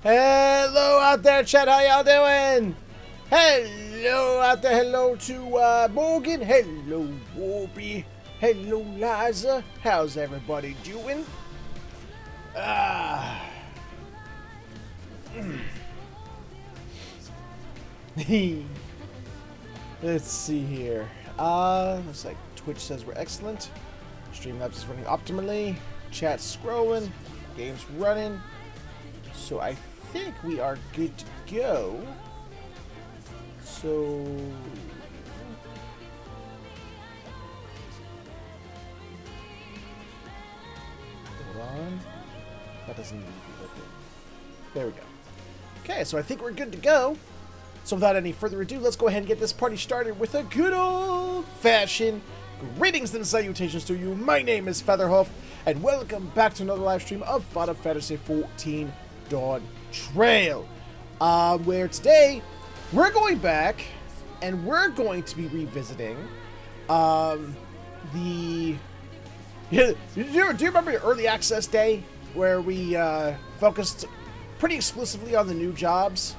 Hello out there, chat. How y'all doing? Hello out there. Hello to Morgan. Hello, Warby. Hello, Liza. How's everybody doing? Let's see here. Looks like Twitch says we're excellent. Streamlabs is running optimally. Chat's scrolling. Game's running. So I think we are good to go. So hold on. That doesn't need to be open. There we go. Okay, so I think we're good to go. So without any further ado, let's go ahead and get this party started with a good old-fashioned greetings and salutations to you. My name is FeatherHoof, and welcome back to another live stream of Final Fantasy XIV Dawntrail. Where today, we're going back, and we're going to be revisiting do you remember the early access day where we focused pretty exclusively on the new jobs?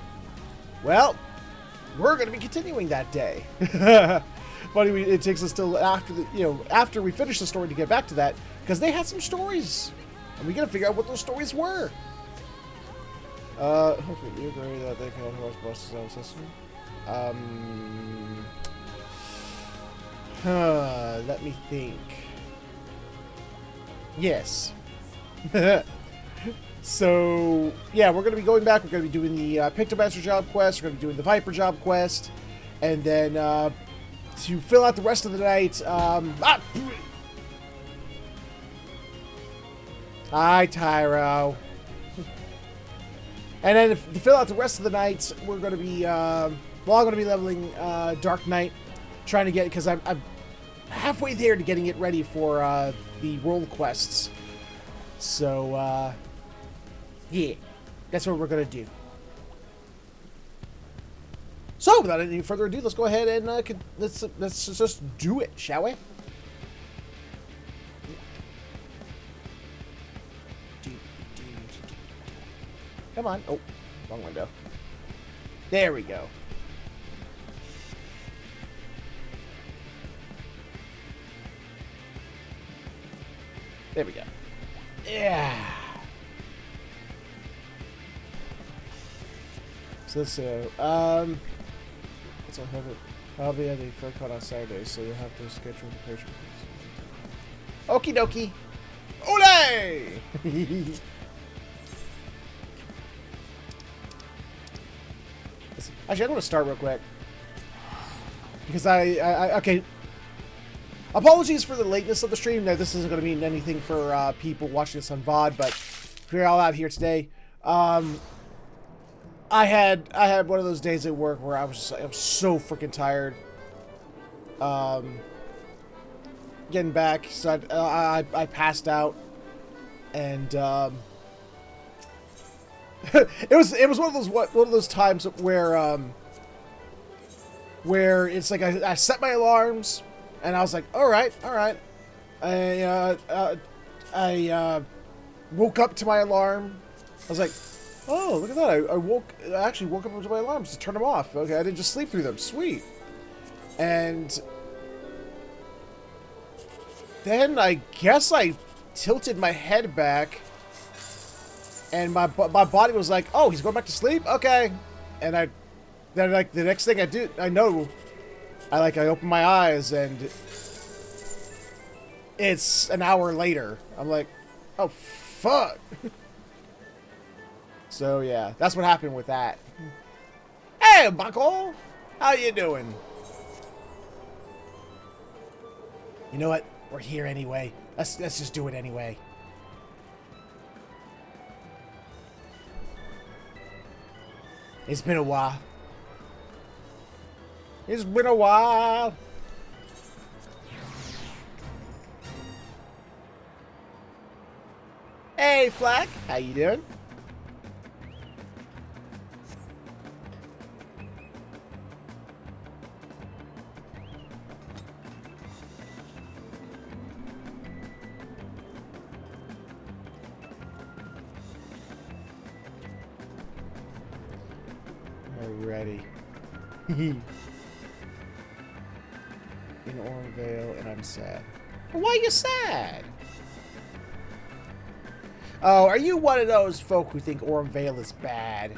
Well, we're going to be continuing that day. Funny, it takes us till after we finish the story to get back to that, because they had some stories, and we got to figure out what those stories were. Hopefully you agree that they can host bosses on the system. Let me think. Yes. So, yeah, we're going to be going back. We're going to be doing the Pictomancer job quest. We're going to be doing the Viper job quest. And then, to fill out the rest of the night, Hi, Tyro. And then to fill out the rest of the night, we're going to be, I'm going to be leveling Dark Knight. Trying to get, because I'm halfway there to getting it ready for the role quests. So, yeah, that's what we're going to do. So, without any further ado, let's go ahead and let's just do it, shall we? Come on. Oh, wrong window. There we go. There we go. Yeah. So let's let's have it. I'll be at the fair con on Saturday, so you'll have to schedule the patient. Okie dokie. Ole! Actually, I'm going to start real quick. Because okay. Apologies for the lateness of the stream. Now, this isn't going to mean anything for people watching this on VoD, but we're all out here today. I had one of those days at work where I was so freaking tired. Getting back, so I passed out, and it was one of those times where it's like I set my alarms, and I was like, all right. I woke up to my alarm. I was like, oh, look at that! I actually woke up to my alarms to turn them off. Okay, I didn't just sleep through them. Sweet. And then I guess I tilted my head back, and my body was like, oh, he's going back to sleep. Okay. And then like the next thing I open my eyes, and it's an hour later. I'm like, oh, fuck. So, yeah, that's what happened with that. Hey, Buckle! How you doing? You know what? We're here anyway. Let's just do it anyway. It's been a while. It's been a while. Hey, Flack. How you doing? already. In Ormvale, and I'm sad. Why are you sad? Oh, are you one of those folk who think Ormvale is bad?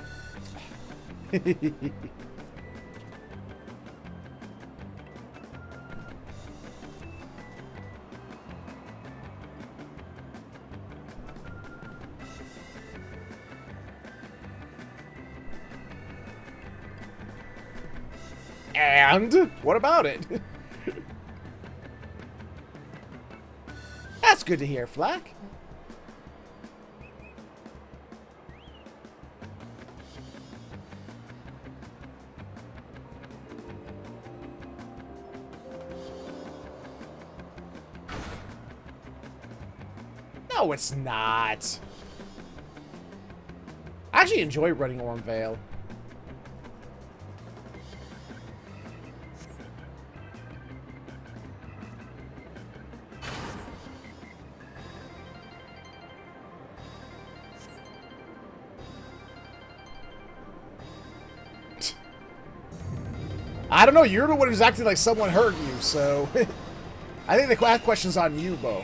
And what about it? That's good to hear, Flack. No, it's not. I actually enjoy running Ormvale. I don't know, you're the one who's acting like someone hurt you, so... I think the question's on you, Bo.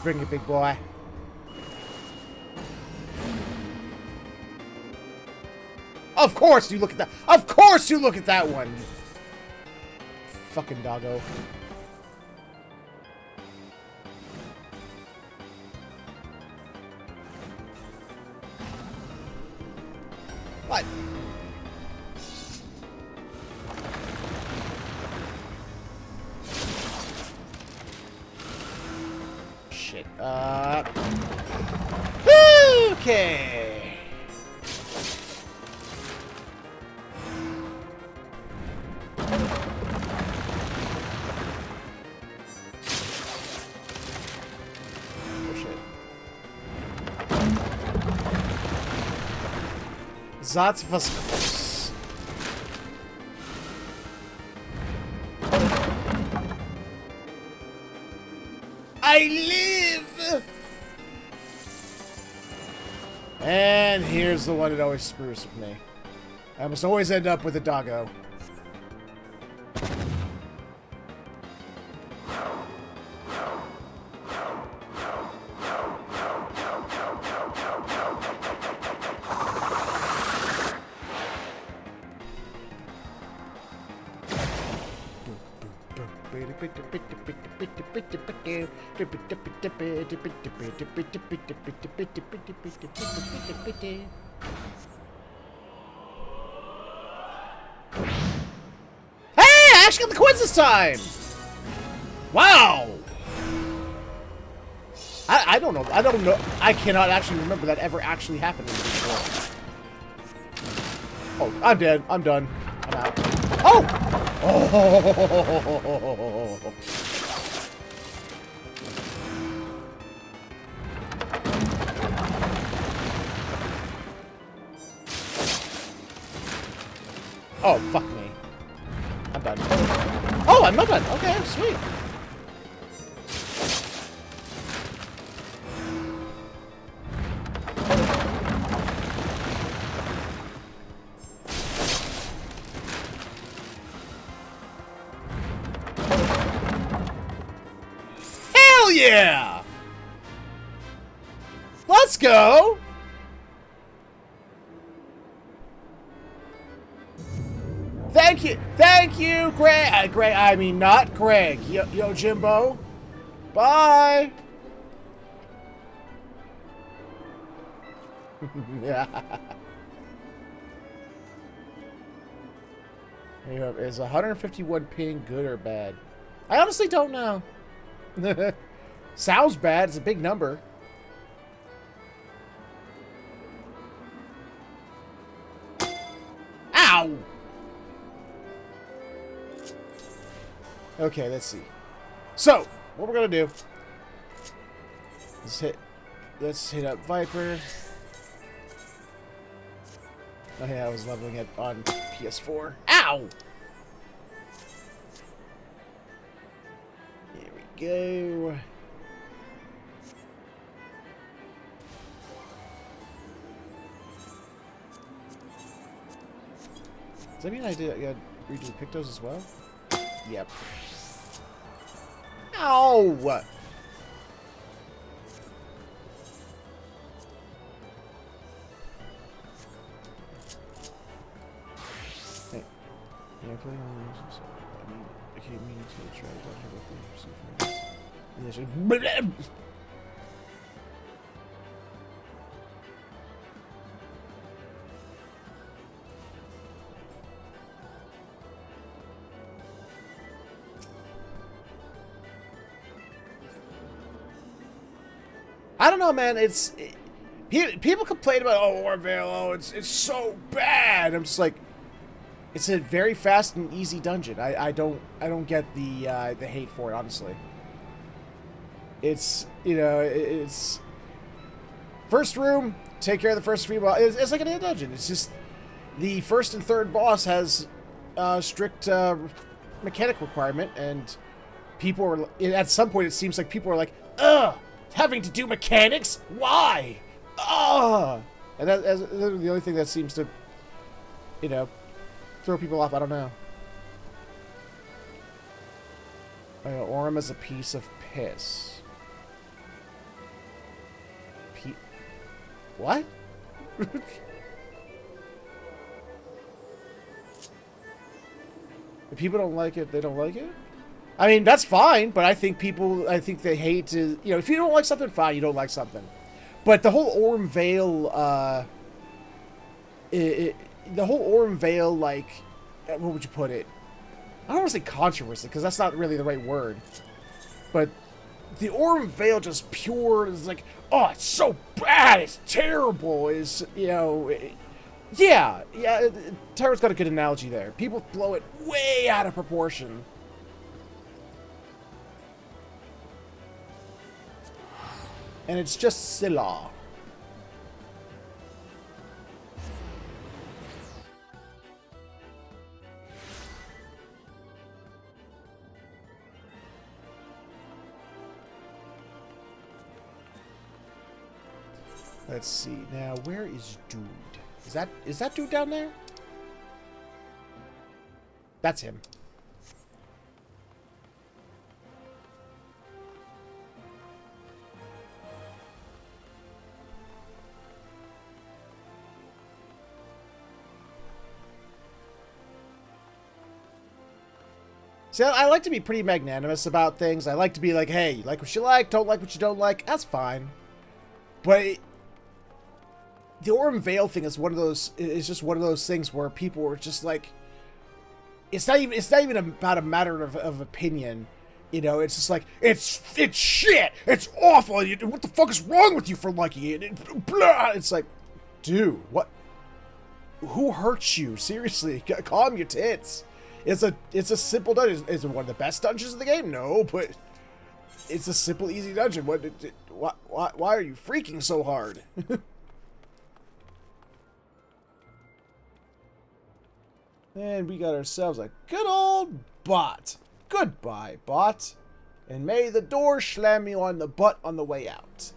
Bring it, big boy. Of course you look at that. Of course you look at that one. Fucking doggo. What? Shit. Okay. Oh shit. Zatzvas. I live! And here's the one that always screws with me. I almost always end up with a doggo. Hey, I actually got the coins this time! Wow! I don't know. I don't know. I cannot actually remember that ever actually happening before. Oh, I'm dead. I'm done. I'm out. Oh! Oh! Oh, fuck me. I'm done. Oh, I'm not done. Okay, sweet. Hell yeah! Let's go! Thank you, Greg. Greg, I mean not Greg. Yo, Jimbo. Bye. Is 151 ping good or bad? I honestly don't know. Sounds bad. It's a big number. Ow! Okay, let's see. So, what we're gonna do is let's hit up Viper. Oh yeah, I was leveling it on PS4. Ow! Here we go. Does that mean I gotta redo the Pictos as well? Yep. Ow! Hey. Yeah, playing on the I mean, I can't mean to try to have a friends. I don't know, man. People complain about Orville. Oh, it's so bad. I'm just like, it's a very fast and easy dungeon. I don't get the hate for it, honestly. It's it's first room, take care of the first three bosses. It's like an dungeon. It's just the first and third boss has strict mechanic requirement, and people are at some point. It seems like people are like, ugh. Having to do mechanics? Why? Ah! And that's the only thing that seems to, throw people off. I don't know. Orem is a piece of piss. What? If people don't like it, they don't like it? I mean, that's fine, but I think they hate to, if you don't like something, fine, you don't like something. But the whole Orem Vale, like, what would you put it? I don't want to say controversy, because that's not really the right word. But the Orem Vale just pure is like, oh, it's so bad, it's terrible, yeah, Tyro's got a good analogy there. People blow it way out of proportion. And it's just Scylla. Let's see. Now, where is Dude? Is that Dude down there? That's him. See, I like to be pretty magnanimous about things. I like to be like, hey, like what you like, don't like what you don't like. That's fine. But the Orem Vale thing is one of those. It's just one of those things where people are just like, it's not even about a matter of opinion. It's just like it's shit. It's awful. What the fuck is wrong with you for liking it? Blah. It's like, dude, what? Who hurts you? Seriously, calm your tits. It's a simple dungeon. Is it one of the best dungeons in the game? No, but it's a simple, easy dungeon. Why are you freaking so hard? And we got ourselves a good old bot. Goodbye, bot. And may the door slam you on the butt on the way out.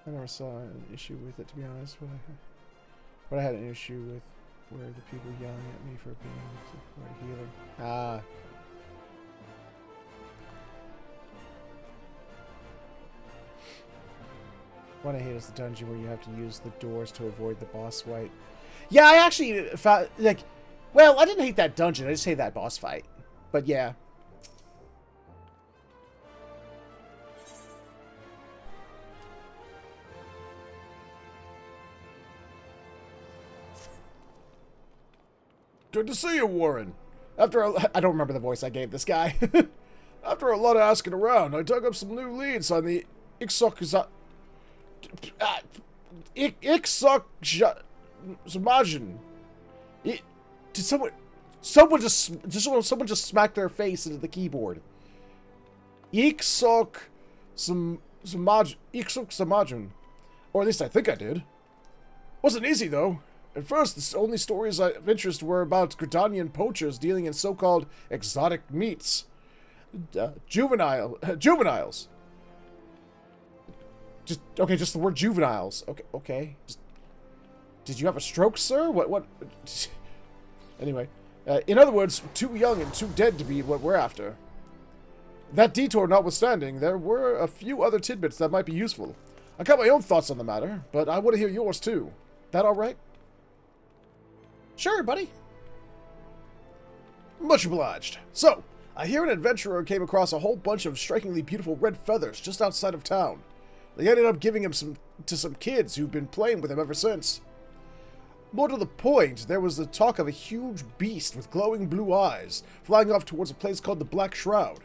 I never saw an issue with it, to be honest, but I had an issue with where the people yelling at me for being a healer. Ah. What I hate is the dungeon where you have to use the doors to avoid the boss fight. Yeah, I actually found, like, well, I didn't hate that dungeon, I just hate that boss fight. But yeah. Good to see you, Warren. I don't remember the voice I gave this guy. After a lot of asking around, I dug up some new leads on the XIV. Did someone just smack their face into the keyboard? XIV. Or at least I think I did. Wasn't easy though. At first, the only stories of interest were about Gridanian poachers dealing in so-called exotic meats. Juveniles. Just the word juveniles. Okay. Did you have a stroke, sir? What? Anyway, in other words, too young and too dead to be what we're after. That detour notwithstanding, there were a few other tidbits that might be useful. I got my own thoughts on the matter, but I want to hear yours too. That all right? Sure, buddy. Much obliged. So, I hear an adventurer came across a whole bunch of strikingly beautiful red feathers just outside of town. They ended up giving him to some kids who've been playing with him ever since. More to the point, there was the talk of a huge beast with glowing blue eyes flying off towards a place called the Black Shroud.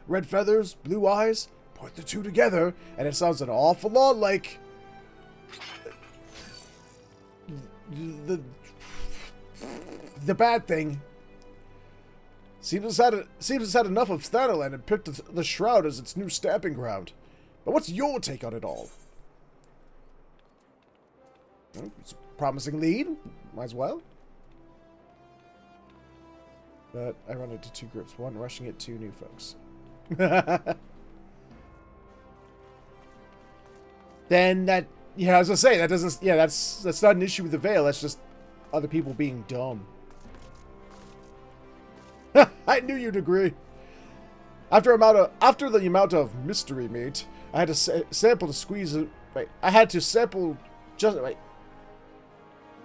Red feathers, blue eyes, put the two together, and it sounds an awful lot like the bad thing. Seems it's had enough of Thanalan and picked the Shroud as its new stamping ground. But what's your take on it all? Well, it's a promising lead. Might as well. But I run into two groups. One rushing it, two new folks. Then that... Yeah, I was gonna say, that doesn't... Yeah, that's not an issue with the Veil. That's just other people being dumb. I knew you'd agree. After the amount of mystery meat, I had to sample to squeeze it. Wait, I had to sample just wait.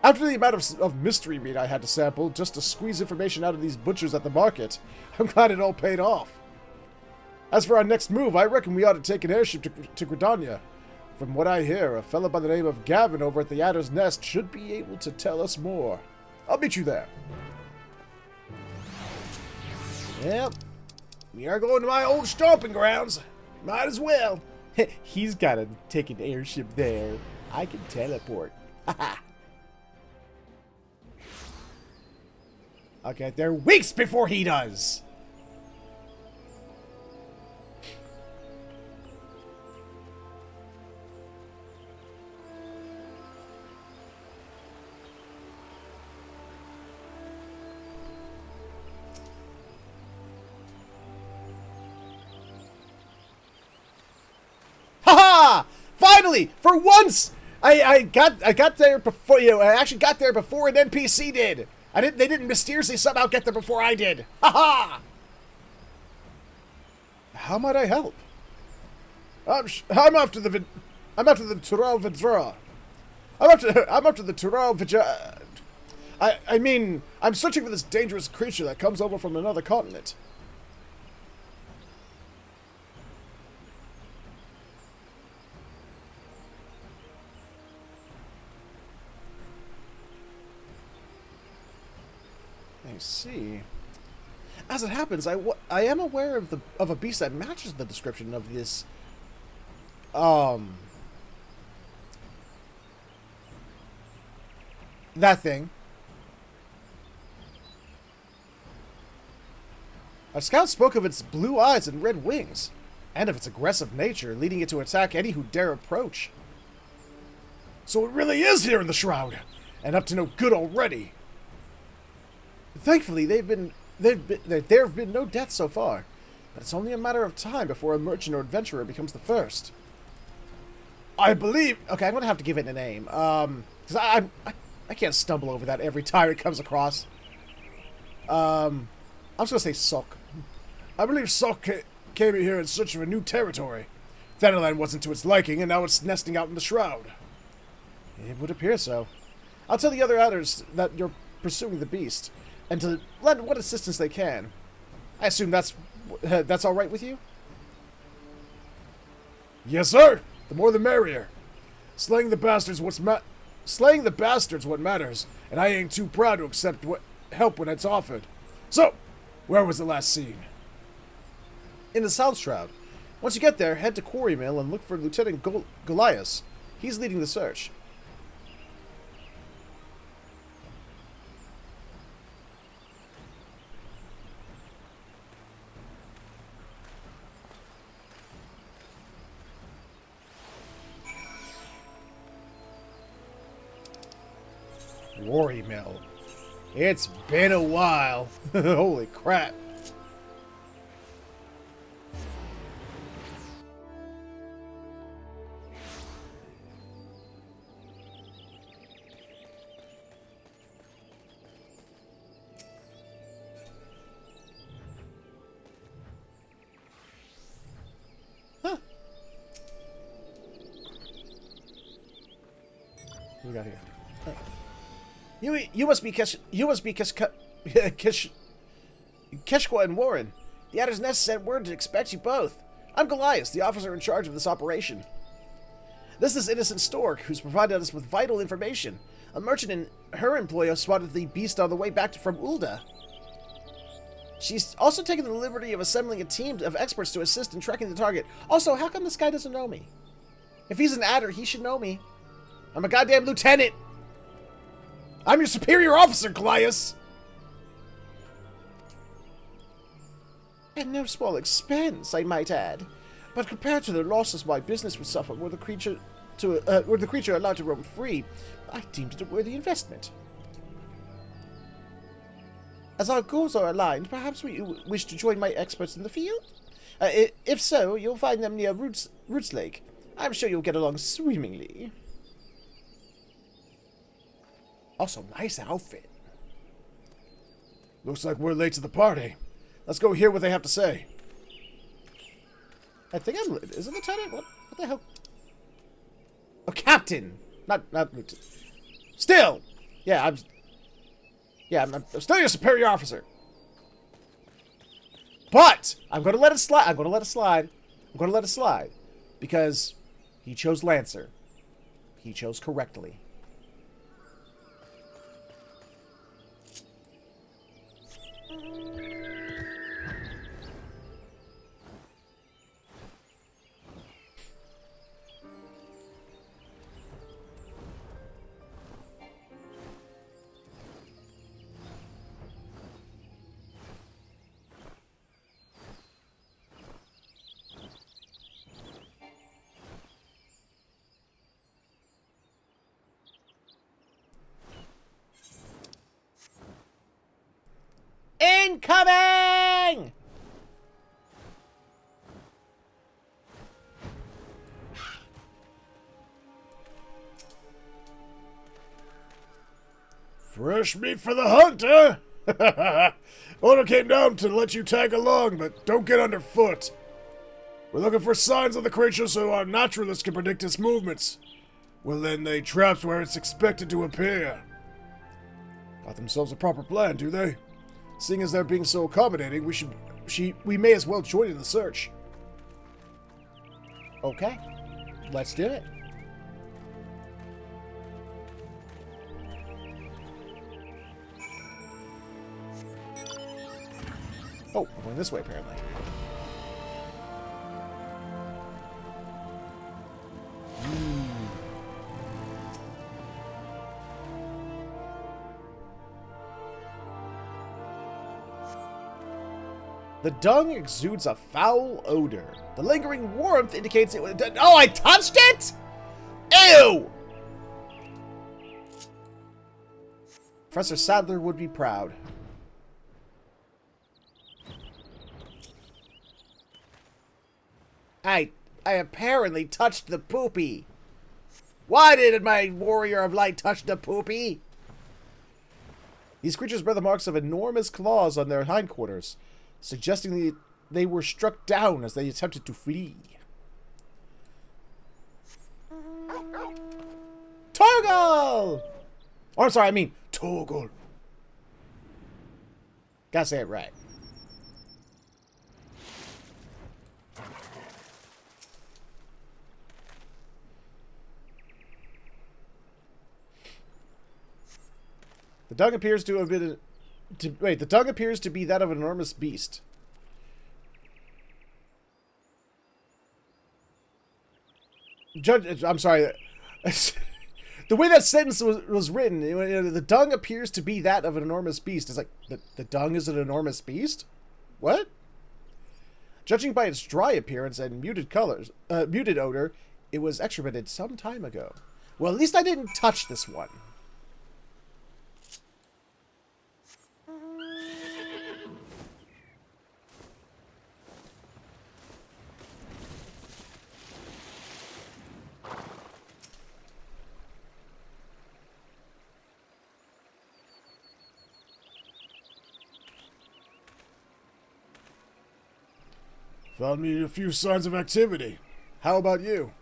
After the amount of mystery meat I had to sample just to squeeze information out of these butchers at the market, I'm glad it all paid off. As for our next move, I reckon we ought to take an airship to Gridania. From what I hear, a fellow by the name of Gavin over at the Adder's Nest should be able to tell us more. I'll meet you there. Yep. We are going to my old stomping grounds. Might as well. He's got to take an airship there. I can teleport. Haha. I'll get there weeks before he does. Haha! Finally, for once, I got there before I actually got there before an NPC did. They didn't mysteriously somehow get there before I did. Haha! How might I help? I'm after the Tural Vidra. I'm after the Tural Vidra. I mean, I'm searching for this dangerous creature that comes over from another continent. I see. As it happens, I am aware of a beast that matches the description of this. That thing. A scout spoke of its blue eyes and red wings, and of its aggressive nature, leading it to attack any who dare approach. So it really is here in the Shroud, and up to no good already. Thankfully, there have been no deaths so far, but it's only a matter of time before a merchant or adventurer becomes the first. I believe... Okay, I'm going to have to give it a name, because I can't stumble over that every time it comes across. I'm just going to say Sok. I believe Sok came here in search of a new territory. Thanalan wasn't to its liking, and now it's nesting out in the Shroud. It would appear so. I'll tell the other adders that you're pursuing the beast, and to lend what assistance they can. I assume that's all right with you? Yes, sir. The more the merrier. Slaying the bastards what matters, and I ain't too proud to accept help when it's offered. So, where was the last scene? In the South Shroud. Once you get there, head to Quarry Mill and look for Lieutenant Goliath. He's leading the search. Quarry Mill. It's been a while. Holy crap. Huh. What we got here? Huh. You must be Keshqua and Warren. The Adder's Nest sent word to expect you both. I'm Goliath, the officer in charge of this operation. This is Innocent Stork, who's provided us with vital information. A merchant and her employer spotted the beast on the way back from Ulda. She's also taken the liberty of assembling a team of experts to assist in tracking the target. Also, how come this guy doesn't know me? If he's an adder, he should know me. I'm a goddamn lieutenant! I'm your superior officer, Goliath! At no small expense, I might add. But compared to the losses my business would suffer were the creature allowed to roam free, I deemed it a worthy investment. As our goals are aligned, perhaps you wish to join my experts in the field? If so, you'll find them near Roots Lake. I'm sure you'll get along swimmingly. Also, nice outfit. Looks like we're late to the party. Let's go hear what they have to say. I think I'm... Is it Lieutenant? What the hell? Oh, Captain! Not Lieutenant. Still! Yeah, I'm still your superior officer. But! I'm gonna let it slide. I'm gonna let it slide. Because he chose Lancer. He chose correctly. Incoming! Fresh meat for the hunt, huh? Owner came down to let you tag along, but don't get underfoot. We're looking for signs of the creature so our naturalists can predict its movements. Well, then they traps where it's expected to appear. Got themselves a proper plan, do they? Seeing as they're being so accommodating, we may as well join in the search. Okay, let's do it. Oh, we're going this way, apparently. The dung exudes a foul odor. The lingering warmth indicates it was... Oh, I touched it?! Ew! Professor Sadler would be proud. I apparently touched the poopy. Why did my warrior of light touch the poopy? These creatures bear the marks of enormous claws on their hindquarters, suggesting they were struck down as they attempted to flee. Torgal! Oh, I'm sorry, I mean Torgal. Gotta say it right. The dung appears to have been Wait, the dung appears to be that of an enormous beast. I'm sorry. The way that sentence was written, the dung appears to be that of an enormous beast. It's like, the dung is an enormous beast? What? Judging by its dry appearance and muted odor, it was excremented some time ago. Well, at least I didn't touch this one. Found me a few signs of activity. How about you?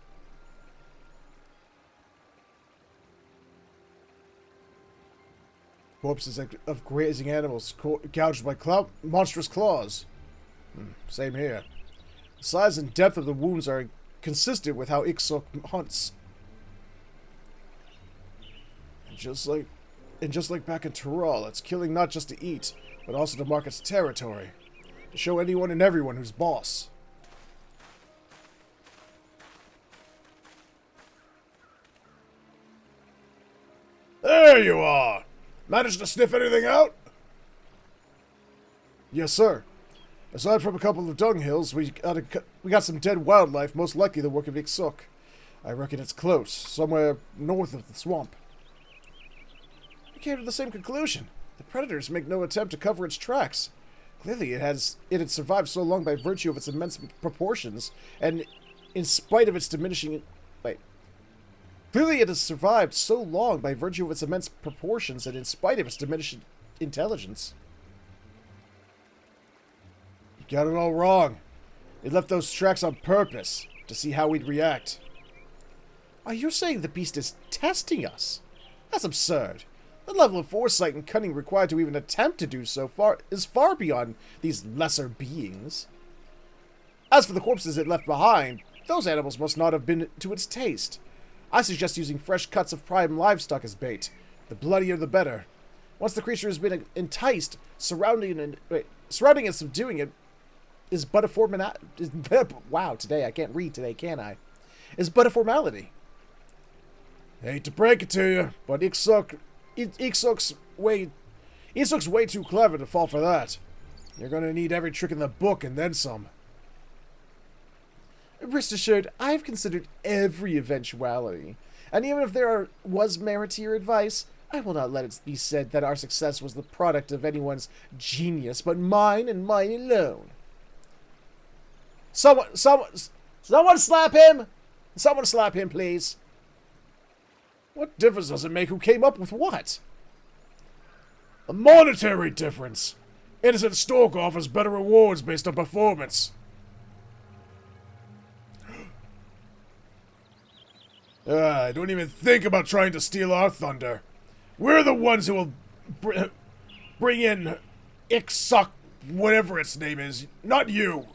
Corpses of grazing animals gouged by monstrous claws. Same here. The size and depth of the wounds are consistent with how XIV hunts. And just like back in Tyrol, it's killing not just to eat, but also to mark its territory. To show anyone and everyone who's boss. There you are! Managed to sniff anything out? Yes, sir. Aside from a couple of dunghills, we got some dead wildlife, most likely the work of XIV. I reckon it's close, somewhere north of the swamp. I came to the same conclusion. The predators make no attempt to cover its tracks. Clearly it had survived so long by virtue of its immense proportions, and in spite of its diminishing... Clearly it has survived so long by virtue of its immense proportions, and in spite of its diminished intelligence. You got it all wrong. It left those tracks on purpose, to see how we'd react. Are you saying the beast is testing us? That's absurd. The level of foresight and cunning required to even attempt to do so is far beyond these lesser beings. As for the corpses it left behind, those animals must not have been to its taste. I suggest using fresh cuts of prime livestock as bait. The bloodier the better. Once the creature has been enticed, surrounding and subduing it is but a formality. Wow, today I can't read today, can I? Is but a formality. Hate to break it to you, but XIV's way too clever to fall for that. You're gonna need every trick in the book and then some. Rest assured, I've considered every eventuality, and even if there was merit to your advice, I will not let it be said that our success was the product of anyone's genius, but mine and mine alone. Someone slap him! Someone slap him, please. What difference does it make who came up with what? A monetary difference. Innocent Stalker offers better rewards based on performance. Don't even think about trying to steal our thunder. We're the ones who will bring in XIV, whatever its name is, not you.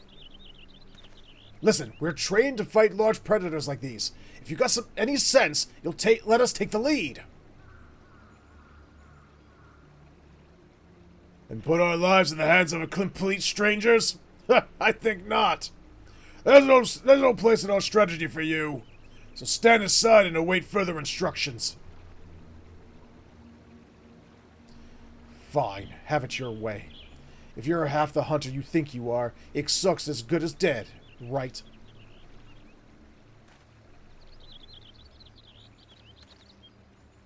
Listen, we're trained to fight large predators like these. If you got any sense, you'll let us take the lead. And put our lives in the hands of complete strangers? I think not. There's no place in our strategy for you. So stand aside and await further instructions. Fine, have it your way. If you're half the hunter you think you are, XIV's as good as dead, right?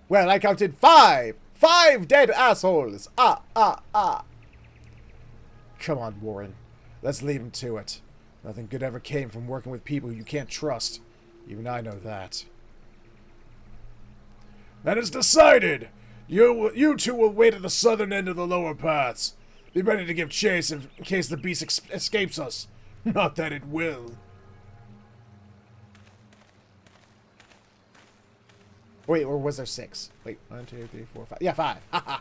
Well, I counted 5! 5 dead assholes! Ah! Come on, Warren. Let's leave him to it. Nothing good ever came from working with people you can't trust. Even I know that. That is decided! You two will wait at the southern end of the lower paths. Be ready to give chase in case the beast escapes us. Not that it will. Wait, or was there 6? Wait, 1, 2, 3, 4, 5. Yeah, 5. Haha.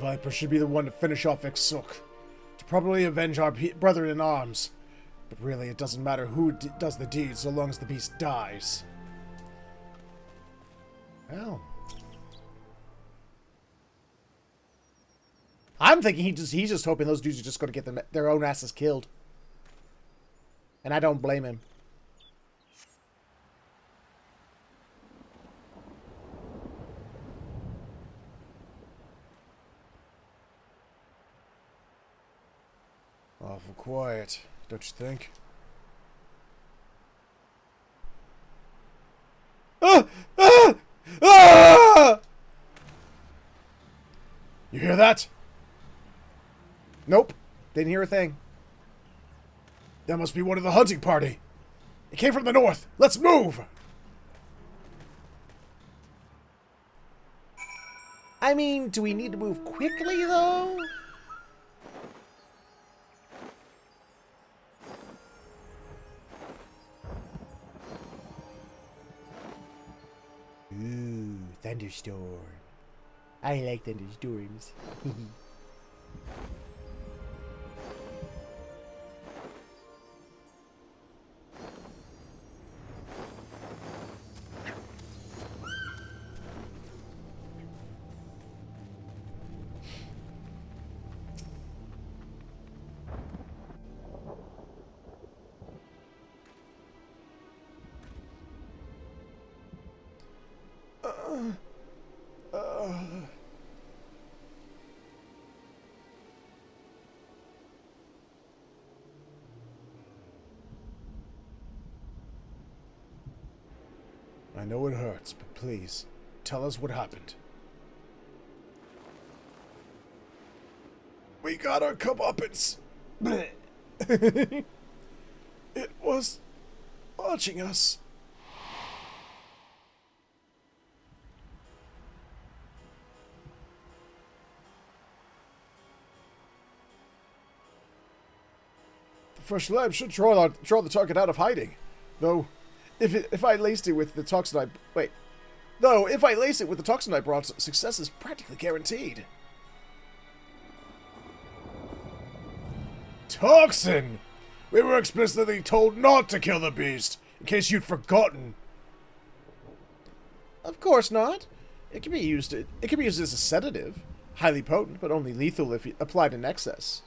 Viper should be the one to finish off XIV, to probably avenge our brother in arms. But really, it doesn't matter who does the deed so long as the beast dies. Well, I'm thinking he's just hoping those dudes are just going to get their own asses killed. And I don't blame him. Awful quiet, don't you think? Ah! Ah! Ah! You hear that? Nope. Didn't hear a thing. That must be one of the hunting party. It came from the north. Let's move! I mean, do we need to move quickly, though? Ooh, thunderstorm. I like thunderstorms. I know it hurts, but please, tell us what happened. We got our comeuppance. It was watching us. The fresh lab should draw the target out of hiding, though. If I laced it with the toxin I brought, success is practically guaranteed. Toxin! We were explicitly told not to kill the beast, in case you'd forgotten. Of course not. It can be used as a sedative, highly potent, but only lethal if applied in excess.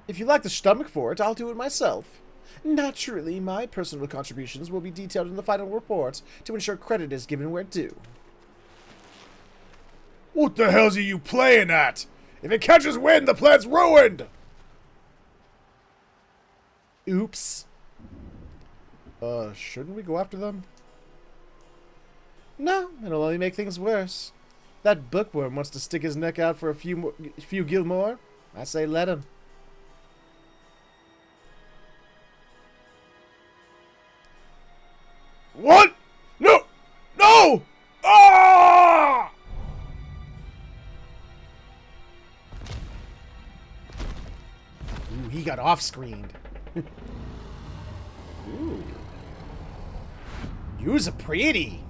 If you like the stomach for it, I'll do it myself. Naturally, my personal contributions will be detailed in the final report to ensure credit is given where due. What the hell's are you playing at? If it catches wind, the plan's ruined! Oops. Shouldn't we go after them? No, it'll only make things worse. That bookworm wants to stick his neck out for a few gil more. I say let him. What? No! No! Ah! Ooh, he got off-screened. Ooh. You's a pretty.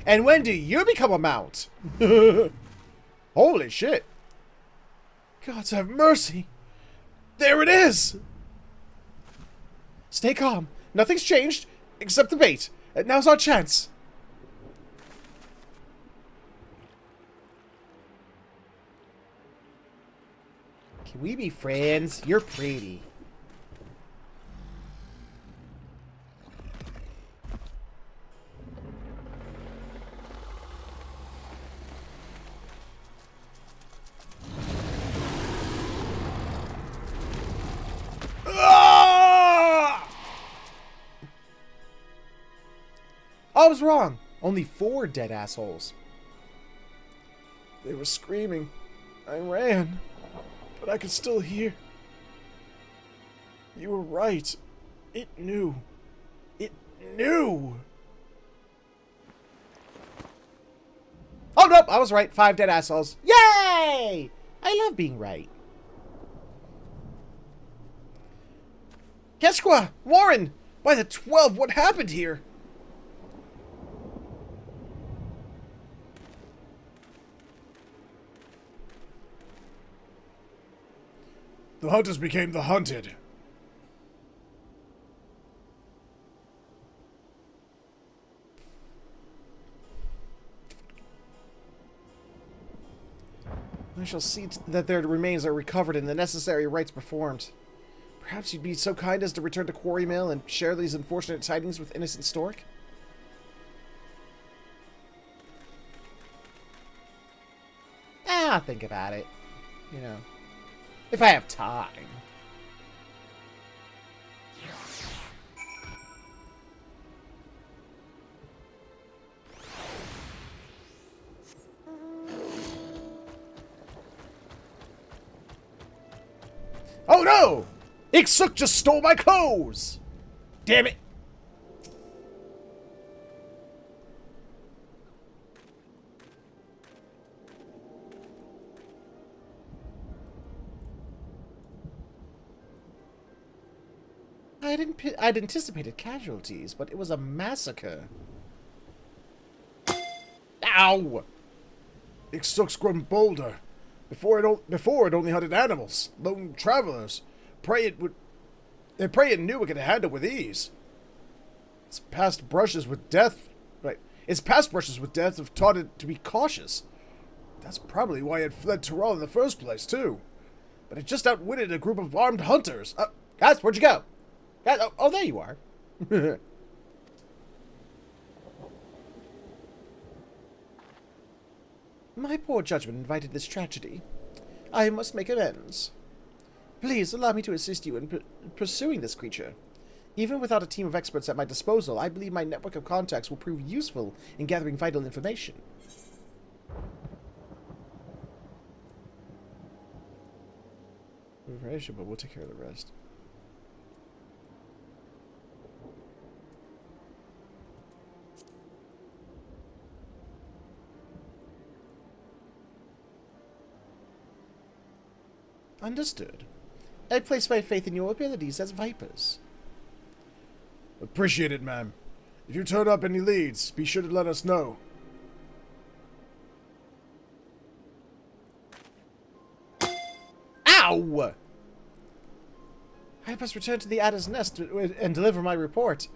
And when do you become a mount? Holy shit. Gods have mercy. There it is! Stay calm. Nothing's changed, except the bait. Now's our chance. Can we be friends? You're pretty. I was wrong. Only 4 dead assholes. They were screaming. I ran, but I could still hear. You were right. It knew. It knew! Oh, nope, I was right. 5 dead assholes. Yay! I love being right. Keshqua! Warren! By the 12, what happened here? The hunters became the hunted. I shall see that their remains are recovered and the necessary rites performed. Perhaps you'd be so kind as to return to Quarry Mill and share these unfortunate tidings with innocent Stork? I'll think about it. You know, if I have time. Oh no! XIV just stole my clothes! Damn it! I'd anticipated casualties, but it was a massacre. Ow! XIV's grown bolder. Before it only hunted animals, lone travelers. They pray it knew it could handle with ease. Its past brushes with death have taught it to be cautious. That's probably why it fled Tyrol in the first place, too. But it just outwitted a group of armed hunters. Guys, where'd you go? Guys, oh, there you are. My poor judgment invited this tragedy. I must make amends. Please allow me to assist you in pursuing this creature. Even without a team of experts at my disposal, I believe my network of contacts will prove useful in gathering vital information. Information, but we'll take care of the rest. Understood. I place my faith in your abilities as vipers. Appreciate it, ma'am. If you turn up any leads, be sure to let us know. Ow! I must return to the Adder's Nest and deliver my report.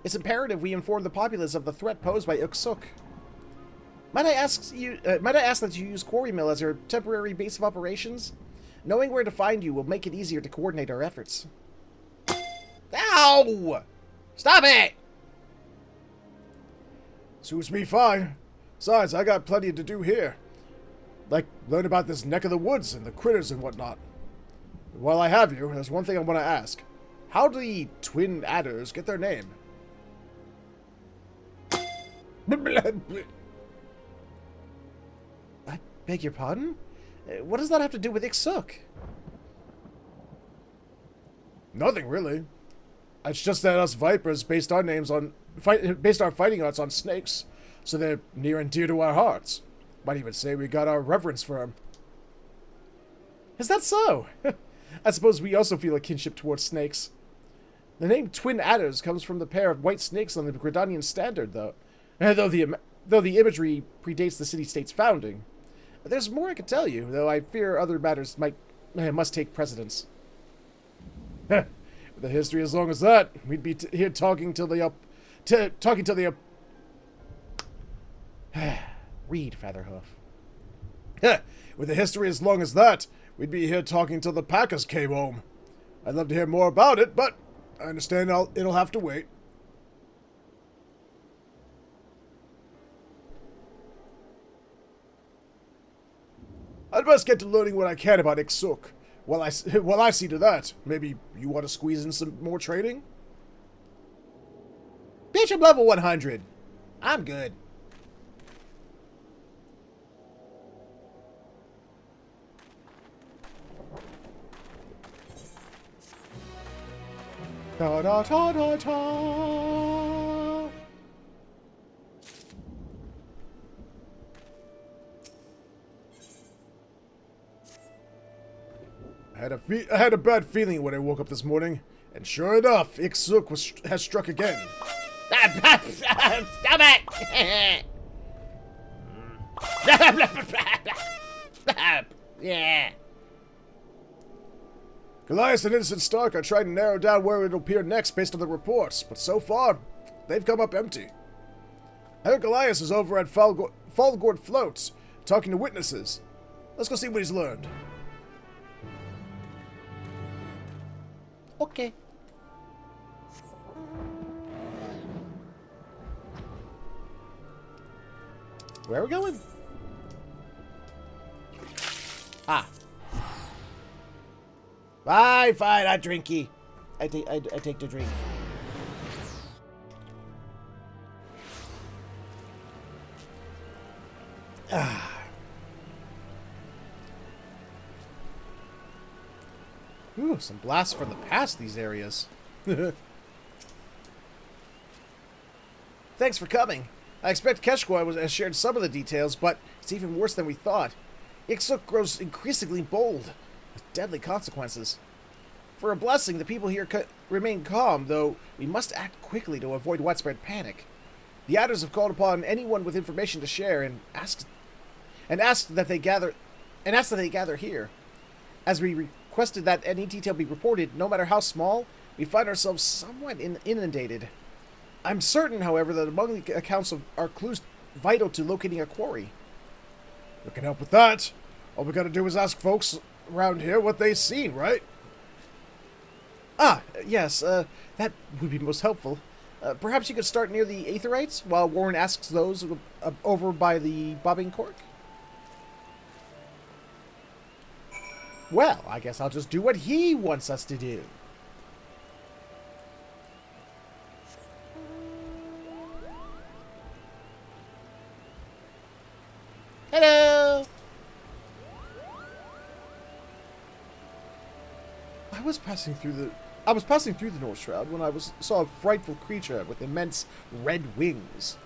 It's imperative we inform the populace of the threat posed by XIV. Might I ask that you use Quarry Mill as your temporary base of operations? Knowing where to find you will make it easier to coordinate our efforts. Ow! Stop it! Suits me fine. Besides, I got plenty to do here. Like, learn about this neck of the woods and the critters and whatnot. While I have you, there's one thing I want to ask. How do the twin adders get their name? I beg your pardon? What does that have to do with XIV? Nothing, really. It's just that us Vipers based our fighting arts on snakes, so they're near and dear to our hearts. Might even say we got our reverence for them. Is that so? I suppose we also feel a kinship towards snakes. The name Twin Adders comes from the pair of white snakes on the Gridanian standard, though the imagery predates the city-state's founding. There's more I could tell you, though I fear other matters must take precedence. With a history as long as that, we'd be here talking till the Read, FeatherHoof. With a history as long as that, we'd be here talking till the Packers came home. I'd love to hear more about it, but I understand it'll have to wait. I'd best get to learning what I can about XIV. While I see to that, maybe you want to squeeze in some more training? Bishop level 100. I'm good. Da da da da da. I had a bad feeling when I woke up this morning, and sure enough, XIV has struck again. Stop it! Yeah. Goliath and Innocent Stark are trying to narrow down where it'll appear next based on the reports, but so far, they've come up empty. I heard Goliath is over at Falgord Floats, talking to witnesses. Let's go see what he's learned. Okay. Where are we going? Ah. Fine, I drinky. I take the drink. Ah. Ooh, some blasts from the past, these areas. Thanks for coming. I expect Keshkoi has shared some of the details, but it's even worse than we thought. Ixuk grows increasingly bold, with deadly consequences. For a blessing, the people here remain calm, though we must act quickly to avoid widespread panic. The Adders have called upon anyone with information to share and asked that they gather here. As we requested that any detail be reported, no matter how small, we find ourselves somewhat inundated. I'm certain, however, that among the accounts are clues vital to locating a quarry. We can help with that. All we gotta do is ask folks around here what they've seen, right? Ah, yes, that would be most helpful. Perhaps you could start near the Aetherites, while Warren asks those over by the bobbing cork? Well, I guess I'll just do what he wants us to do. Hello! I was passing through the North Shroud when I saw a frightful creature with immense red wings.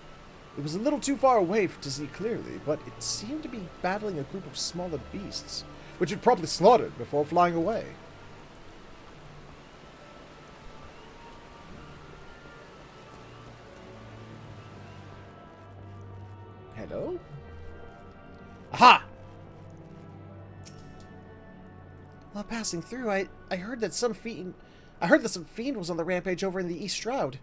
It was a little too far away to see clearly, but it seemed to be battling a group of smaller beasts, which it promptly slaughtered before flying away. Hello? Aha! While passing through, I heard that some fiend was on the rampage over in the East Shroud.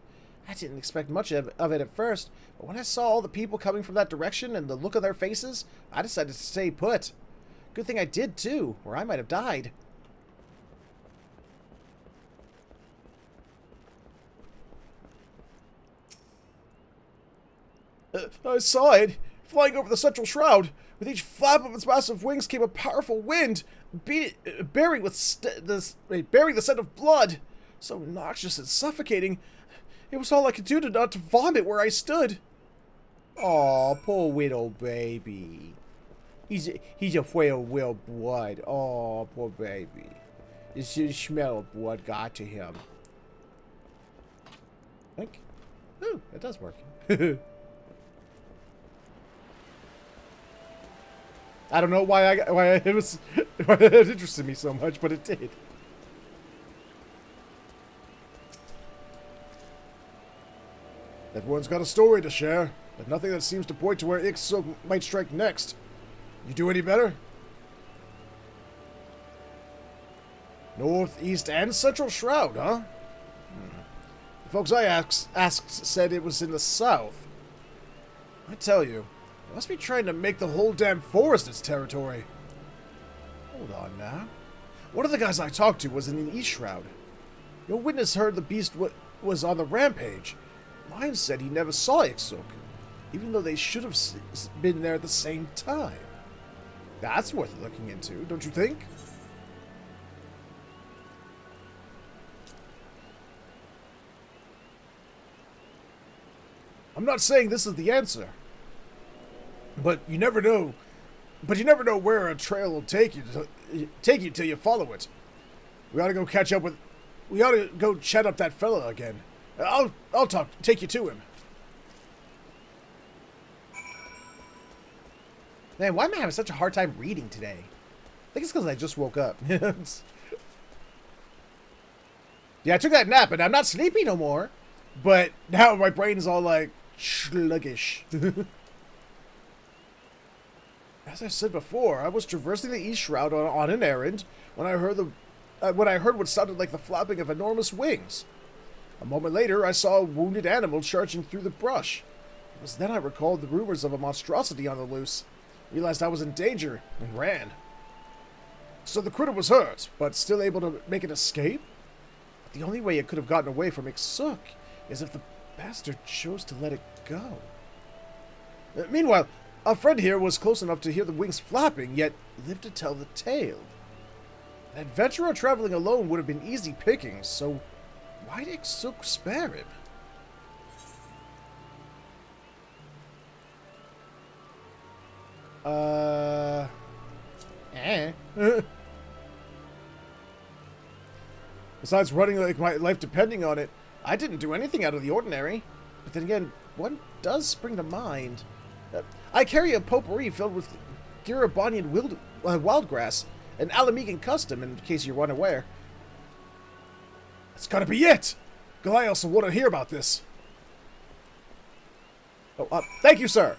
I didn't expect much of it at first, but when I saw all the people coming from that direction and the look on their faces, I decided to stay put. Good thing I did too, or I might have died. I saw it, flying over the Central Shroud. With each flap of its massive wings came a powerful wind, bearing the scent of blood. So noxious and suffocating. It was all I could do not to vomit where I stood. Aw, poor little baby. He's afraid of real blood. Aw, poor baby. The smell of blood got to him. Think? Ooh, it does work. I don't know why it interested me so much, but it did. Everyone's got a story to share, but nothing that seems to point to where Ixuk might strike next. You do any better? North, East, and Central Shroud, huh? The folks I asked said it was in the south. I tell you, they must be trying to make the whole damn forest its territory. Hold on now. One of the guys I talked to was in the East Shroud. Your witness heard the beast was on the rampage. Mine said he never saw Ixuk, even though they should have been there at the same time. That's worth looking into, don't you think? I'm not saying this is the answer, but you never know. But you never know where a trail will take you till you follow it. We ought to go catch up with. We ought to go chat up that fella again. I'll take you to him. Man, why am I having such a hard time reading today? I think it's because I just woke up. Yeah, I took that nap and I'm not sleepy no more. But now my brain's all like sluggish. As I said before, I was traversing the East Shroud on an errand when I heard when I heard what sounded like the flapping of enormous wings. A moment later, I saw a wounded animal charging through the brush. It was then I recalled the rumors of a monstrosity on the loose, realized I was in danger, and ran. So the critter was hurt, but still able to make an escape? But the only way it could have gotten away from Ixuk is if the bastard chose to let it go. Meanwhile, a friend here was close enough to hear the wings flapping, yet lived to tell the tale. An adventurer traveling alone would have been easy pickings, so why did Ixuk spare him? Besides running like my life depending on it, I didn't do anything out of the ordinary. But then again, one does spring to mind. I carry a potpourri filled with Girabonian wildgrass, an Alamegan custom, in case you're unaware. That's gotta be it! Goliath will want to hear about this. Oh, thank you, sir.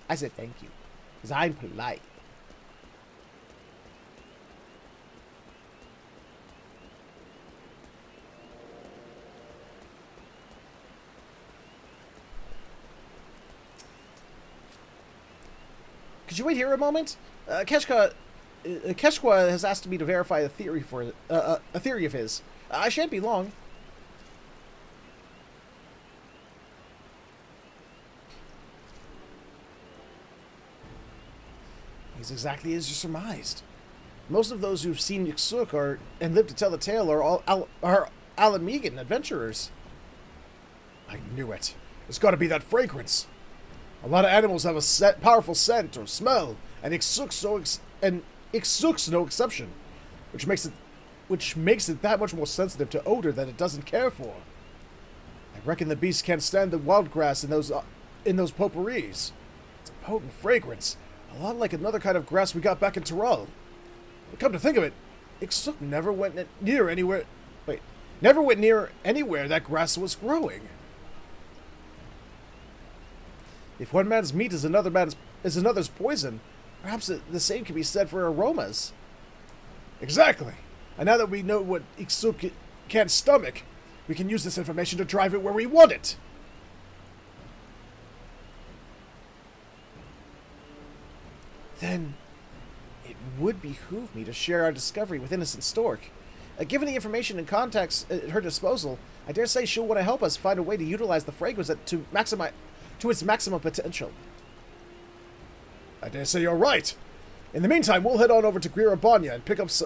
I said thank you, because I'm polite. Could you wait here a moment? Keshka has asked me to verify a theory of his. I shan't be long. He's exactly as you surmised. Most of those who've seen Ixuk and lived to tell the tale are all Alamegan adventurers. I knew it. It's got to be that fragrance. A lot of animals have a powerful scent or smell, and Ixuk's no exception, which makes it that much more sensitive to odor that it doesn't care for. I reckon the beast can't stand the wild grass in those potpourris. It's a potent fragrance, a lot like another kind of grass we got back in Tyrol. But come to think of it, Ixuk never went near anywhere that grass was growing. If one man's meat is another's poison, perhaps the same can be said for aromas. Exactly. And now that we know what Ixuk can't stomach, we can use this information to drive it where we want it. Then it would behoove me to share our discovery with Innocent Stork. Given the information and context at her disposal, I dare say she'll want to help us find a way to utilize the fragrance to its maximum potential. I dare say you're right. In the meantime, we'll head on over to Girabanya and pick us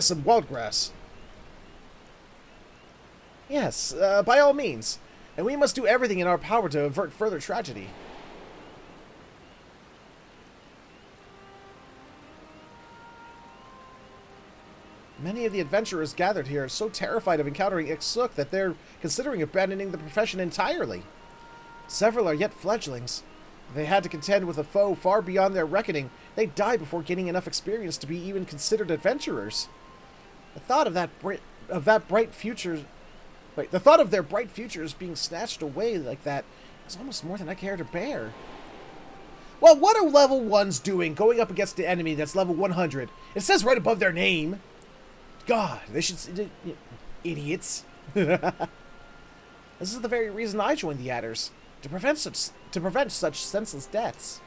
some wild grass. Yes, by all means. And we must do everything in our power to avert further tragedy. Many of the adventurers gathered here are so terrified of encountering Ixuk that they're considering abandoning the profession entirely. Several are yet fledglings. If they had to contend with a foe far beyond their reckoning, they'd die before gaining enough experience to be even considered adventurers. The thought of their bright futures being snatched away like that is almost more than I care to bear. Well, what are level 1s doing going up against the enemy that's level 100? It says right above their name. God, they should... idiots. This is the very reason I joined the Adders. To prevent such senseless deaths.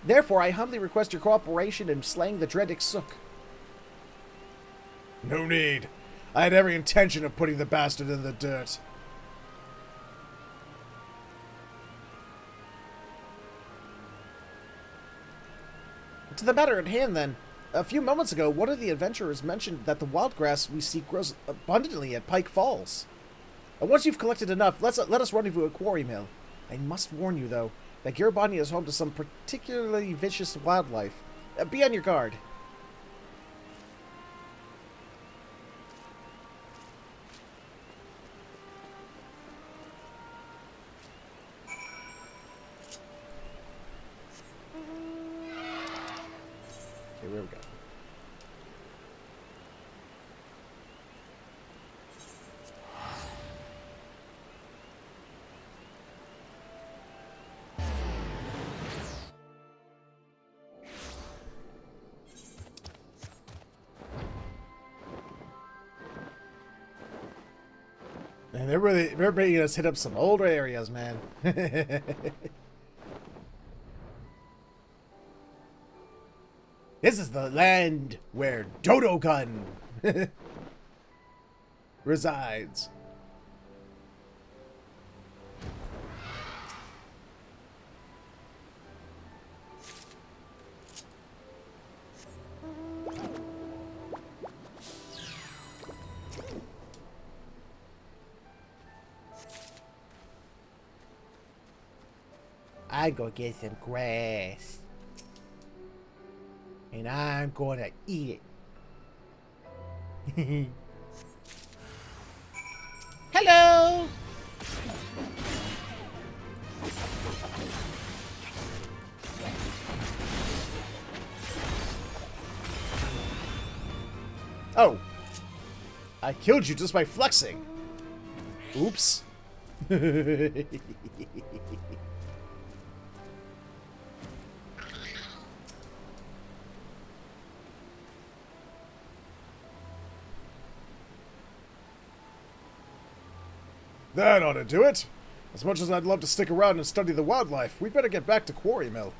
Therefore, I humbly request your cooperation in slaying the dread Ixuk. No need. I had every intention of putting the bastard in the dirt. To the matter at hand, then. A few moments ago, one of the adventurers mentioned that the wild grass we seek grows abundantly at Pike Falls. Once you've collected enough, let us rendezvous at Quarry Mill. I must warn you, though, that Girabanya is home to some particularly vicious wildlife. Be on your guard. Okay, where we go? Man, they're making us hit up some older areas, man. This is the land where Dodo Gun resides. I go get some grass. And I'm gonna eat it. Hello! Oh. I killed you just by flexing. Oops. That ought to do it. As much as I'd love to stick around and study the wildlife, we'd better get back to Quarry Mill.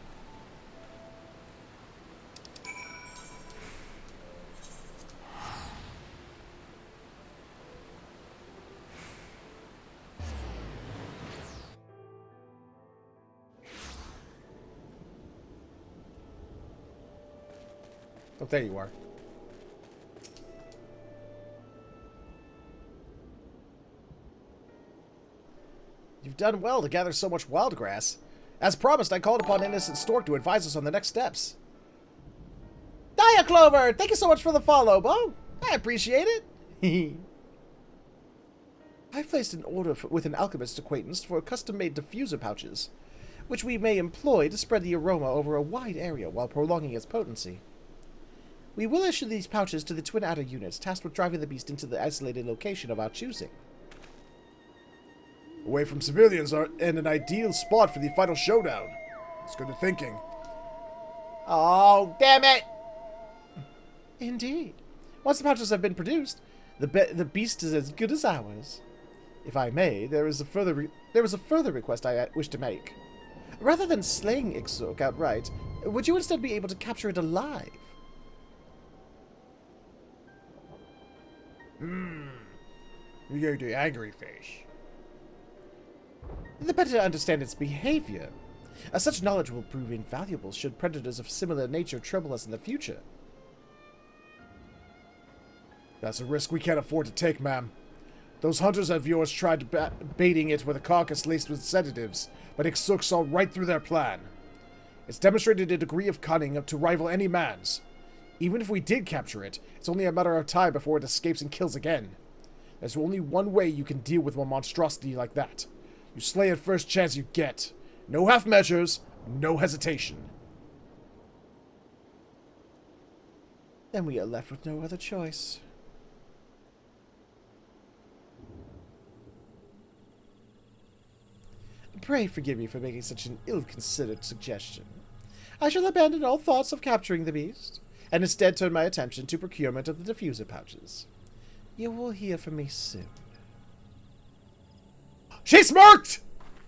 Oh, there you are. You've done well to gather so much wild grass. As promised, I called upon Innocent Stork to advise us on the next steps. Dia Clover! Thank you so much for the follow, Bo. I appreciate it. I've placed an order with an alchemist acquaintance for custom-made diffuser pouches, which we may employ to spread the aroma over a wide area while prolonging its potency. We will issue these pouches to the Twin Adder units tasked with driving the beast into the isolated location of our choosing. Away from civilians are in an ideal spot for the final showdown. It's good thinking. Oh, damn it! Indeed. Once the pouches have been produced, the beast is as good as ours. If I may, there was a further request I wish to make. Rather than slaying Ixok outright, would you instead be able to capture it alive? You go to angry fish. The better to understand its behavior. Such knowledge will prove invaluable should predators of similar nature trouble us in the future. That's a risk we can't afford to take, ma'am. Those hunters of yours tried baiting it with a carcass laced with sedatives, but Ixok saw right through their plan. It's demonstrated a degree of cunning to rival any man's. Even if we did capture it, it's only a matter of time before it escapes and kills again. There's only one way you can deal with a monstrosity like that. You slay it first chance you get. No half measures, no hesitation. Then we are left with no other choice. Pray forgive me for making such an ill-considered suggestion. I shall abandon all thoughts of capturing the beast, and instead turn my attention to procurement of the diffuser pouches. You will hear from me soon. She smirked!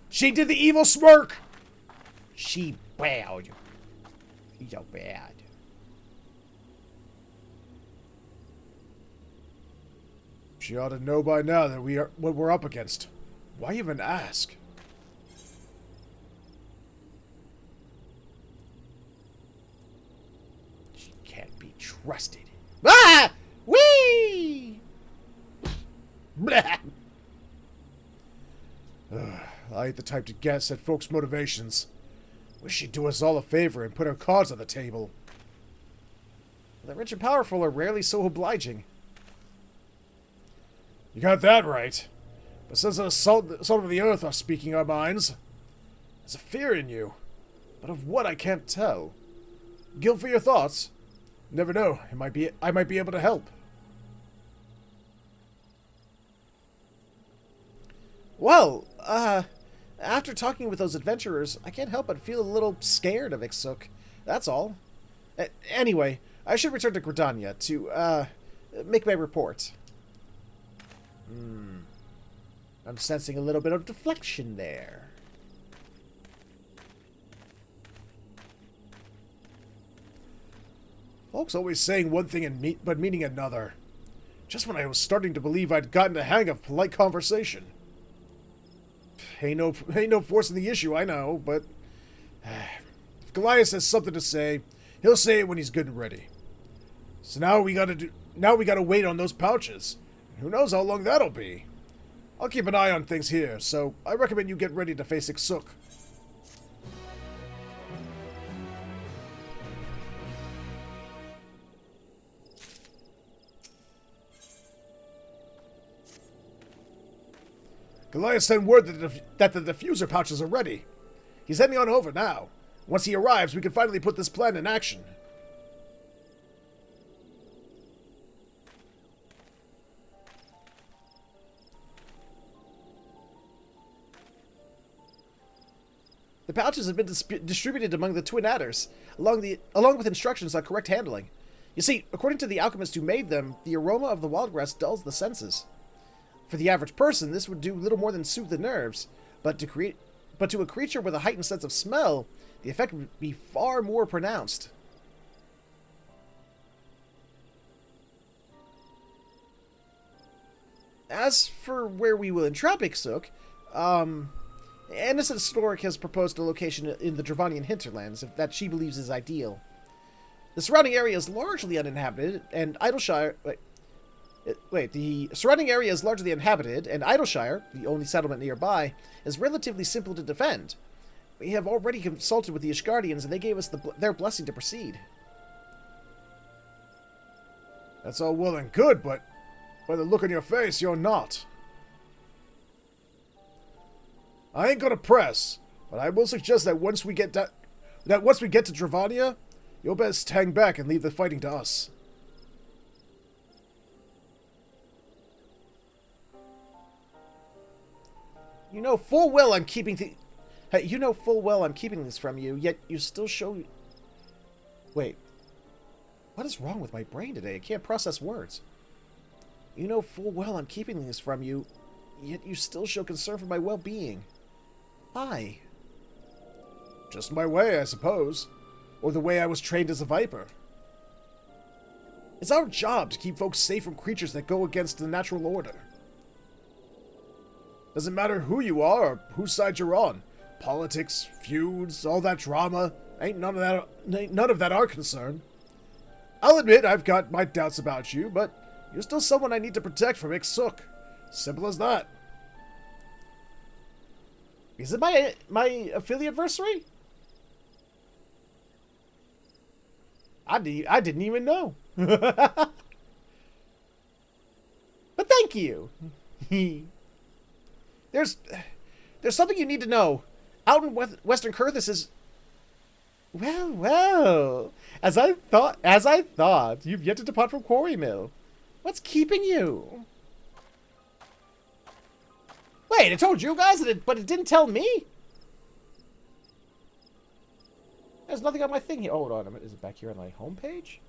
She did the evil smirk! She bad. She's so bad. She ought to know by now that we are what we're up against. Why even ask? She can't be trusted. Ah! Whee! Blah! I ain't the type to guess at folks' motivations. Wish she'd do us all a favor and put her cards on the table. The rich and powerful are rarely so obliging. You got that right. But since the salt of the earth are speaking our minds, there's a fear in you. But of what I can't tell. Guilt for your thoughts. Never know. I might be able to help. Well, after talking with those adventurers, I can't help but feel a little scared of Ixok. That's all. Anyway, I should return to Gridania to, make my report. I'm sensing a little bit of deflection there. Folks always saying one thing and but meaning another. Just when I was starting to believe I'd gotten the hang of polite conversation. Ain't no forcing the issue, I know, but if Goliath has something to say, he'll say it when he's good and ready. So now we gotta wait on those pouches. Who knows how long that'll be? I'll keep an eye on things here, so I recommend you get ready to face XIV. Goliath sent word that the diffuser pouches are ready. He's heading on over now. Once he arrives, we can finally put this plan in action. The pouches have been distributed among the twin adders, along with instructions on correct handling. You see, according to the alchemist who made them, the aroma of the wild grass dulls the senses. For the average person, this would do little more than soothe the nerves, but to a creature with a heightened sense of smell, the effect would be far more pronounced. As for where we will entrap XIV, Innocent Stork has proposed a location in the Dravanian hinterlands that she believes is ideal. The surrounding area is largely uninhabited, and Idleshire... The surrounding area is largely inhabited, and Idleshire, the only settlement nearby, is relatively simple to defend. We have already consulted with the Ishgardians, and they gave us their blessing to proceed. That's all well and good, but by the look on your face, you're not. I ain't gonna press, but I will suggest that once we get to Dravania, you'll best hang back and leave the fighting to us. You know full well I'm keeping this from you, yet you still show... Wait. What is wrong with my brain today? I can't process words. You know full well I'm keeping this from you, yet you still show concern for my well-being. Why? Just my way, I suppose. Or the way I was trained as a Viper. It's our job to keep folks safe from creatures that go against the natural order. Doesn't matter who you are or whose side you're on. Politics, feuds, all that drama, ain't none of that our concern. I'll admit I've got my doubts about you, but you're still someone I need to protect from XIV. Simple as that. Is it my affiliate anniversary? I didn't even know. But thank you. There's something you need to know. Out in Western Kurthus is... Well, as I thought, you've yet to depart from Quarry Mill. What's keeping you? Wait, it told you guys, but it didn't tell me? There's nothing on my thing here. Oh, hold on a minute. Is it back here on my homepage?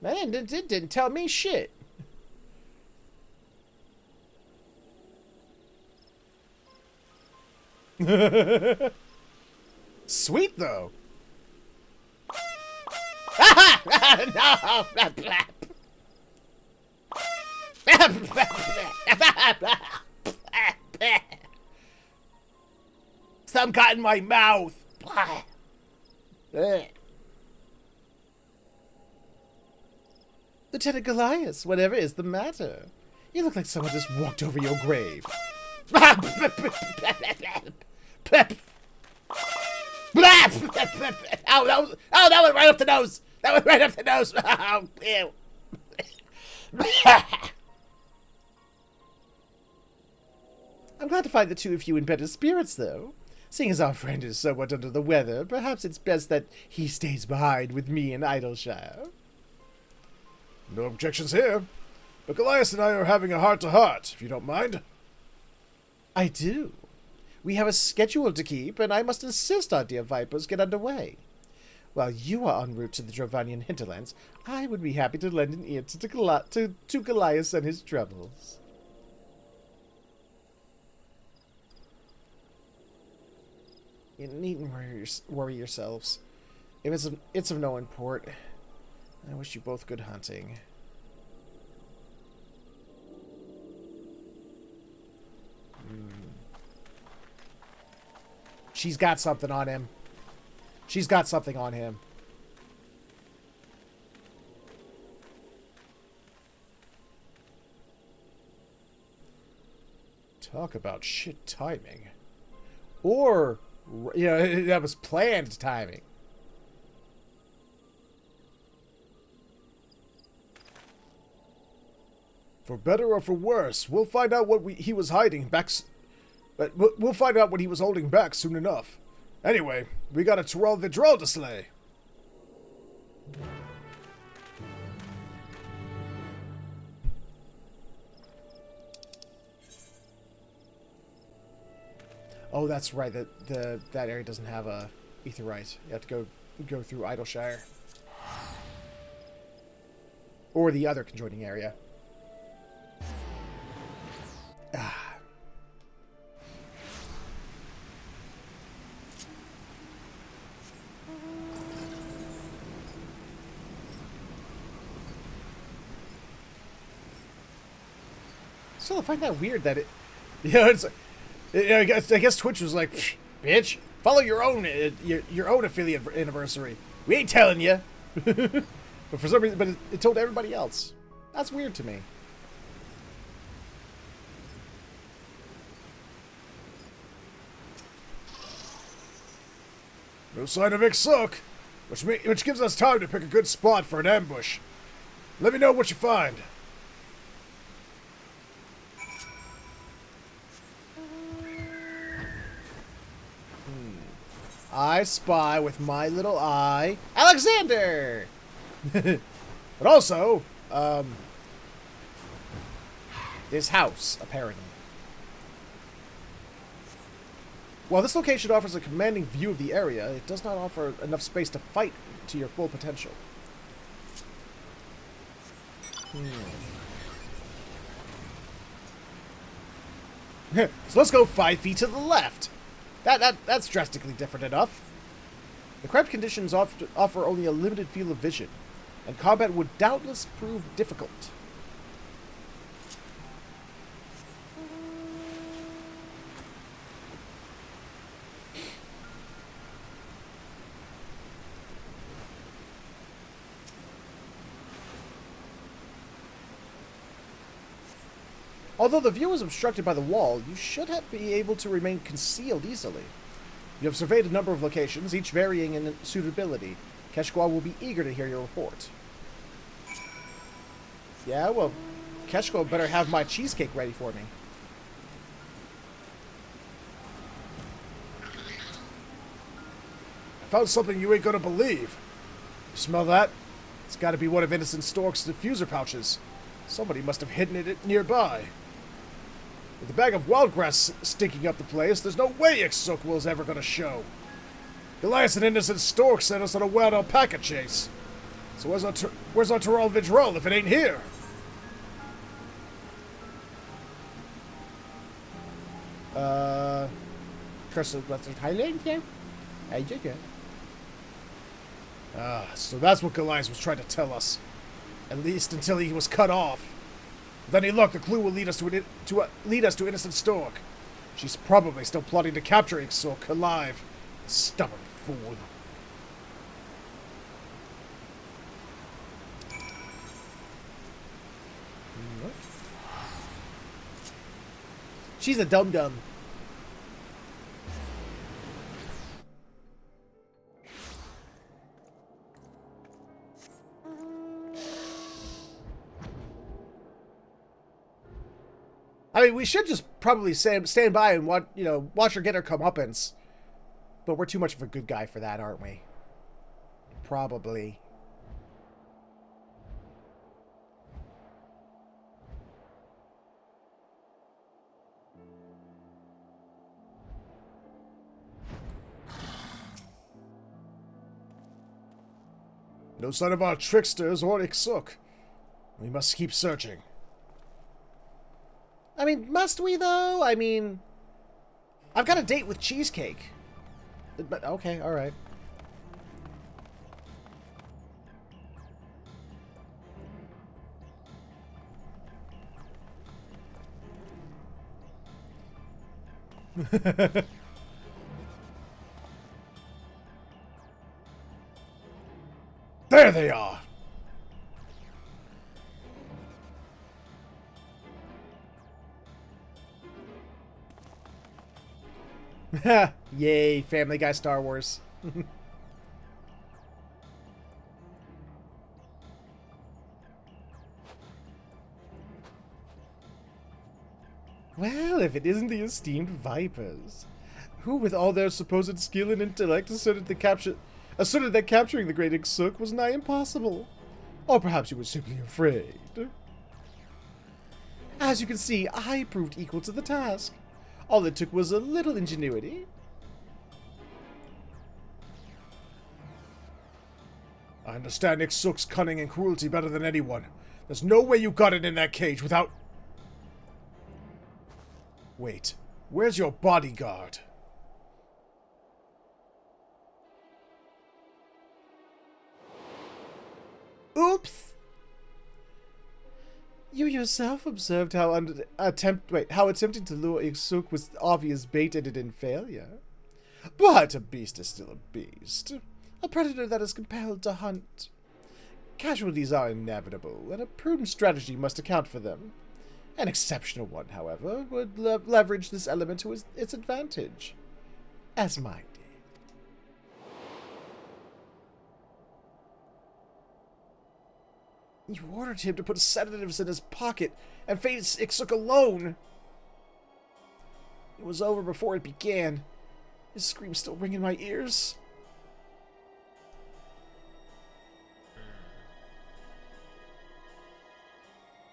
Man, it didn't tell me shit. Sweet, though. No! Some got in my mouth. Lieutenant Goliath, whatever is the matter? You look like someone just walked over your grave. Oh, that went right up the nose. That went right up the nose. Oh, ew. I'm glad to find the two of you in better spirits, though. Seeing as our friend is somewhat under the weather, perhaps it's best that he stays behind with me in Idleshire. No objections here. But Goliath and I are having a heart-to-heart, if you don't mind. I do. We have a schedule to keep, and I must insist our dear Vipers get underway. While you are en route to the Drovanian hinterlands, I would be happy to lend an ear to Goliath and his troubles. You needn't worry yourselves. If it's of no import. I wish you both good hunting. She's got something on him. She's got something on him. Talk about shit timing. Or, you know, that was planned timing. For better or for worse, we'll find out what he was hiding back. We'll find out what he was holding back soon enough. Anyway, we got a Vidrell to slay. Oh, that's right. That area doesn't have a Aetheryte. You have to go through Idleshire. Or the other conjoining area. Ah. Still, I find that weird that it... Yeah, I guess Twitch was like, bitch, follow your own affiliate anniversary. We ain't telling you. But for some reason, it told everybody else. That's weird to me. No sign of XIV, which gives us time to pick a good spot for an ambush. Let me know what you find. I spy with my little eye Alexander! But also, this house, apparently. While this location offers a commanding view of the area, it does not offer enough space to fight to your full potential. So let's go 5 feet to the left. That's drastically different enough. The cramped conditions offer only a limited field of vision, and combat would doubtless prove difficult. Although the view is obstructed by the wall, you should be able to remain concealed easily. You have surveyed a number of locations, each varying in suitability. Keshqua will be eager to hear your report. Yeah, well, Keshqua better have my cheesecake ready for me. I found something you ain't gonna believe. You smell that? It's gotta be one of Innocent Stork's diffuser pouches. Somebody must have hidden it nearby. With a bag of wildgrass stinking up the place, there's no way XIV was ever gonna show. Goliath and Innocent Stork sent us on a wild alpaca chase. So where's our Tyrell Vidrell if it ain't here? Crystal Western Thailand, yeah? I did it. So that's what Goliath was trying to tell us. At least until he was cut off. Then he looked, the clue will lead us to Innocent Stork. She's probably still plotting to capture XIV alive. Stubborn fool. She's a dum-dum. I mean, we should just probably stand by and watch her get her comeuppance. But we're too much of a good guy for that, aren't we? Probably. No sign of our tricksters or XIV. We must keep searching. I mean, must we, though? I mean, I've got a date with Cheesecake. But, okay, alright. There they are! Yay, Family Guy Star Wars. Well, if it isn't the esteemed Vipers, who with all their supposed skill and intellect asserted that capturing the great XIV was nigh impossible. Or perhaps you were simply afraid. As you can see, I proved equal to the task. All it took was a little ingenuity. I understand XIV's cunning and cruelty better than anyone. There's no way you got it in that cage without... Wait, where's your bodyguard? Oops! You yourself observed how attempting to lure XIV was obvious bait ended in failure. But a beast is still a beast. A predator that is compelled to hunt. Casualties are inevitable, and a prudent strategy must account for them. An exceptional one, however, would leverage this element to its advantage. As mine did. You ordered him to put sedatives in his pocket and face XIV alone. It was over before it began. His scream still ring in my ears.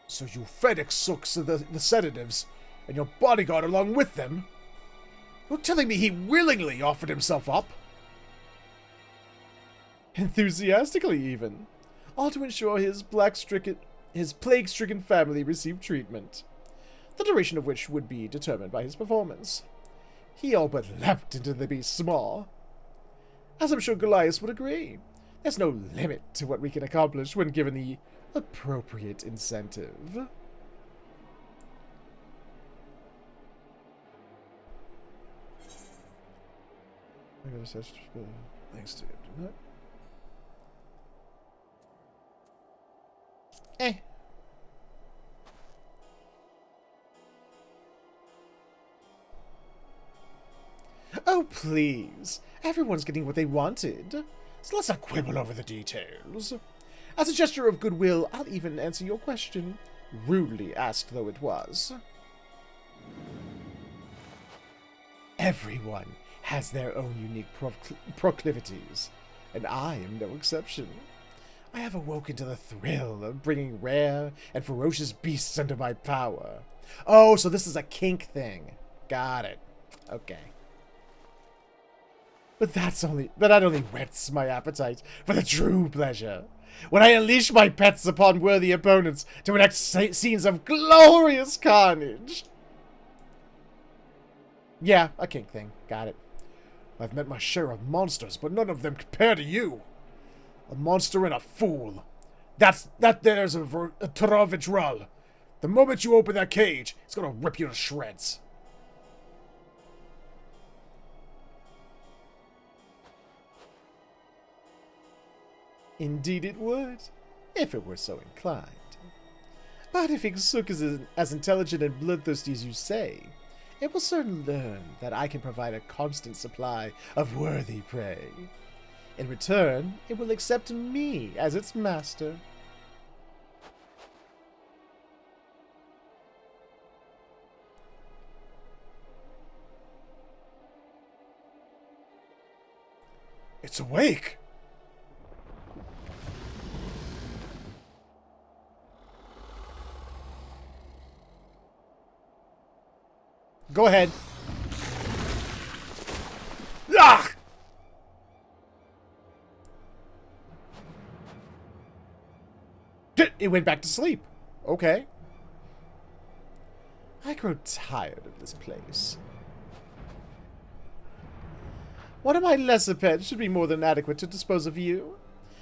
So you fed XIV the sedatives, and your bodyguard along with them? You're telling me he willingly offered himself up? Enthusiastically, even. All to ensure his plague-stricken family received treatment. The duration of which would be determined by his performance. He all but leapt into the beast's maw. As I'm sure Goliath would agree, there's no limit to what we can accomplish when given the appropriate incentive. I gotta search thanks to it. Eh. Oh, please. Everyone's getting what they wanted. So let's not quibble over the details. As a gesture of goodwill, I'll even answer your question, rudely asked though it was. Everyone has their own unique proclivities, and I am no exception. I have awoken to the thrill of bringing rare and ferocious beasts under my power. Oh, so this is a kink thing. Got it. Okay. But that only whets my appetite for the true pleasure. When I unleash my pets upon worthy opponents to enact scenes of glorious carnage. Yeah, a kink thing. Got it. I've met my share of monsters, but none of them compare to you. A monster and a fool. That there's a Trovitral. The moment you open that cage, it's gonna rip you to shreds. Indeed it would, if it were so inclined. But if XIV is as intelligent and bloodthirsty as you say, it will soon learn that I can provide a constant supply of worthy prey. In return, it will accept me as its master. It's awake! Go ahead. Ah! It went back to sleep. Okay. I grow tired of this place. One of my lesser pets should be more than adequate to dispose of you.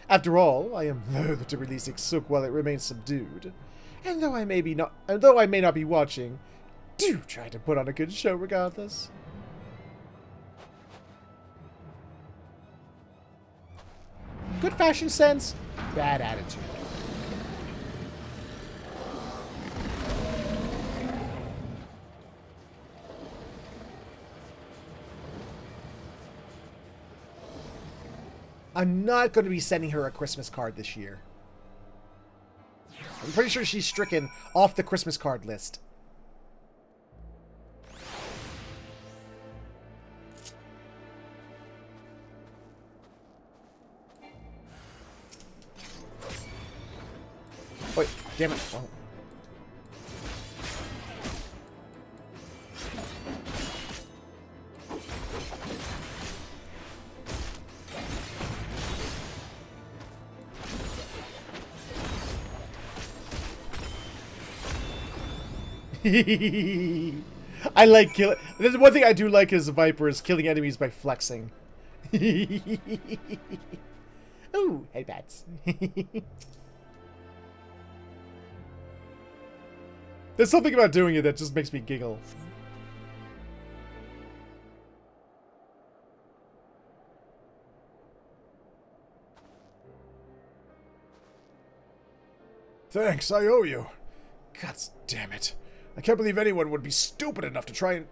After all, I am loath to release XIV while it remains subdued. And though I may not be watching, do try to put on a good show regardless. Good fashion sense, bad attitude. I'm not going to be sending her a Christmas card this year. I'm pretty sure she's stricken off the Christmas card list. Wait, damn it. Oh. I like killing. There's one thing I do like as a Viper is killing enemies by flexing. Ooh, hey bats. There's something about doing it that just makes me giggle. Thanks, I owe you. God damn it. I can't believe anyone would be stupid enough to try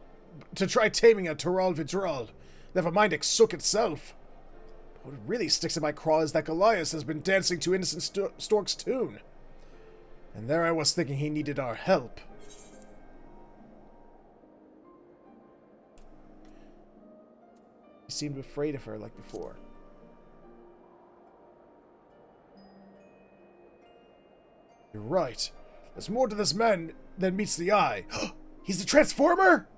taming a Tural Vidral. Never mind XIV itself. What really sticks in my craw is that Goliath has been dancing to Innocent Stork's tune. And there I was thinking he needed our help. He seemed afraid of her like before. You're right. There's more to this man than meets the eye. He's the Transformer?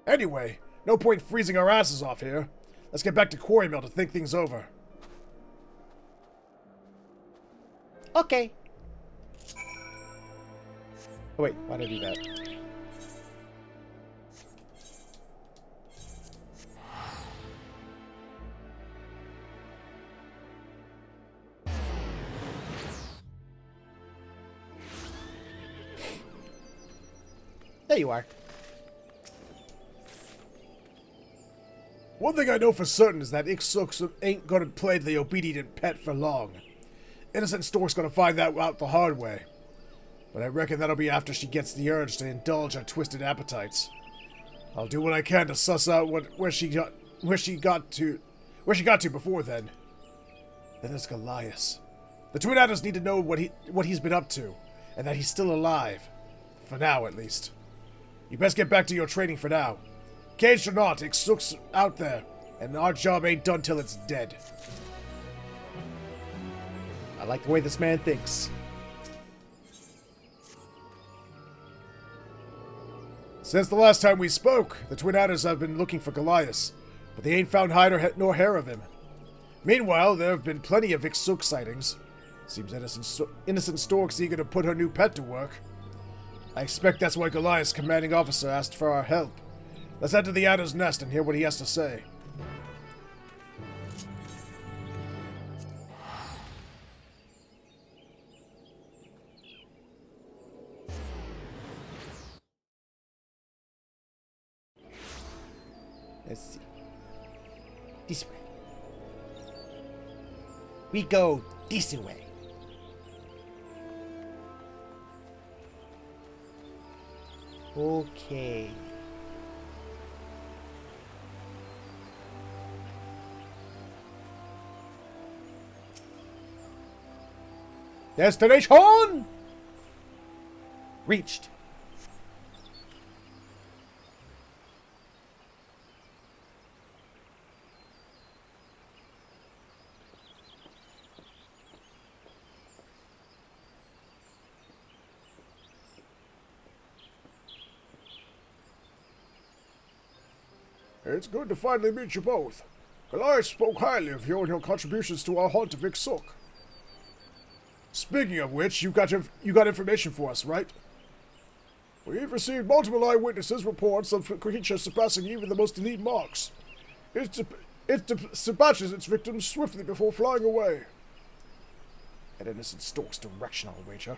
Anyway, no point freezing our asses off here. Let's get back to Quarry Mill to think things over. Okay. Oh wait, why did I do that? There you are. One thing I know for certain is that XIV ain't gonna play the obedient pet for long. Innocent Stork's gonna find that out the hard way. But I reckon that'll be after she gets the urge to indulge her twisted appetites. I'll do what I can to suss out where she got to before then. Then there's Goliath. The Twin Adders need to know what he's been up to, and that he's still alive. For now, at least. You best get back to your training for now. Caged or not, XIV's out there, and our job ain't done till it's dead. I like the way this man thinks. Since the last time we spoke, the Twin Adders have been looking for Goliath, but they ain't found hide nor hair of him. Meanwhile, there have been plenty of XIV sightings. Seems Innocent Stork's eager to put her new pet to work. I expect that's why Goliath's commanding officer asked for our help. Let's head to the Adder's Nest and hear what he has to say. Let's see. This way. We go this way. Okay. Destination reached. It's good to finally meet you both. Goliath spoke highly of you and your contributions to our hunt of XIV. Speaking of which, you got information for us, right? We've received multiple eyewitnesses reports of creatures surpassing even the most elite marks. It dispatches its victims swiftly before flying away. An innocent stork's direction, I'll wager.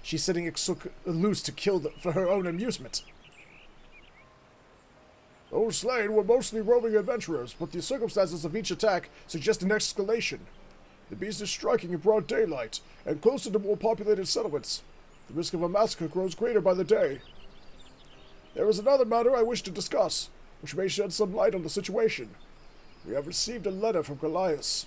She's setting XIV loose to kill for her own amusement. Those slain were mostly roaming adventurers, but the circumstances of each attack suggest an escalation. The beast is striking in broad daylight, and closer to more populated settlements. The risk of a massacre grows greater by the day. There is another matter I wish to discuss, which may shed some light on the situation. We have received a letter from Goliath.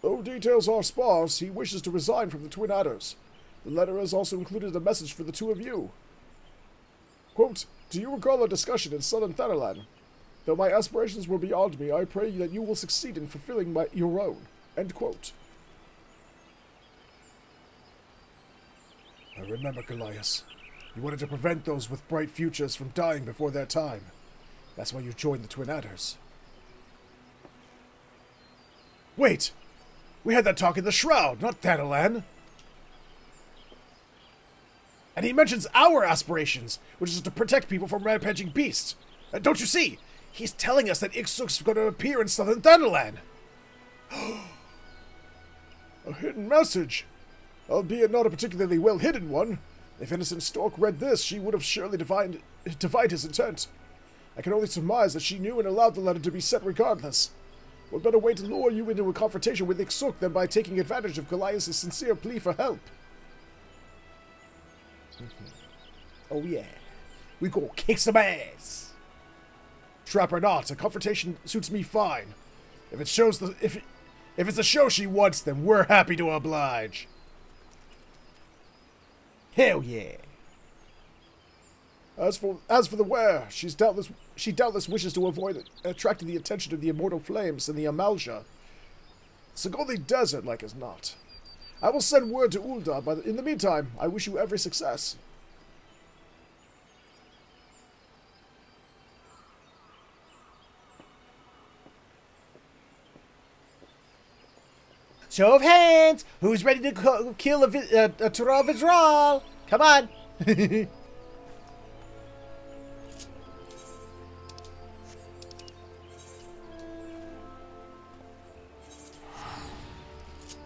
Though details are sparse, he wishes to resign from the Twin Adders. The letter has also included a message for the two of you. Quote, do you recall a discussion in southern Thanalan? Though my aspirations were beyond me, I pray that you will succeed in fulfilling your own. End quote. I remember, Goliath. You wanted to prevent those with bright futures from dying before their time. That's why you joined the Twin Adders. Wait! We had that talk in the Shroud, not Thanalan! And he mentions our aspirations, which is to protect people from rampaging beasts. Don't you see? He's telling us that XIV's going to appear in southern Thanalan. A hidden message. Albeit not a particularly well-hidden one. If innocent Stork read this, she would have surely divined his intent. I can only surmise that she knew and allowed the letter to be sent regardless. What better way to lure you into a confrontation with XIV than by taking advantage of Goliath's sincere plea for help? Oh yeah, we go kick some ass. Trap or not, a confrontation suits me fine. If it's a show she wants, then we're happy to oblige. Hell yeah. As for the wear, she doubtless wishes to avoid attracting the attention of the immortal flames and the Amalja. Sagoli Desert, like as not. I will send word to Ul'dah, but in the meantime, I wish you every success. Show of hands! Who's ready to kill a Turav Vizral? Come on!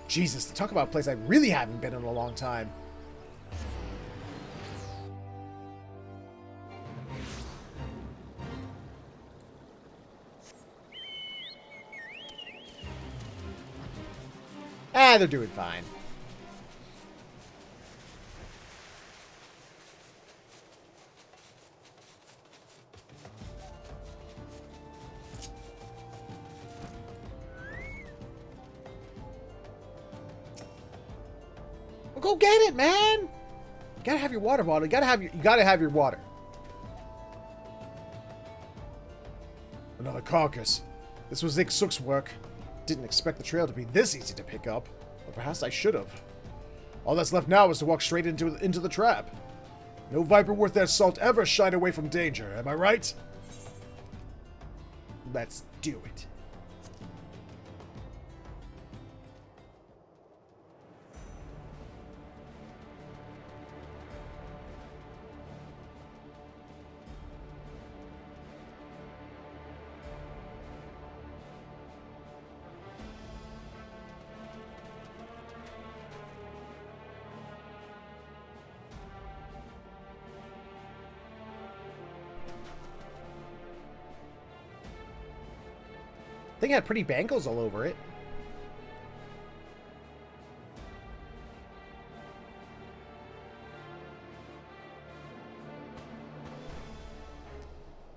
Jesus, talk about a place I really haven't been in a long time. Ah, they're doing fine. Well, go get it, man. You gotta have your water bottle. You gotta have your water. Another carcass. This was XIV's work. Didn't expect the trail to be this easy to pick up, but perhaps I should have. All that's left now is to walk straight into the trap. No viper worth their salt ever shied away from danger, am I right? Let's do it. Thing had pretty bangles all over it.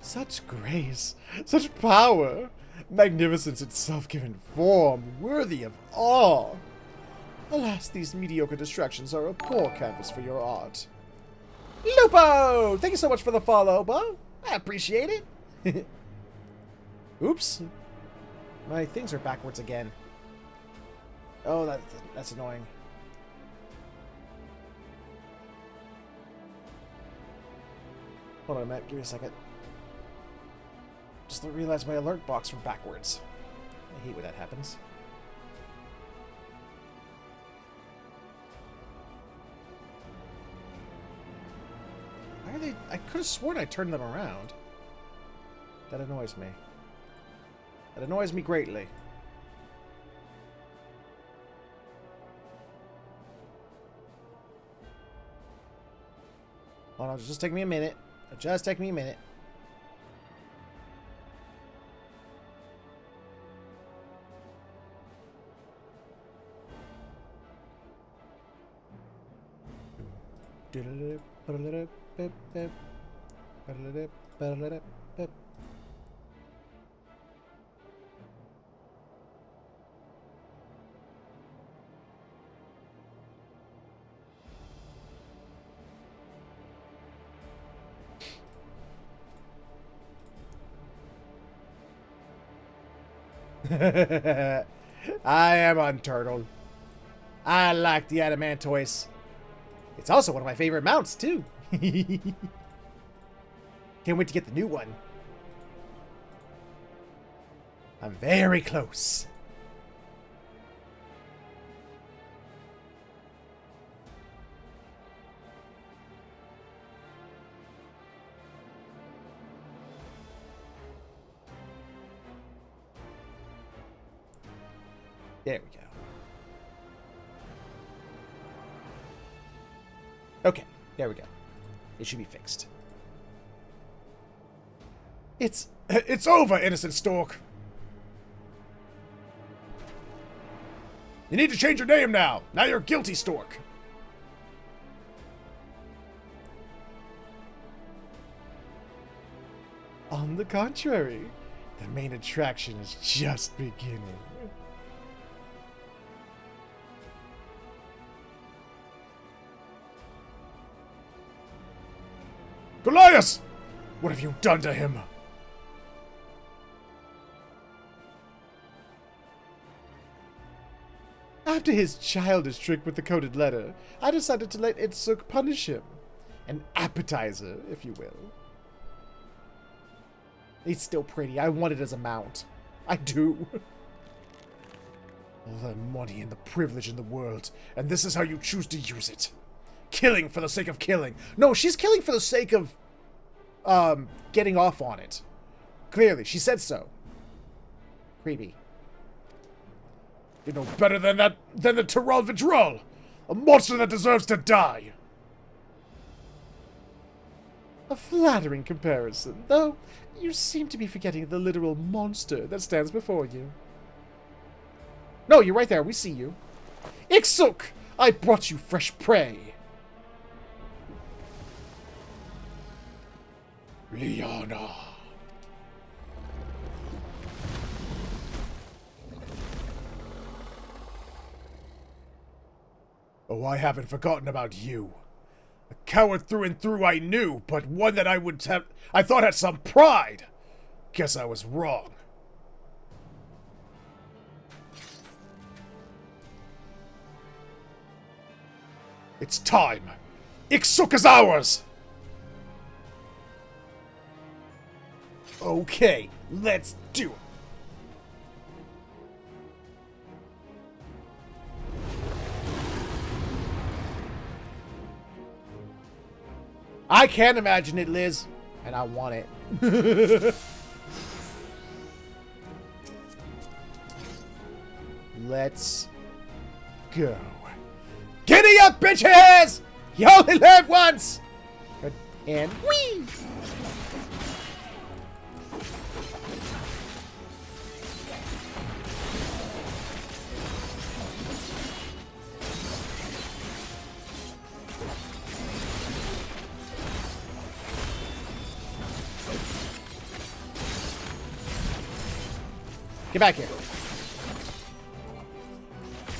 Such grace, such power, magnificence itself given form, worthy of awe. Alas, these mediocre distractions are a poor canvas for your art. Lupo! Thank you so much for the follow, Bo. I appreciate it. Oops. My things are backwards again. Oh, that's annoying. Hold on a minute. Give me a second. Just realized my alert box from backwards. I hate when that happens. Why are they... I could have sworn I turned them around. That annoys me. That annoys me greatly. Hold on, just take me a minute. Just take me a minute. I am Unturtled. I like the Adamantoise. It's also one of my favorite mounts, too. Can't wait to get the new one. I'm very close. There we go. Okay, there we go. It should be fixed. It's over, innocent stork. You need to change your name now. Now you're guilty stork. On the contrary, the main attraction is just beginning. Goliath! What have you done to him? After his childish trick with the coded letter, I decided to let Itsuk punish him. An appetizer, if you will. He's still pretty. I want it as a mount. I do. All the money and the privilege in the world, and this is how you choose to use it. Killing for the sake of killing. No, she's killing for the sake of getting off on it. Clearly, she said so. Creepy. You're no better than the Tyrell Vidrol, a monster that deserves to die. A flattering comparison, though you seem to be forgetting the literal monster that stands before you. No, you're right there. We see you. Ixuk! I brought you fresh prey. Liana. Oh, I haven't forgotten about you. A coward through and through I knew, but one that I thought had some pride. Guess I was wrong. It's time. Ixuk is ours! Okay, let's do it. I can't imagine it, Liz. And I want it. Let's go. Giddy up, bitches! You only live once! And whee! Get back here.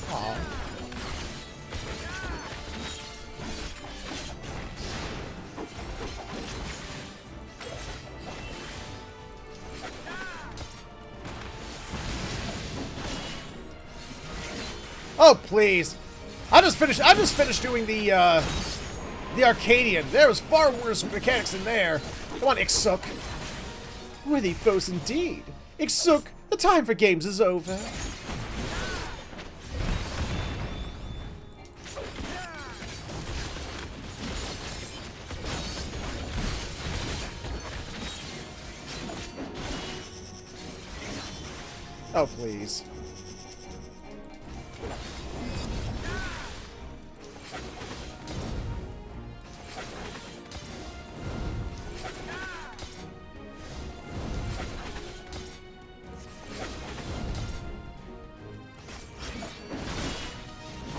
Aww. Oh please! I just finished doing the Arcadian. There was far worse mechanics in there. Come on, Ixuk. Worthy foes indeed. Ixuk, the time for games is over. Oh, please.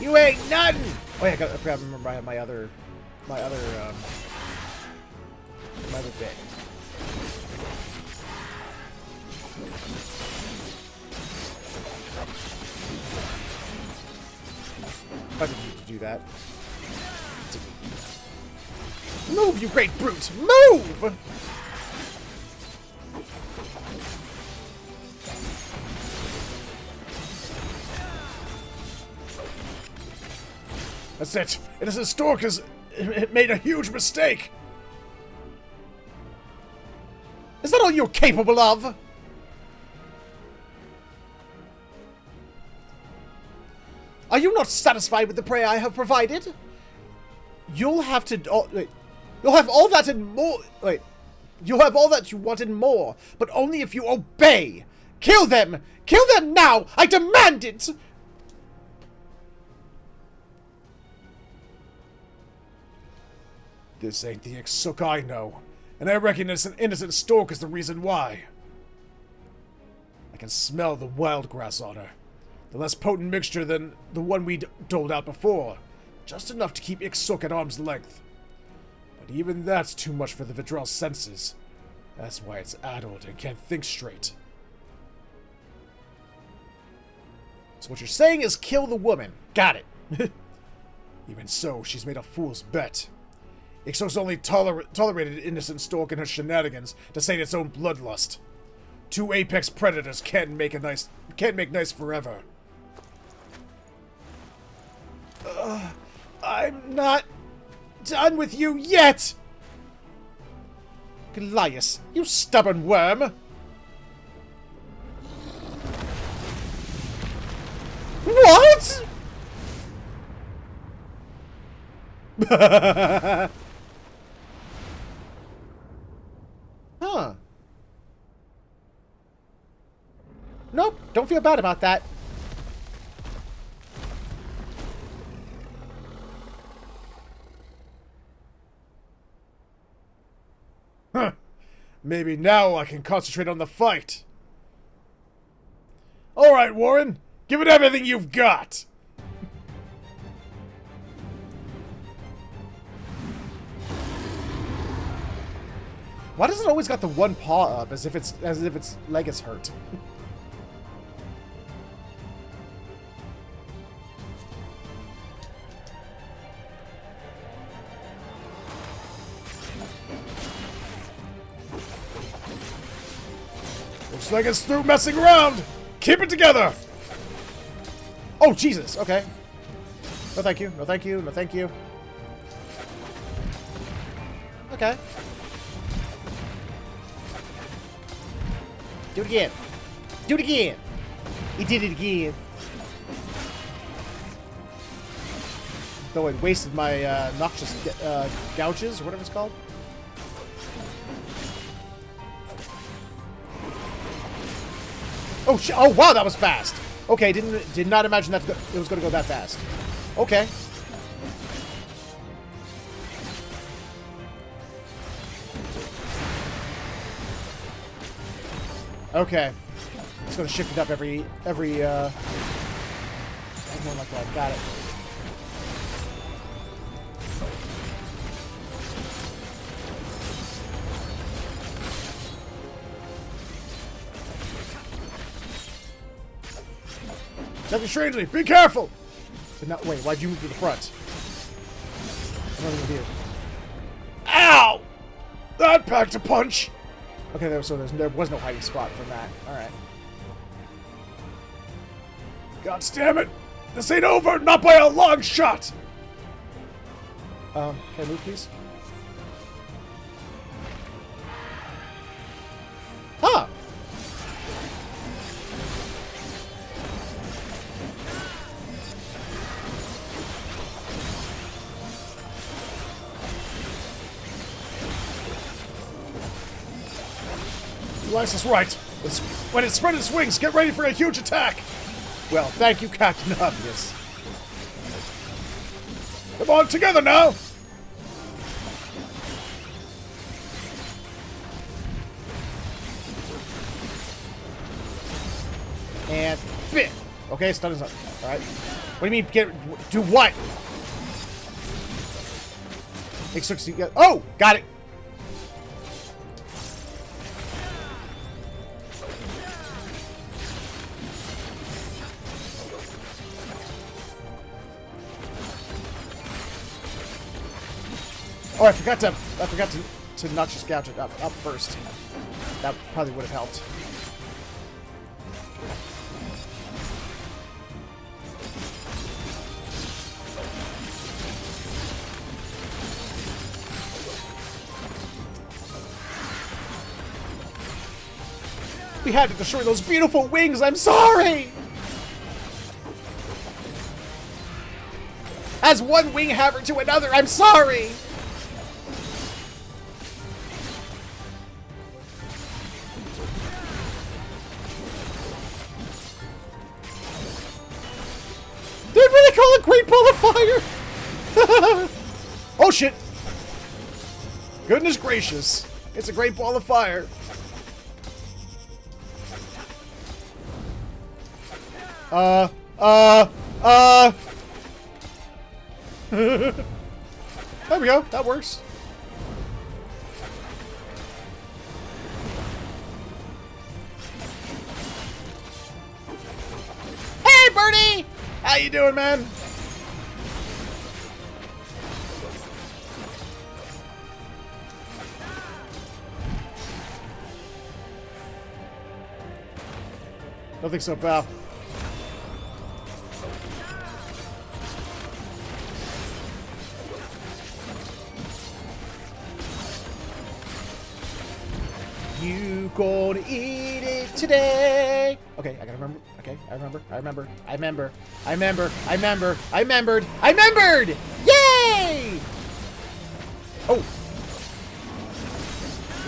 You ain't nothing! Oh yeah, I forgot to remember I have my other bit. I didn't need to do that. Move, you great brute! Move! That's it. Innocent Stork has made a huge mistake. Is that all you're capable of? Are you not satisfied with the prey I have provided? You'll have to... you'll have all that and more... Wait. You'll have all that you want and more, but only if you obey. Kill them! Kill them now! I demand it! This ain't the Ixuk I know, and I reckon an innocent Stork is the reason why. I can smell the wild grass on her. The less potent mixture than the one we doled out before. Just enough to keep Ixuk at arm's length. But even that's too much for the Vidrell's senses. That's why it's addled and can't think straight. So what you're saying is kill the woman. Got it. Even so, she's made a fool's bet. Ixuk's only tolerated innocent Stork and her shenanigans to sate its own bloodlust. Two apex predators can't make nice forever. I'm not done with you yet! Goliath, you stubborn worm! What?! Huh. Nope, don't feel bad about that. Huh. Maybe now I can concentrate on the fight. Alright, Warren. Give it everything you've got. Why does it always got the one paw up as if its leg is hurt? Looks like it's through messing around. Keep it together. Oh, Jesus. Okay. No thank you. No thank you. No thank you. Okay. Do it again. Do it again. He did it again. Though it wasted my noxious gouges, or whatever it's called. Oh, oh wow, that was fast. Okay, did not imagine that it was going to go that fast. Okay. Okay. It's going to shift it up every everyone like that. Got it. Nothing strangely. Be careful. But not, wait, why'd you move to the front? What am I going to do? Ow! That packed a punch. Okay, there was no hiding spot from that. Alright. God damn it! This ain't over, not by a long shot! Can I move, please? Huh. Elias is right. When it spread its wings, get ready for a huge attack. Well, thank you, Captain Obvious. Come on, together now. And bit. Okay, stun is up. All right. What do you mean? Do what? Oh, got it. Oh, I forgot to Noxious Gouge it up first. That probably would have helped. We had to destroy those beautiful wings. I'm sorry. As one wing haver to another, I'm sorry. Did really call it Great Ball of Fire? Oh shit! Goodness gracious! It's a Great Ball of Fire. There we go. That works. Hey, Bernie! How you doing, man? Don't think so, pal. You gonna eat it today? Okay, I gotta remember. Okay, I remembered! Yay! Oh!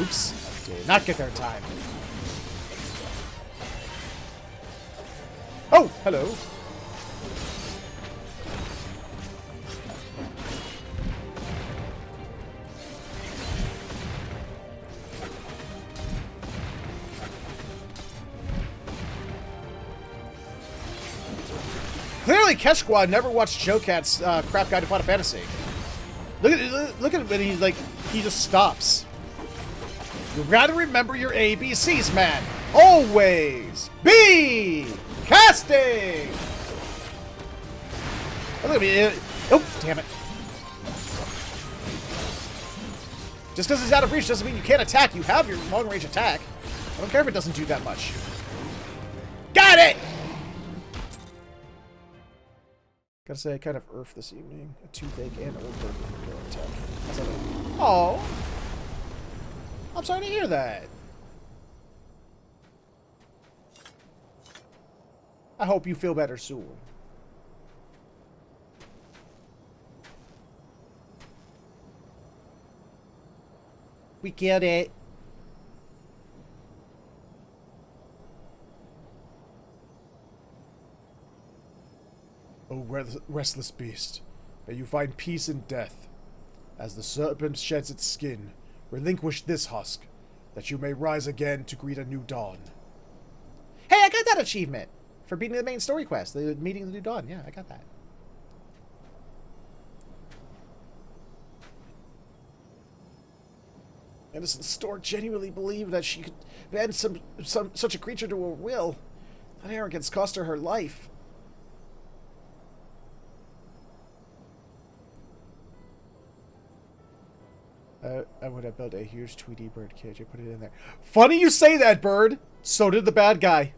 Oops. Did not get there in time. Oh! Hello. Clearly, Catch Squad never watched Joe Cat's crap guide to Final Fantasy. Look at when he just stops. You gotta remember your ABCs, man. Always be casting. Oh, look at me. Oh, damn it. Just because it's out of reach doesn't mean you can't attack. You have your long-range attack. I don't care if it doesn't do that much. Got it! Gotta say, I kind of earthed this evening. A toothache and old bird attack. Oh, I'm sorry to hear that. I hope you feel better soon. We get it. O restless beast, may you find peace in death. As the serpent sheds its skin, relinquish this husk, that you may rise again to greet a new dawn. Hey, I got that achievement for beating the main story quest, the meeting the new dawn. Yeah, I got that. Innocent Stork genuinely believed that she could bend such a creature to her will. That arrogance cost her life. I would have built a huge Tweety bird cage. I put it in there. Funny you say that, Bird. So did the bad guy.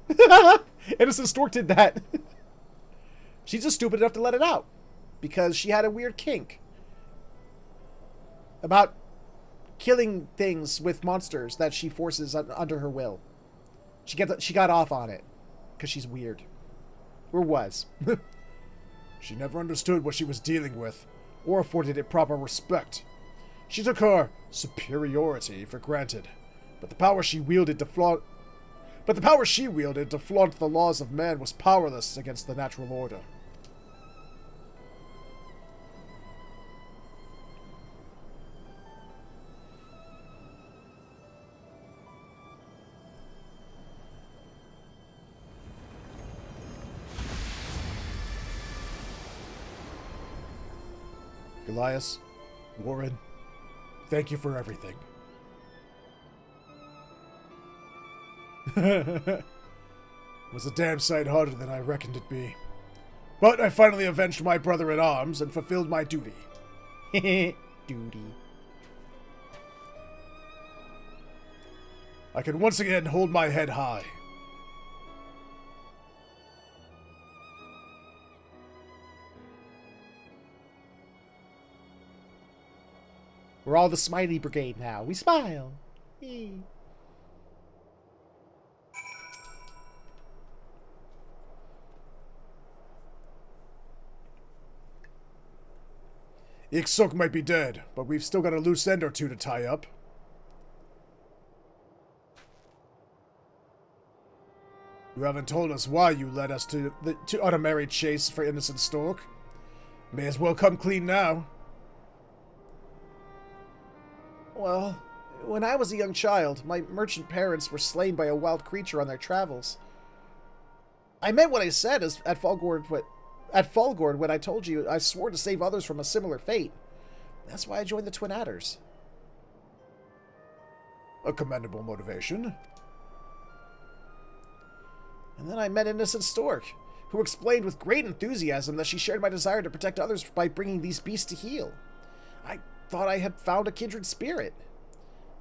Innocent Stork did that. She's just stupid enough to let it out. Because she had a weird kink. About killing things with monsters that she forces under her will. She got off on it because she's weird, or was. She never understood what she was dealing with, or afforded it proper respect. She took her superiority for granted, but the power she wielded to flaunt the laws of man was powerless against the natural order. Elias, Warren, thank you for everything. It was a damn sight harder than I reckoned it'd be. But I finally avenged my brother-in-arms and fulfilled my duty. Duty. I can once again hold my head high. We're all the Smiley Brigade now. We smile. Yay. XIV might be dead, but we've still got a loose end or two to tie up. You haven't told us why you led us on a merry chase for innocent stork. May as well come clean now. Well, when I was a young child, my merchant parents were slain by a wild creature on their travels. I meant what I said at Falgord when I told you I swore to save others from a similar fate. That's why I joined the Twin Adders. A commendable motivation. And then I met Innocent Stork, who explained with great enthusiasm that she shared my desire to protect others by bringing these beasts to heal. I thought I had found a kindred spirit,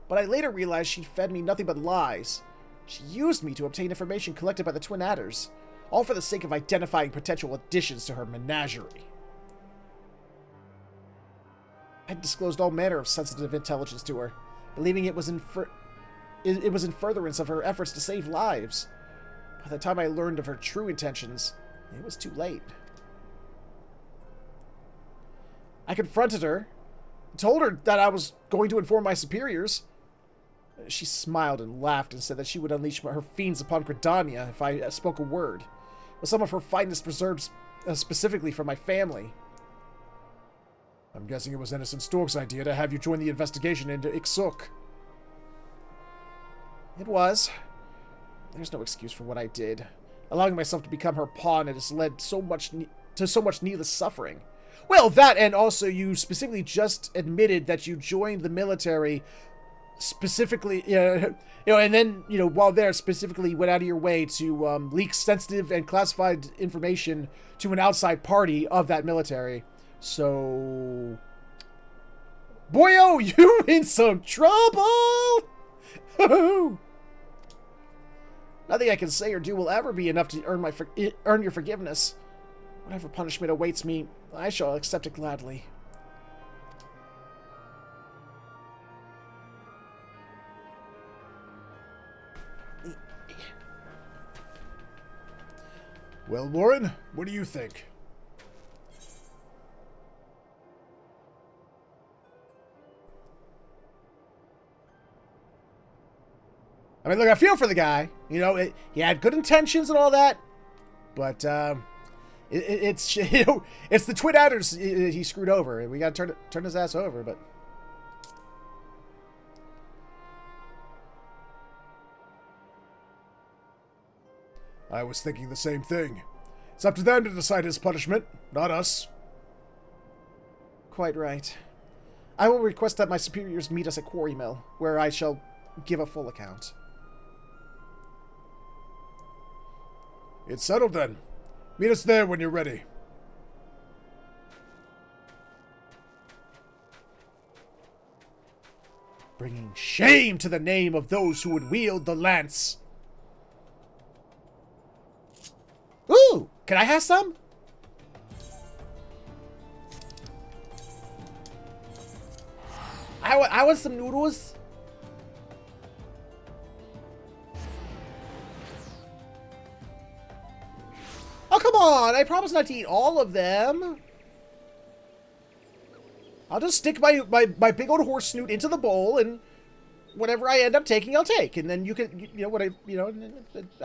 but I later realized she fed me nothing but lies. She used me to obtain information collected by the Twin Adders, all for the sake of identifying potential additions to her menagerie. I had disclosed all manner of sensitive intelligence to her, believing it was in furtherance of her efforts to save lives. By the time I learned of her true intentions, it was too late. I confronted her, told her that I was going to inform my superiors. She smiled and laughed and said that she would unleash her fiends upon Gridania if I spoke a word, with some of her finest preserved specifically for my family. I'm guessing it was Innocent Stork's idea to have you join the investigation into XIV. It was. There's no excuse for what I did. Allowing myself to become her pawn has led to so much needless suffering. Well, that, and also you specifically just admitted that you joined the military specifically, and then, while there, specifically went out of your way to leak sensitive and classified information to an outside party of that military. So, boyo, you in some trouble! Nothing I can say or do will ever be enough to earn your forgiveness. Whatever punishment awaits me, I shall accept it gladly. Well, Warren, what do you think? I mean, look, I feel for the guy. He had good intentions and all that, but it's it's the Twin Adders he screwed over. We got to turn his ass over, but. I was thinking the same thing. It's up to them to decide his punishment, not us. Quite right. I will request that my superiors meet us at Quarry Mill, where I shall give a full account. It's settled then. Meet us there when you're ready. Bringing shame to the name of those who would wield the lance. Ooh, can I have some? I want some noodles. Oh, come on. I promise not to eat all of them. I'll just stick my big old horse snoot into the bowl, and whatever I end up taking, I'll take. And then you can, you know, what I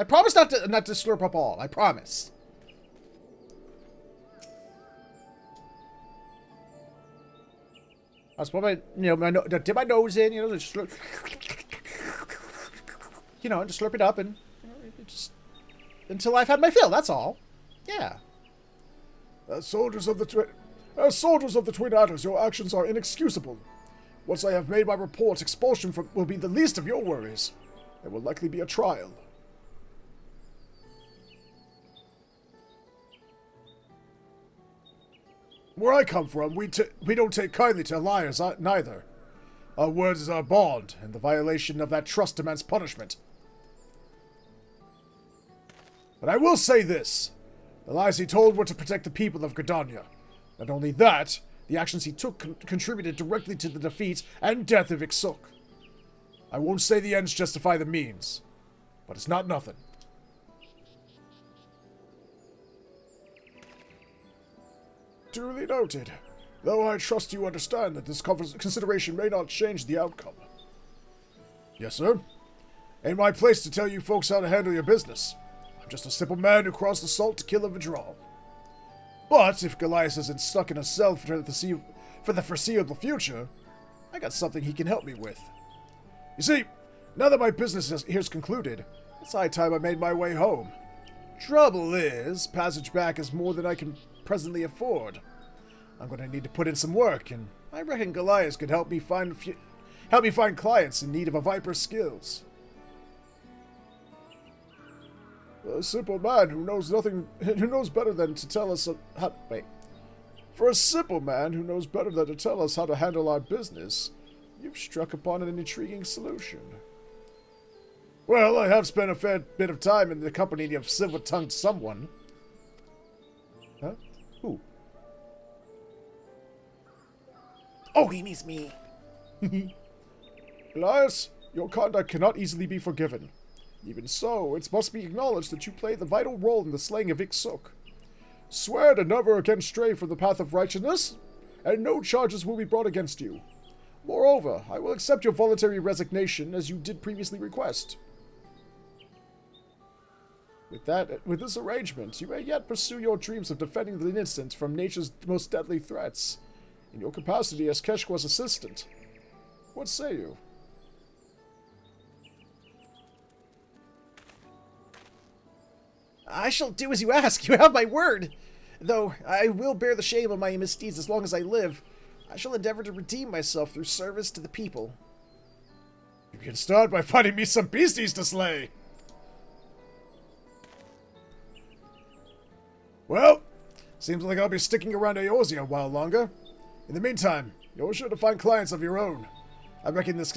promise not to slurp up all. I promise. I was put my, dip my nose in, just slurp, just slurp it up, and just until I've had my fill. That's all. Yeah. As soldiers of the Twin Adders, your actions are inexcusable. Once I have made my report, expulsion will be the least of your worries. There will likely be a trial. Where I come from, we don't take kindly to liars, neither. Our words is our bond, and the violation of that trust demands punishment. But I will say this. The lies he told were to protect the people of Gridania. Not only that, the actions he took contributed directly to the defeat and death of XIV. I won't say the ends justify the means, but it's not nothing. Duly noted, though I trust you understand that this consideration may not change the outcome. Yes, sir. Ain't my place to tell you folks how to handle your business. I'm just a simple man who crossed the salt to kill a Vidral. But if Goliath isn't stuck in a cell for the foreseeable future, I got something he can help me with. You see, now that my business here's concluded, it's high time I made my way home. Trouble is, passage back is more than I can presently afford. I'm going to need to put in some work, and I reckon Goliath could help me find clients in need of a Viper's skills. A simple man who knows better than to tell us how. Wait. For a simple man who knows better than to tell us how to handle our business, you've struck upon an intriguing solution. Well, I have spent a fair bit of time in the company of silver-tongued someone. Huh? Who? Oh, he means me. Elias, your conduct cannot easily be forgiven. Even so, it must be acknowledged that you played the vital role in the slaying of XIV. Swear to never again stray from the path of righteousness, and no charges will be brought against you. Moreover, I will accept your voluntary resignation as you did previously request. With this arrangement, you may yet pursue your dreams of defending the innocent from nature's most deadly threats, in your capacity as Keshwa's assistant. What say you? I shall do as you ask. You have my word. Though I will bear the shame of my misdeeds as long as I live, I shall endeavor to redeem myself through service to the people. You can start by finding me some beasties to slay. Well, seems like I'll be sticking around Eorzea a while longer. In the meantime, you're sure to find clients of your own. I reckon this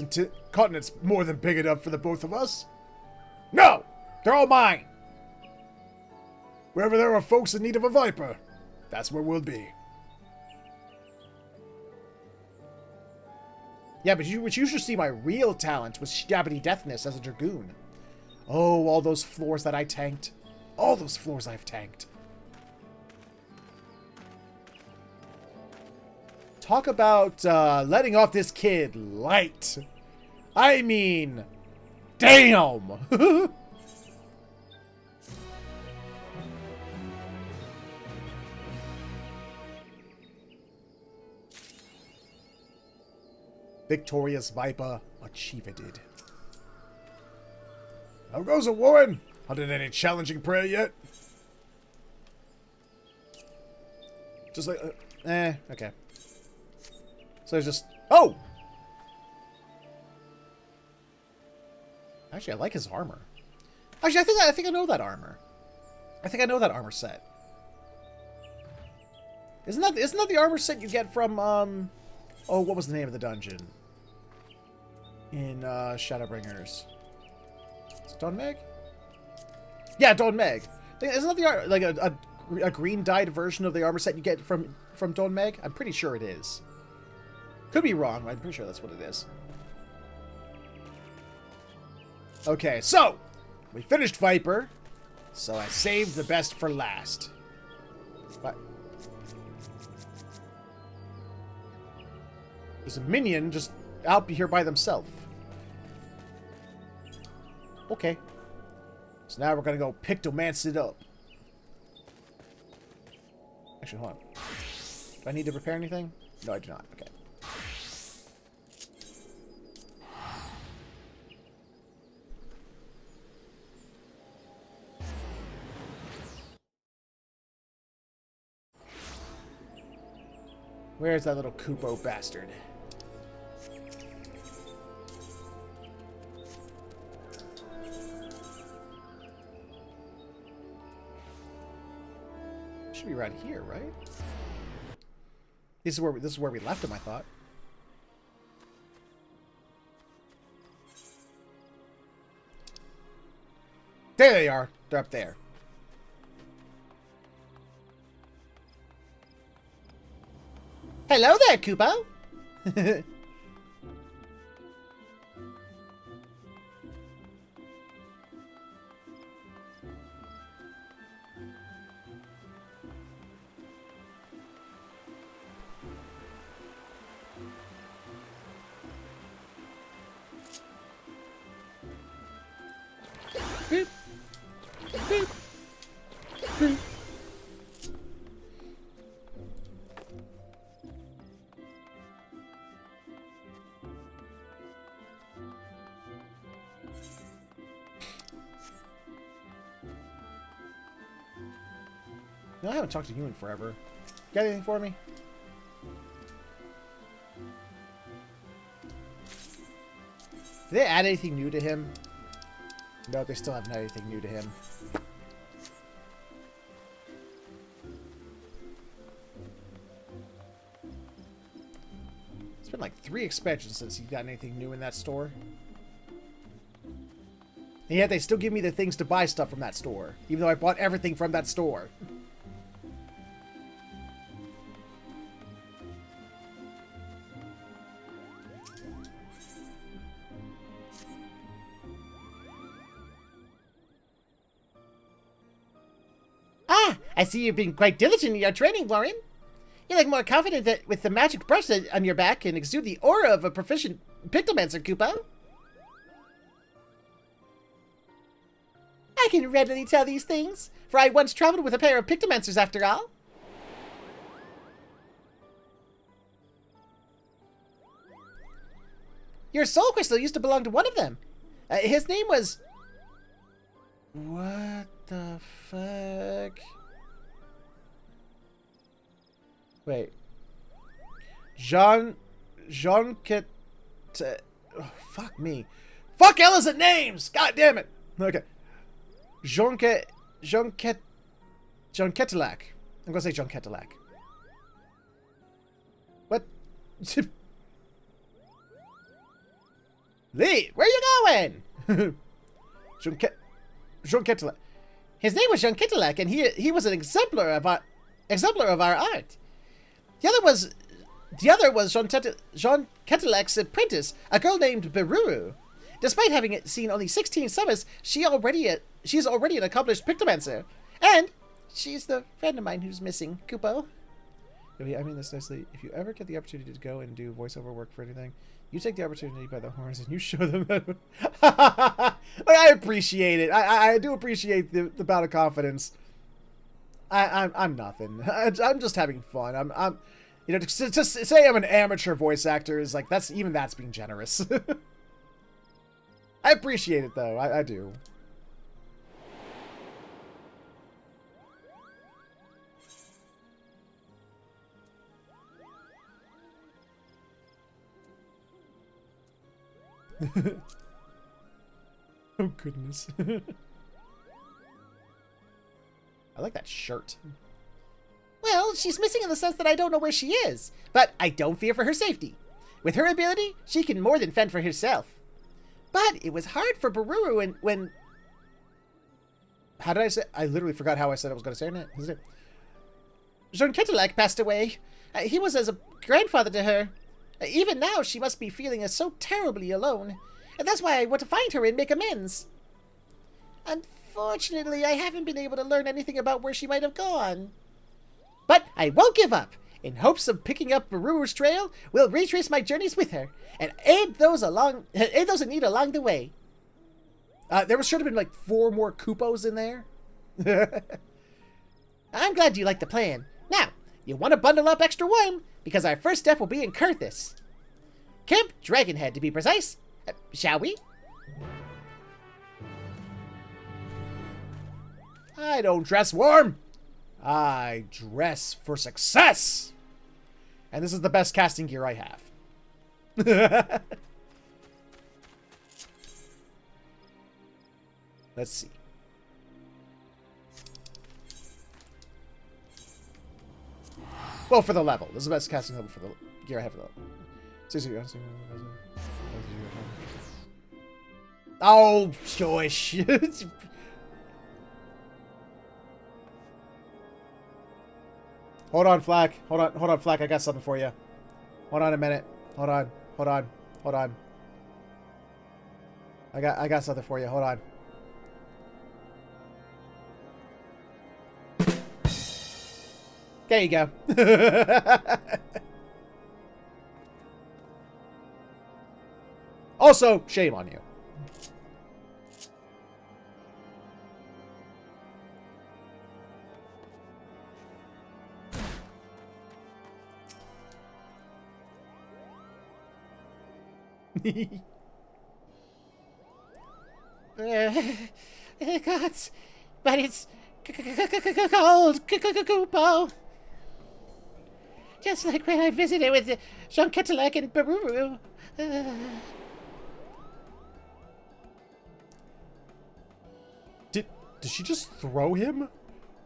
continent's more than big enough for the both of us. No! They're all mine! Wherever there are folks in need of a Viper, that's where we'll be. Yeah, but you should see my real talent was Stabbity Deathness as a Dragoon. Oh, all those floors that I tanked. All those floors I've tanked. Talk about letting off this kid light. I mean, damn! Victorious Viper achieved. How goes it, Warren? Hunted any challenging prey yet? Just like, okay. So it's just, oh! Actually, I like his armor. Actually, I think I know that armor. I think I know that armor set. Isn't that the armor set you get from, oh, what was the name of the dungeon? In, Shadowbringers. Is it Dawn Meg? Yeah, Dawn Meg. Isn't that the like a green dyed version of the armor set you get from Dawn Meg? I'm pretty sure it is. Could be wrong, but I'm pretty sure that's what it is. Okay, so we finished Viper, so I saved the best for last. But there's a minion just out here by themselves. Okay. So now we're gonna go Pictomancer it up. Actually, hold on. Do I need to repair anything? No, I do not. Okay. Where's that little Kupo bastard? Should be right here, right? This is where we left him, I thought. There they are. They're up there. Hello there, Kupo. Boop. Boop. Boop. No, I haven't talked to you in forever. Got anything for me? Did they add anything new to him? No, they still haven't had anything new to him. It's been like 3 expansions since he got anything new in that store. And yet they still give me the things to buy stuff from that store, even though I bought everything from that store. I see you've been quite diligent in your training, Warren. You look more confident that with the magic brush on your back and exude the aura of a proficient Pictomancer, Kupo. I can readily tell these things, for I once traveled with a pair of Pictomancers after all. Your soul crystal used to belong to one of them. His name was... What the fuck? Wait. Jean Ket... Oh, fuck me. Fuck hell is it names? God damn it. Okay. Jean Ketelac. I'm gonna say Jean Ketelac. What? Lee, where you going? Jean Ketelac. His name was Jean Ketelac, and he was an exemplar of our art. The other was Jean Ketelac's apprentice, a girl named Beruru. Despite having seen only 16 summers, she's already an accomplished Pictomancer. And she's the friend of mine who's missing, Kupo. I mean this nicely. If you ever get the opportunity to go and do voiceover work for anything, you take the opportunity by the horns and you show them that. I appreciate it. I do appreciate the bout of confidence. I'm nothing. I'm just having fun. I'm you know, to say I'm an amateur voice actor is like, that's being generous. I appreciate it though. I do. Oh goodness. I like that shirt. Well, she's missing in the sense that I don't know where she is, but I don't fear for her safety. With her ability, she can more than fend for herself. But it was hard for Beruru when... How did I say? I literally forgot how I said I was going to say her name. Jean Ketelac passed away. He was as a grandfather to her. Even now, she must be feeling so terribly alone. And that's why I want to find her and make amends. Unfortunately, I haven't been able to learn anything about where she might have gone. But I won't give up. In hopes of picking up Baruru's trail, we'll retrace my journeys with her and aid those in need along the way. There should have been like 4 more Koopos in there. I'm glad you like the plan. Now, you want to bundle up extra warm, because our first step will be in Kurthis. Camp Dragonhead, to be precise. Shall we? I don't dress warm. I dress for success. And this is the best casting gear I have. Let's see. Well, for the level. This is the best casting level for the gear I have for the level. Oh, shush. Hold on, Flack. Hold on, Flack. I got something for you. Hold on a minute. Hold on. I got something for you. Hold on. There you go. Also, shame on you. God, but it's cold, Koopo. Just like when I visited with Jean Ketelek and Baruru. Did she just throw him?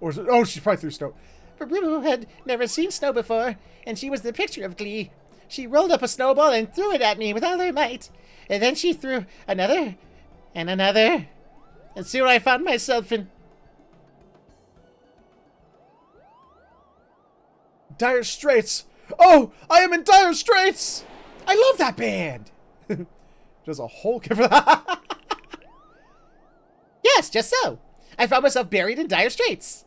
Or is it, oh, she probably threw snow. Baruru had never seen snow before, and she was the picture of glee. She rolled up a snowball and threw it at me with all her might. And then she threw another, and another. And soon I found myself in dire straits. Oh, I am in dire straits. I love that band. There's a whole Yes, just so. I found myself buried in dire straits.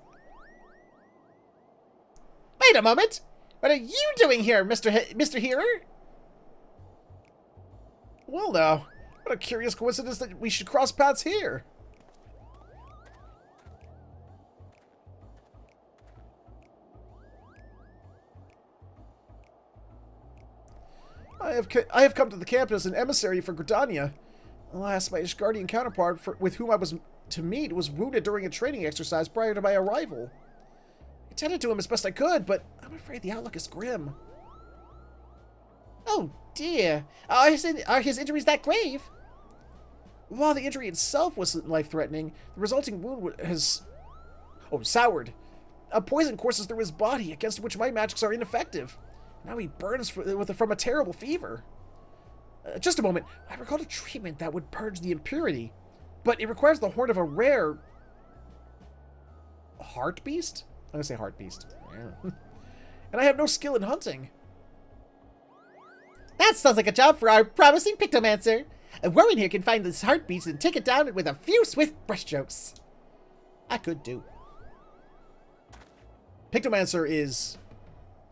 Wait a moment. What are you doing here, Mr. Hearer? Well, now, what a curious coincidence that we should cross paths here. I have come to the camp as an emissary for Gridania. Alas, my Ishgardian counterpart, with whom I was to meet, was wounded during a training exercise prior to my arrival. I tended to him as best I could, but I'm afraid the outlook is grim. Oh, dear. Are his injuries that grave? While the injury itself wasn't life-threatening, the resulting wound has soured. A poison courses through his body, against which my magics are ineffective. Now he burns from a terrible fever. Just a moment. I recalled a treatment that would purge the impurity, but it requires the horn of a rare heart beast? I'm going to say heart beast. Yeah. And I have no skill in hunting. That sounds like a job for our promising Pictomancer. A Warren here can find this heart beast and take it down with a few swift brushstrokes. I could do. Pictomancer is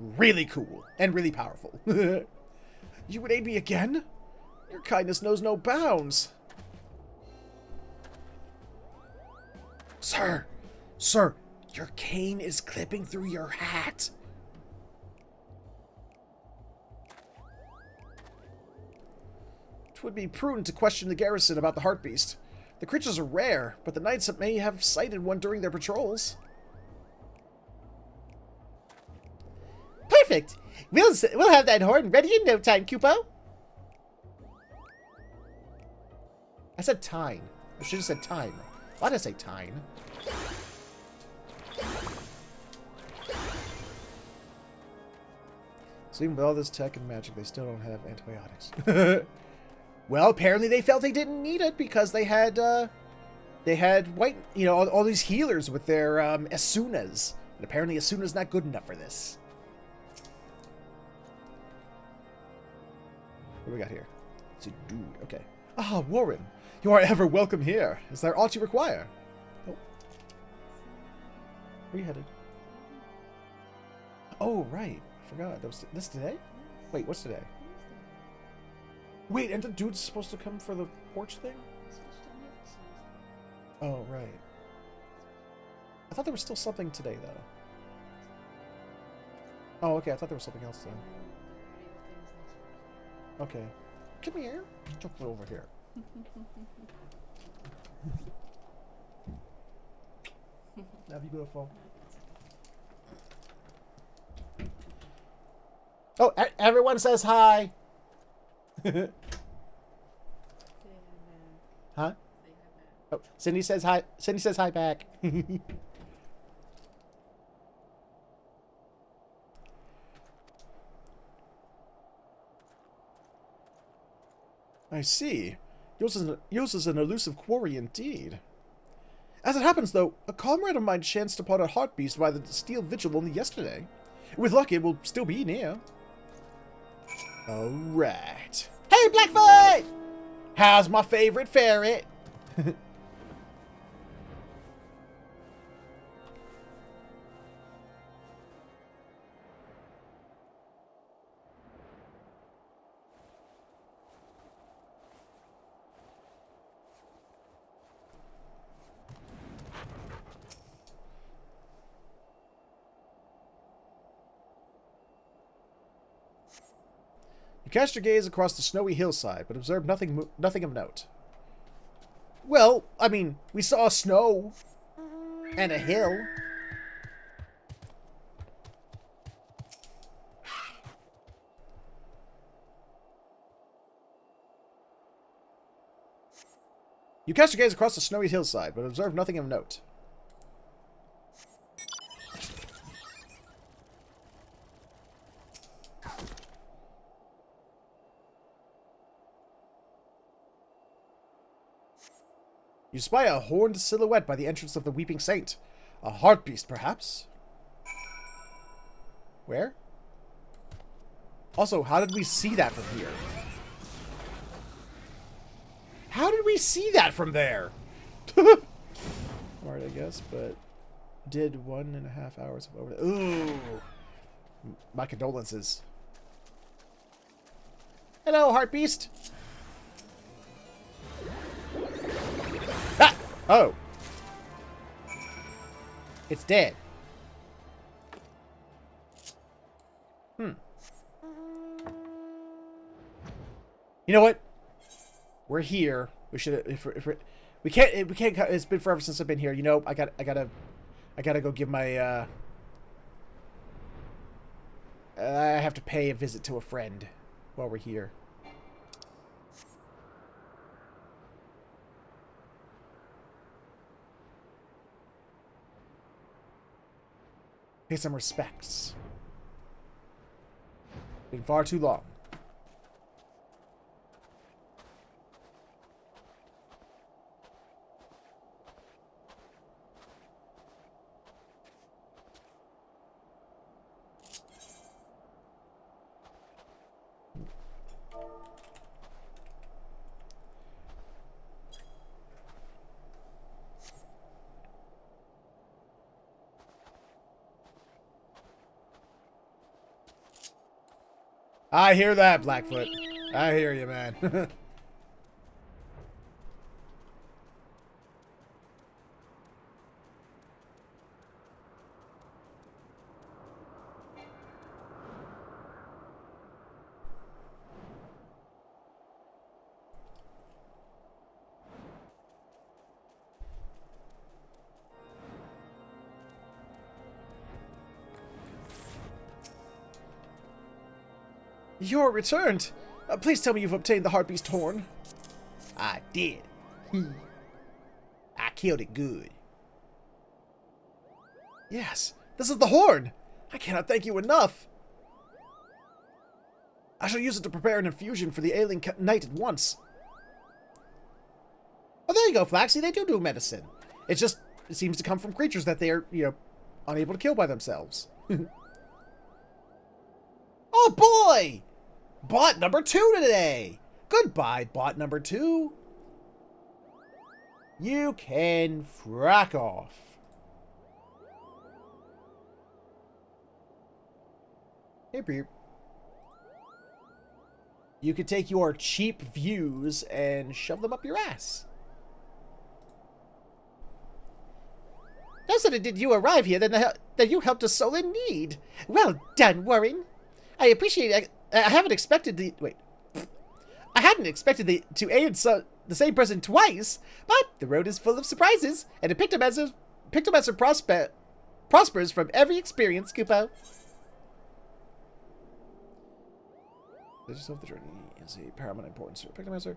really cool and really powerful. You would aid me again? Your kindness knows no bounds. Sir, your cane is clipping through your hat. It would be prudent to question the garrison about the heart beast. The creatures are rare, but the knights may have sighted one during their patrols. Perfect! We'll have that horn ready in no time, Koopo. I said time. I should have said time. Why did I say time? So even with all this tech and magic, they still don't have antibiotics. Well, apparently they felt they didn't need it because they had white, all these healers with their Asunas. And apparently Asuna's not good enough for this. What do we got here? It's a dude. Okay. Ah, Warren. You are ever welcome here. Is there aught you require? Oh. Where are you headed? Oh, right. I forgot. That was this today? Wait, what's today? Wait, and the dude's supposed to come for the porch thing? Oh, right. I thought there was still something today, though. Oh, okay. I thought there was something else, though. Okay. Come here. Jump over here. That'd be beautiful. Oh, everyone says hi. Huh? Oh, Cindy says hi. Cindy says hi back. I see. Yours is an elusive quarry indeed. As it happens, though, a comrade of mine chanced upon a heartbeast by the steel vigil only yesterday. With luck, it will still be near. Alright. Hey, Blackfoot! How's my favorite ferret? You cast your gaze across the snowy hillside, but observed nothing of note. Well, I mean, we saw snow and a hill. You cast your gaze across the snowy hillside, but observed nothing of note. You spy a horned silhouette by the entrance of the Weeping Saint. A heartbeast, perhaps? Where? Also, how did we see that from here? How did we see that from there? Smart, I guess, but did 1.5 hours of over. Ooh. My condolences. Hello, heartbeast. Ah! Oh. It's dead. You know what? We're here. We should. We can't. We can't. It's been forever since I've been here. You know. I gotta go give my. I have to pay a visit to a friend while we're here. Pay some respects. Been far too long. I hear that, Blackfoot. I hear you, man. You're returned. Please tell me you've obtained the Heartbeast horn. I did. I killed it good. Yes, this is the horn. I cannot thank you enough. I shall use it to prepare an infusion for the ailing knight at once. Oh, there you go, Flaxy. They do medicine. It seems to come from creatures that they are, unable to kill by themselves. Oh, boy! bot number 2 today. Goodbye, bot number 2. You can frack off. Hey, beep. You could take your cheap views and shove them up your ass. No sooner did you arrive here than you helped a soul in need. Well done, Warren. I appreciate it. I haven't expected the... Wait. I hadn't expected to aid the same person twice, but the road is full of surprises, and a Pictomancer prospers from every experience, Kupo. The journey is a paramount importance to a Pictomancer.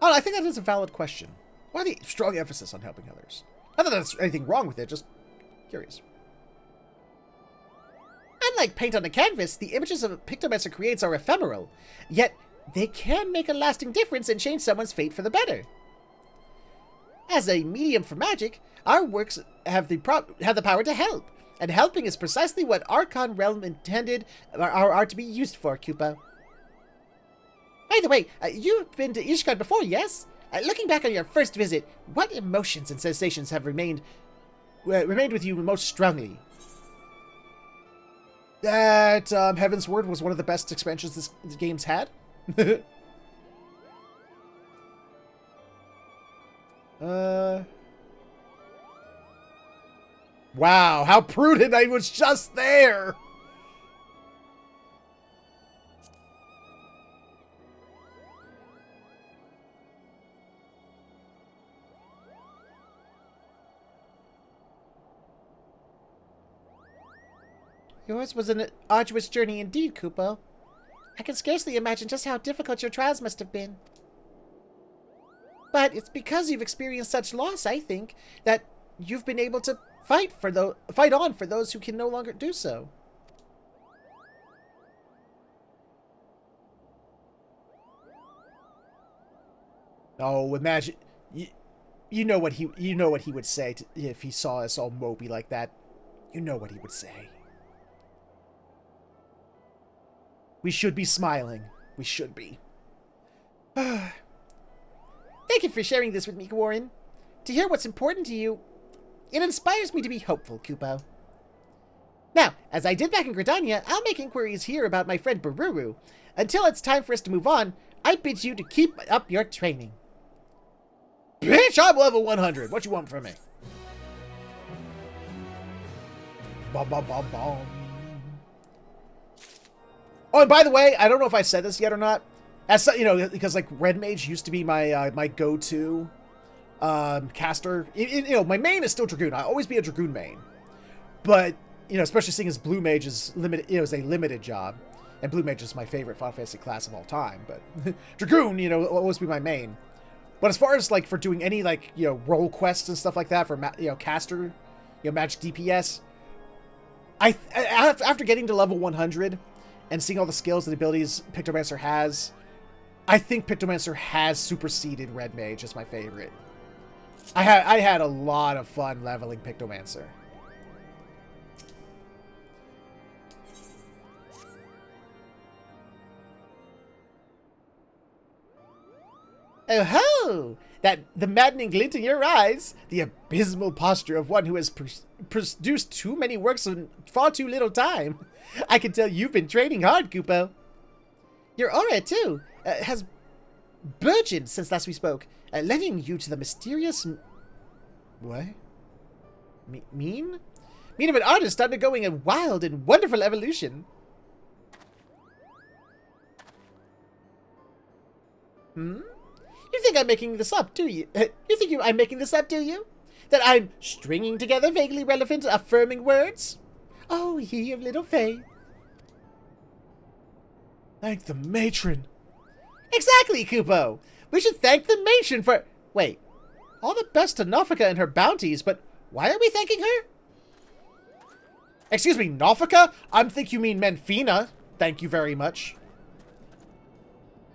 Oh, I think that is a valid question. Why the strong emphasis on helping others? Not that there's anything wrong with it, just curious. Unlike paint on a canvas, the images a Pictomancer creates are ephemeral, yet they can make a lasting difference and change someone's fate for the better. As a medium for magic, our works have the power to help, and helping is precisely what Archon Realm intended our art to be used for, Kupo. By the way, you've been to Ishgard before, yes? Looking back on your first visit, what emotions and sensations have remained with you most strongly? That Heaven's Word was one of the best expansions this game's had. Wow, how prudent I was just there! Yours was an arduous journey indeed, Kupo. I can scarcely imagine just how difficult your trials must have been. But it's because you've experienced such loss, I think, that you've been able to fight on for those who can no longer do so. Oh, imagine you know what he would say if he saw us all mopey like that. You know what he would say. We should be smiling. We should be. Thank you for sharing this with me, Warren. To hear what's important to you, it inspires me to be hopeful, Kupo. Now, as I did back in Gridania, I'll make inquiries here about my friend Bururu. Until it's time for us to move on, I bid you to keep up your training. Bitch, I'm level 100. What you want from me? Bom, bom, bom, bom. Oh, and by the way, I don't know if I said this yet or not. As you know, because like Red Mage used to be my my go-to caster. You know, my main is still Dragoon. I always be a Dragoon main, but you know, especially seeing as Blue Mage is limited, is a limited job, and Blue Mage is my favorite Final Fantasy class of all time. But Dragoon, you know, will always be my main. But as far as like for doing any like role quests and stuff like that for caster, magic DPS, after getting to level 100 and seeing all the skills and abilities Pictomancer has, I think Pictomancer has superseded Red Mage as my favorite. I had a lot of fun leveling Pictomancer. Oh ho! The maddening glint in your eyes, the abysmal posture of one who has produced too many works in far too little time. I can tell you've been training hard, Kupo. Your aura, too, has burgeoned since last we spoke, lending you to the mysterious... What? Mean of an artist undergoing a wild and wonderful evolution. You think I'm making this up, do you? You think I'm making this up, do you? That I'm stringing together vaguely relevant, affirming words? Oh, ye of little faith. Thank the matron. Exactly, Kupo. We should thank the matron for... Wait. All the best to Nofika and her bounties, but why are we thanking her? Excuse me, Nofika? I think you mean Menfina. Thank you very much.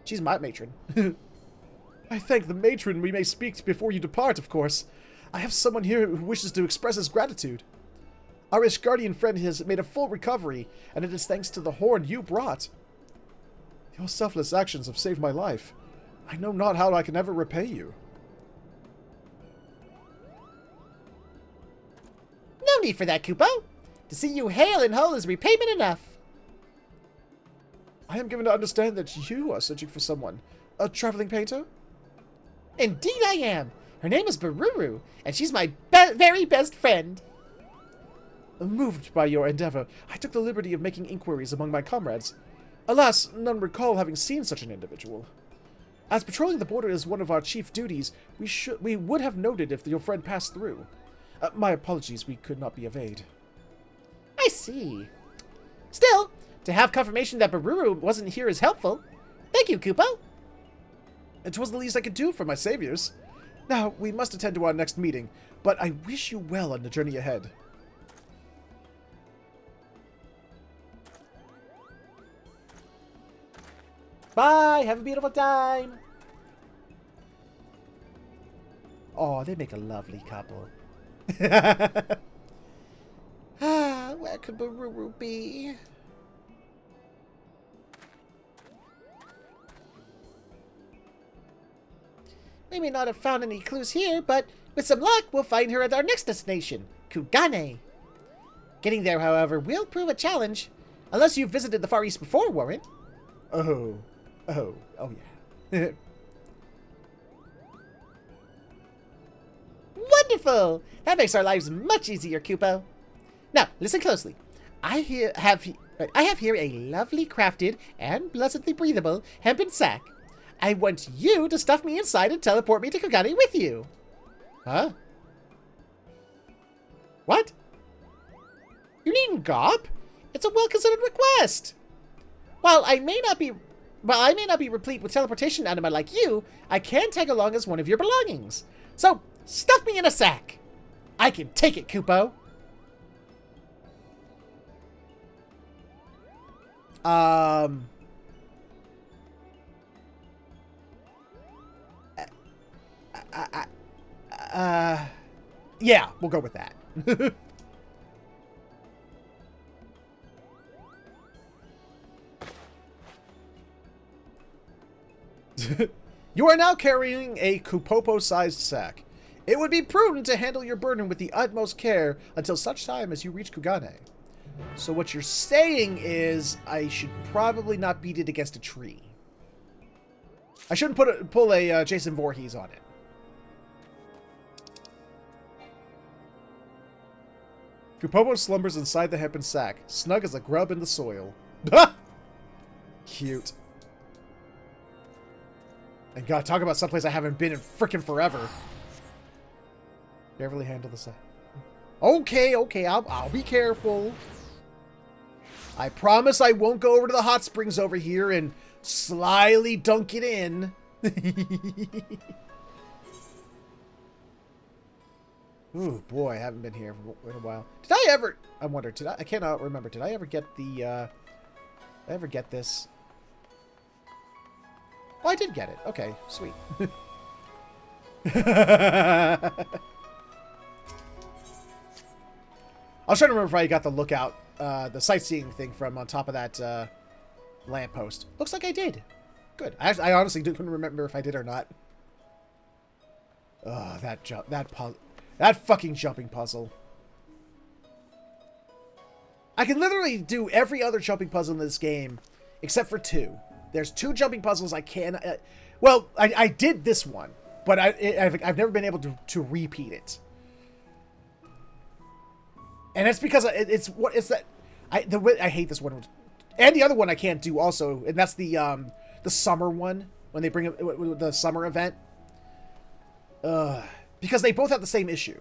She's my matron. I thank the matron we may speak before you depart, of course. I have someone here who wishes to express his gratitude. Our Ishgardian friend has made a full recovery, and it is thanks to the horn you brought. Your selfless actions have saved my life. I know not how I can ever repay you. No need for that, Kupo. To see you hale and whole is repayment enough. I am given to understand that you are searching for someone. A traveling painter? Indeed I am. Her name is Baruru, and she's my very best friend. Moved by your endeavor, I took the liberty of making inquiries among my comrades. Alas, none recall having seen such an individual. As patrolling the border is one of our chief duties, we would have noted if your friend passed through. My apologies, we could not be of aid. I see. Still, to have confirmation that Baruru wasn't here is helpful. Thank you, Kupo. It was the least I could do for my saviors. Now, we must attend to our next meeting, but I wish you well on the journey ahead. Bye. Have a beautiful time. Oh, they make a lovely couple. Where could Baruru be? We may not have found any clues here, but with some luck, we'll find her at our next destination, Kugane. Getting there, however, will prove a challenge. Unless you've visited the Far East before, Warren. Oh yeah. Wonderful! That makes our lives much easier, Kupo. Now, listen closely. I have here a lovely crafted and blessedly breathable hempen sack. I want you to stuff me inside and teleport me to Kugane with you. Huh? What? You needn't gawp. It's a well-considered request. While I may not be replete with teleportation anima like you, I can tag along as one of your belongings. So, stuff me in a sack. I can take it, Kupo. Yeah, we'll go with that. You are now carrying a Kupopo-sized sack. It would be prudent to handle your burden with the utmost care until such time as you reach Kugane. So what you're saying is I should probably not beat it against a tree. I shouldn't pull a Jason Voorhees on it. Kupopo slumbers inside the hempen sack, snug as a grub in the soil. Cute. And God, talk about someplace I haven't been in frickin' forever. Carefully handle the sack. Okay, I'll be careful. I promise I won't go over to the hot springs over here and slyly dunk it in. Ooh, boy, I haven't been here in a while. Did I ever... I wonder, I cannot remember. Did I ever get the, did I ever get this? Oh, I did get it. Okay, sweet. I was trying to remember if I got the lookout, the sightseeing thing from on top of that lamppost. Looks like I did. Good. I honestly couldn't remember if I did or not. Oh, that fucking jumping puzzle. I can literally do every other jumping puzzle in this game, except for two. There's two jumping puzzles I can... well, I did this one, but I've never been able to repeat it. And it's because I hate this one. And the other one I can't do also, and that's the summer one, when they bring the summer event. Because they both have the same issue.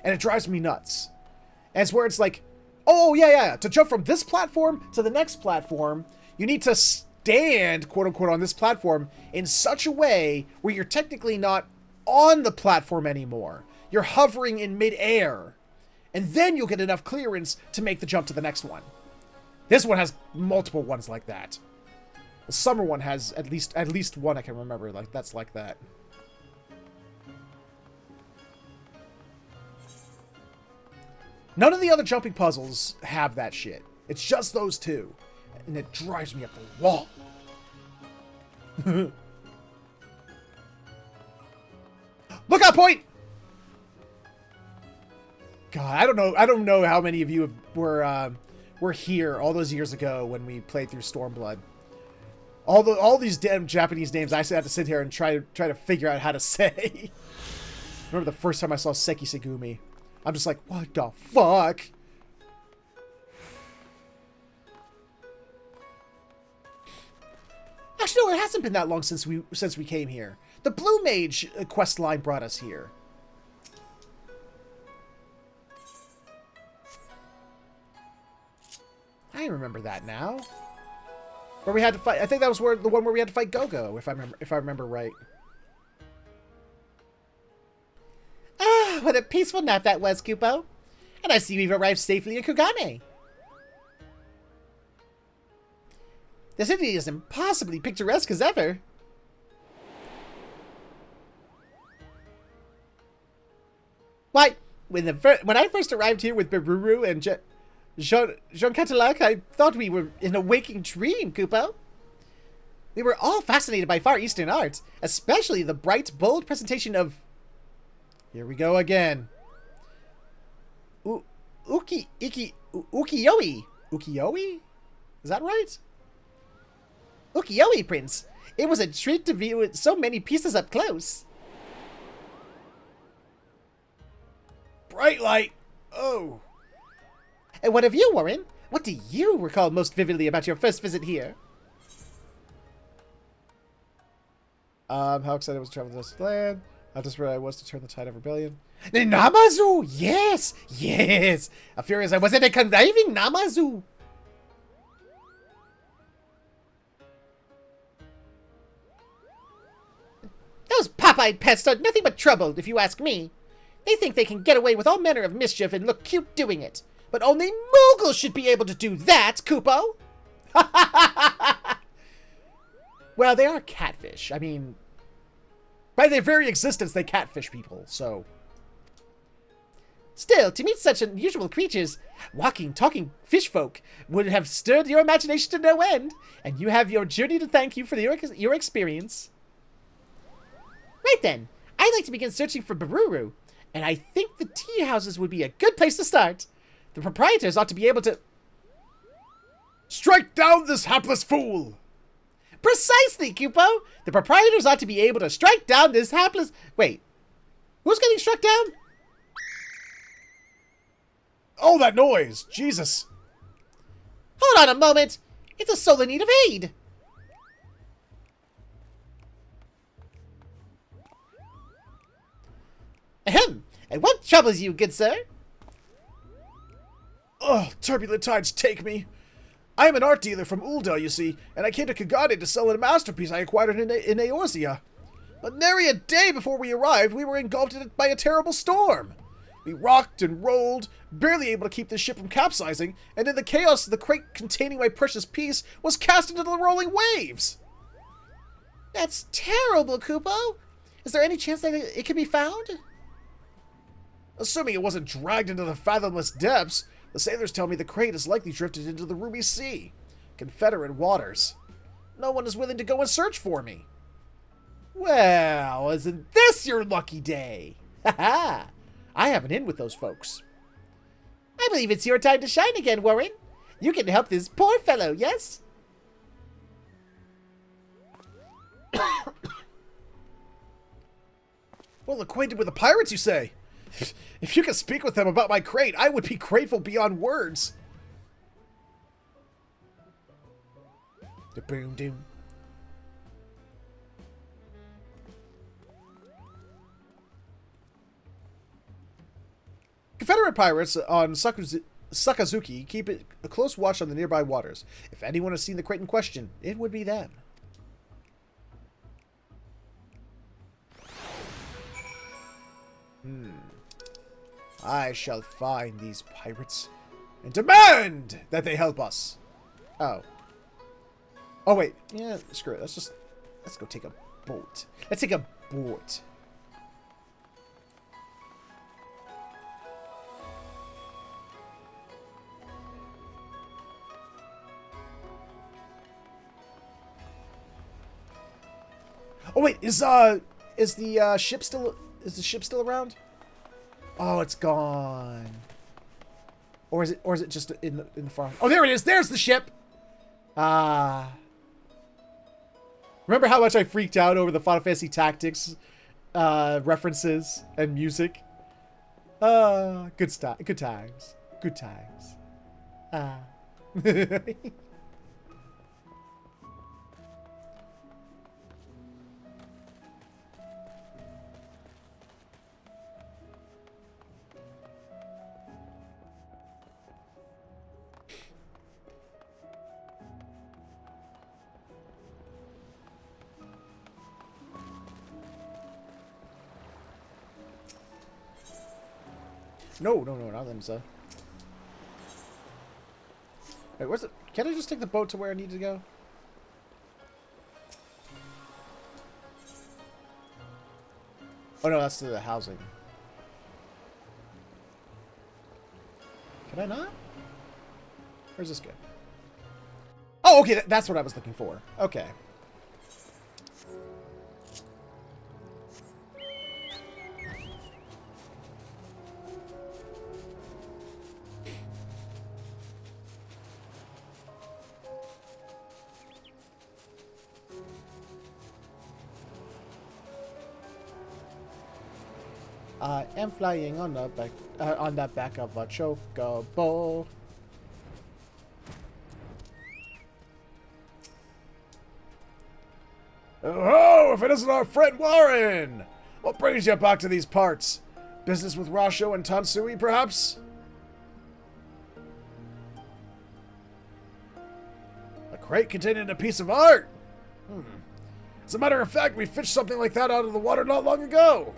And it drives me nuts. And it's where it's like, oh, yeah, to jump from this platform to the next platform, you need to stand, quote-unquote, on this platform in such a way where you're technically not on the platform anymore. You're hovering in mid-air. And then you'll get enough clearance to make the jump to the next one. This one has multiple ones like that. The summer one has at least one I can remember that's like that. None of the other jumping puzzles have that shit. It's just those two. And it drives me up the wall. Lookout point! God, I don't know how many of you were here all those years ago when we played through Stormblood. All these damn Japanese names I had to sit here and try to figure out how to say. Remember the first time I saw Seki Segumi? I'm just like, what the fuck? Actually, no, it hasn't been that long since we came here. The Blue Mage quest line brought us here. I remember that now. Where we had to fight. I think that was the one where we had to fight Gogo, if I remember right. Ah, what a peaceful nap that was, Kupo. And I see we've arrived safely in Kugane. The city is impossibly picturesque as ever. Why, when I first arrived here with Beruru and Jean Cadillac, I thought we were in a waking dream, Kupo. We were all fascinated by Far Eastern art, especially the bright, bold presentation of... Here we go again. Ukiyo-e? Ukiyo-e? Is that right? Ukiyo-e prints. It was a treat to view so many pieces up close. Bright light. Oh. And what of you, Warren? What do you recall most vividly about your first visit here? How excited I was to travel to this land. How desperate I was to turn the tide of rebellion. Namazu! Yes! Yes! How furious I was at a conniving Namazu! Those pop-eyed pests are nothing but trouble, if you ask me. They think they can get away with all manner of mischief and look cute doing it. But only Moogles should be able to do that, Kupo! Well, they are catfish. I mean, by their very existence, they catfish people, so... Still, to meet such unusual creatures, walking, talking fish folk would have stirred your imagination to no end, and you have your journey to thank you for your experience. Right then, I'd like to begin searching for Beruru, and I think the tea houses would be a good place to start. The proprietors ought to be able to... Strike down this hapless fool! Precisely, Kupo! The proprietors ought to be able to strike down this hapless... Wait, who's getting struck down? Oh, that noise! Jesus! Hold on a moment! It's a soul in need of aid! Ahem! And what troubles you, good sir? Ugh, turbulent tides take me. I am an art dealer from Ulda, you see, and I came to Kagane to sell a masterpiece I acquired in Eorzea. But nary a day before we arrived, we were engulfed by a terrible storm. We rocked and rolled, barely able to keep the ship from capsizing, and in the chaos, the crate containing my precious piece was cast into the rolling waves. That's terrible, Kupo. Is there any chance that it can be found? Assuming it wasn't dragged into the fathomless depths, the sailors tell me the crate is likely drifted into the Ruby Sea, Confederate waters. No one is willing to go and search for me. Well, isn't this your lucky day? Ha ha! I have an in with those folks. I believe it's your time to shine again, Warren. You can help this poor fellow, yes? Well acquainted with the pirates, you say? If you could speak with them about my crate, I would be grateful beyond words. Boom doom. Confederate pirates on Sakazuki keep a close watch on the nearby waters. If anyone has seen the crate in question, it would be them. I shall find these pirates and demand that they help us. Oh. Oh, wait. Yeah, screw it. Let's go take a boat. Let's take a boat. Oh wait, is the ship still around? Oh, it's gone. Or is it just in the far? Oh, there it is. There's the ship. Ah. Remember how much I freaked out over the Final Fantasy Tactics references and music? Good times. Good times. Ah. No, not them, sir. Wait, where's it? Can't I just take the boat to where I need to go? Oh no, that's to the housing. Can I not? Where's this go? Oh, okay, that's what I was looking for. Okay. I am flying on the back of a chocobo. Oh, if it isn't our friend Warren! What brings you back to these parts? Business with Rasho and Tansui, perhaps? A crate containing a piece of art? As a matter of fact, we fished something like that out of the water not long ago.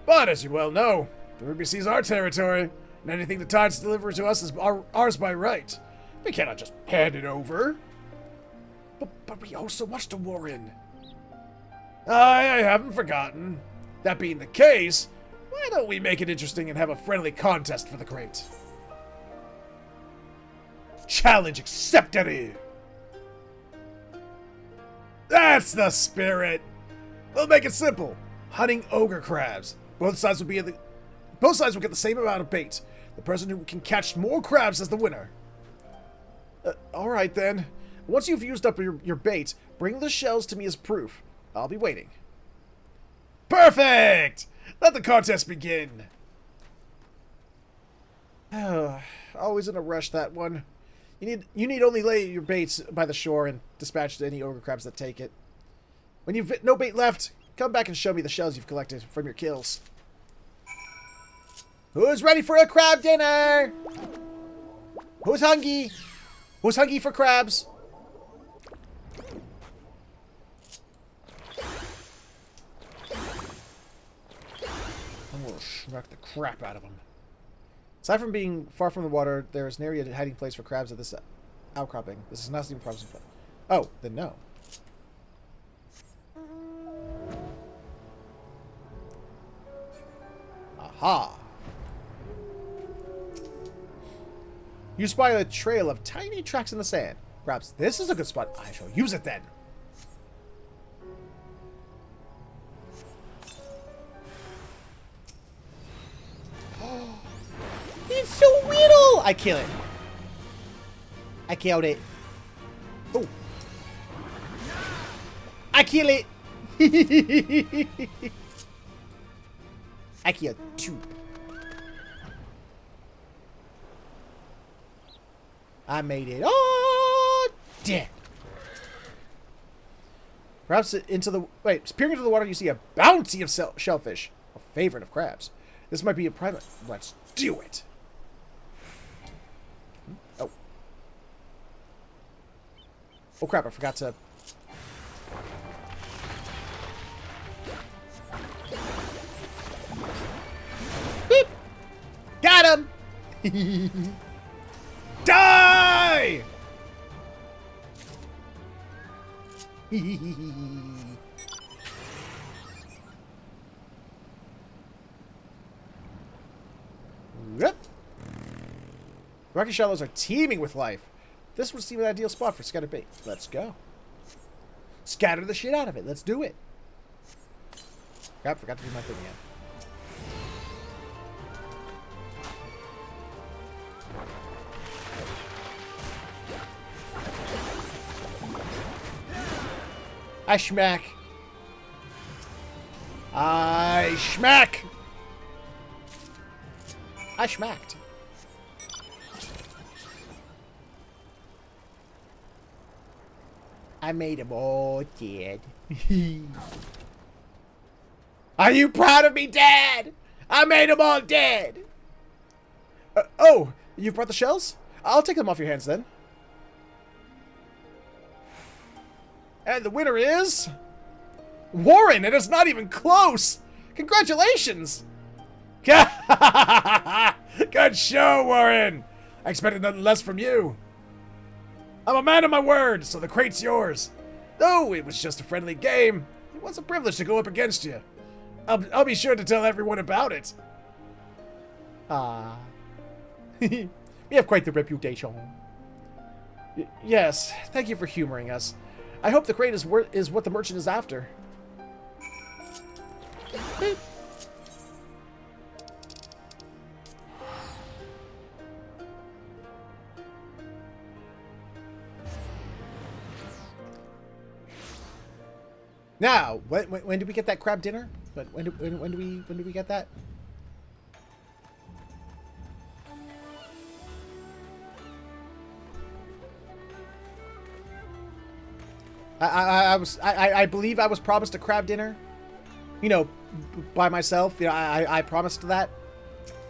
But, as you well know, the Ruby Sea is our territory, and anything the Tides deliver to us is ours by right. We cannot just hand it over. But we owe so much to Warren. I haven't forgotten. That being the case, why don't we make it interesting and have a friendly contest for the crate? Challenge accepted! That's the spirit! We'll make it simple. Hunting ogre crabs. Both sides will get the same amount of bait. The person who can catch more crabs is the winner. Alright then. Once you've used up your bait, bring the shells to me as proof. I'll be waiting. Perfect! Let the contest begin. Always in a rush, that one. You need only lay your baits by the shore and dispatch any ogre crabs that take it. When you've no bait left, come back and show me the shells you've collected from your kills. Who's ready for a crab dinner? Who's hungry? Who's hungry for crabs? I'm gonna smack the crap out of them. Aside from being far from the water, there is an area hiding place for crabs at this outcropping. This is not even promising. Oh, then no. Aha! You spy a trail of tiny tracks in the sand. Perhaps this is a good spot. I shall use it then. It's so little! I kill it. I killed it. Oh. I kill it. I killed two. I made it. Oh, dead. Perhaps into the... Wait, peering into the water, you see a bounty of shellfish. A favorite of crabs. This might be a private... Let's do it. Oh. Oh, crap. I forgot to... Beep. Got him! Die! Yep. Rocky shallows are teeming with life. This would seem an ideal spot for scattered bait. Let's go. Scatter the shit out of it. Let's do it. Crap, forgot to do my thing again. I schmack. I schmack. I schmacked. I made them all dead. Are you proud of me, Dad? I made them all dead. Oh, you brought the shells? I'll take them off your hands then. And the winner is... Warren, and it's not even close! Congratulations! Good show, Warren! I expected nothing less from you. I'm a man of my word, so the crate's yours. Though it was just a friendly game, it was a privilege to go up against you. I'll be sure to tell everyone about it. Ah. We have quite the reputation. Yes, thank you for humoring us. I hope the crate is what the merchant is after. Now, when do we get that crab dinner? But when do we get that? I believe I was promised a crab dinner. You know, by myself. You know, I promised that.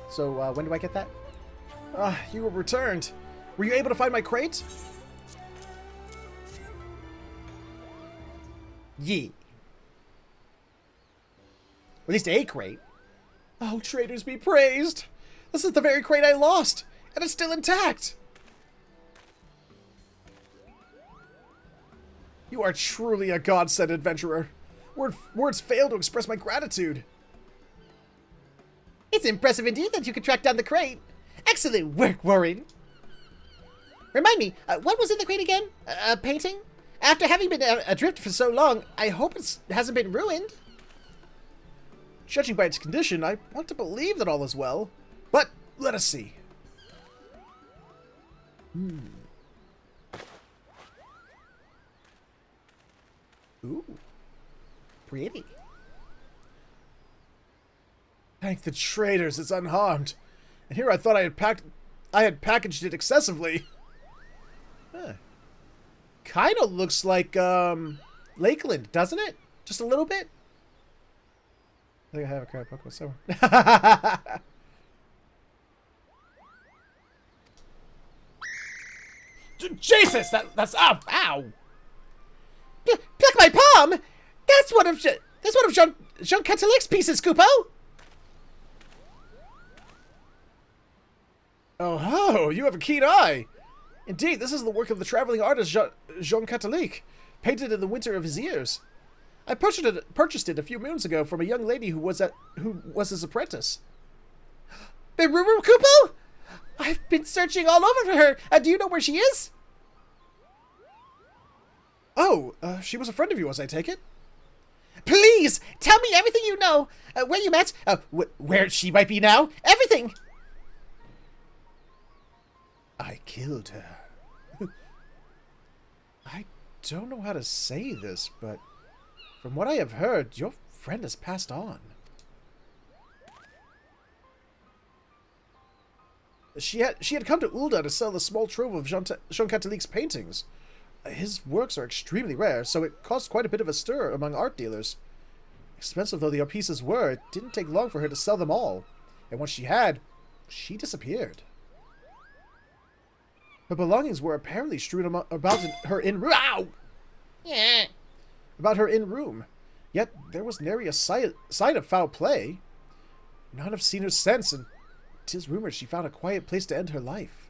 So when do I get that? You were returned. Were you able to find my crate? Yeah. At least a crate. Oh, traitors be praised! This is the very crate I lost, and it's still intact! You are truly a godsend, adventurer. Words fail to express my gratitude. It's impressive indeed that you could track down the crate. Excellent work, Warren. Remind me, what was in the crate again? A painting? After having been adrift for so long, I hope it hasn't been ruined. Judging by its condition, I want to believe that all is well. But let us see. Ooh. Pretty. Thank the traitors, it's unharmed. And here I thought I had packaged it excessively. Huh. Kinda looks like Lakeland, doesn't it? Just a little bit? I think I have a crab Pokemon somewhere. Jesus! That's up! Ow! Pluck my palm! That's one of Jean Catalic's pieces, Scoopo! Oh ho! You have a keen eye! Indeed, this is the work of the traveling artist Jean Catalique, painted in the winter of his years. I purchased it a few moons ago from a young lady who was his apprentice. Beruru Kupo? I've been searching all over for her. Do you know where she is? Oh, she was a friend of yours, I take it? Please, tell me everything you know. Where you met, where she might be now, everything. I killed her. I don't know how to say this, but from what I have heard, your friend has passed on. She had come to Ul'dah to sell a small trove of Jean Catalique's paintings. His works are extremely rare, so it caused quite a bit of a stir among art dealers. Expensive though the pieces were, it didn't take long for her to sell them all. And once she had, she disappeared. Her belongings were apparently strewn about her in-room. Yeah. About her in-room. Yet there was nary a sign of foul play. None have seen her since, and 'tis rumored she found a quiet place to end her life.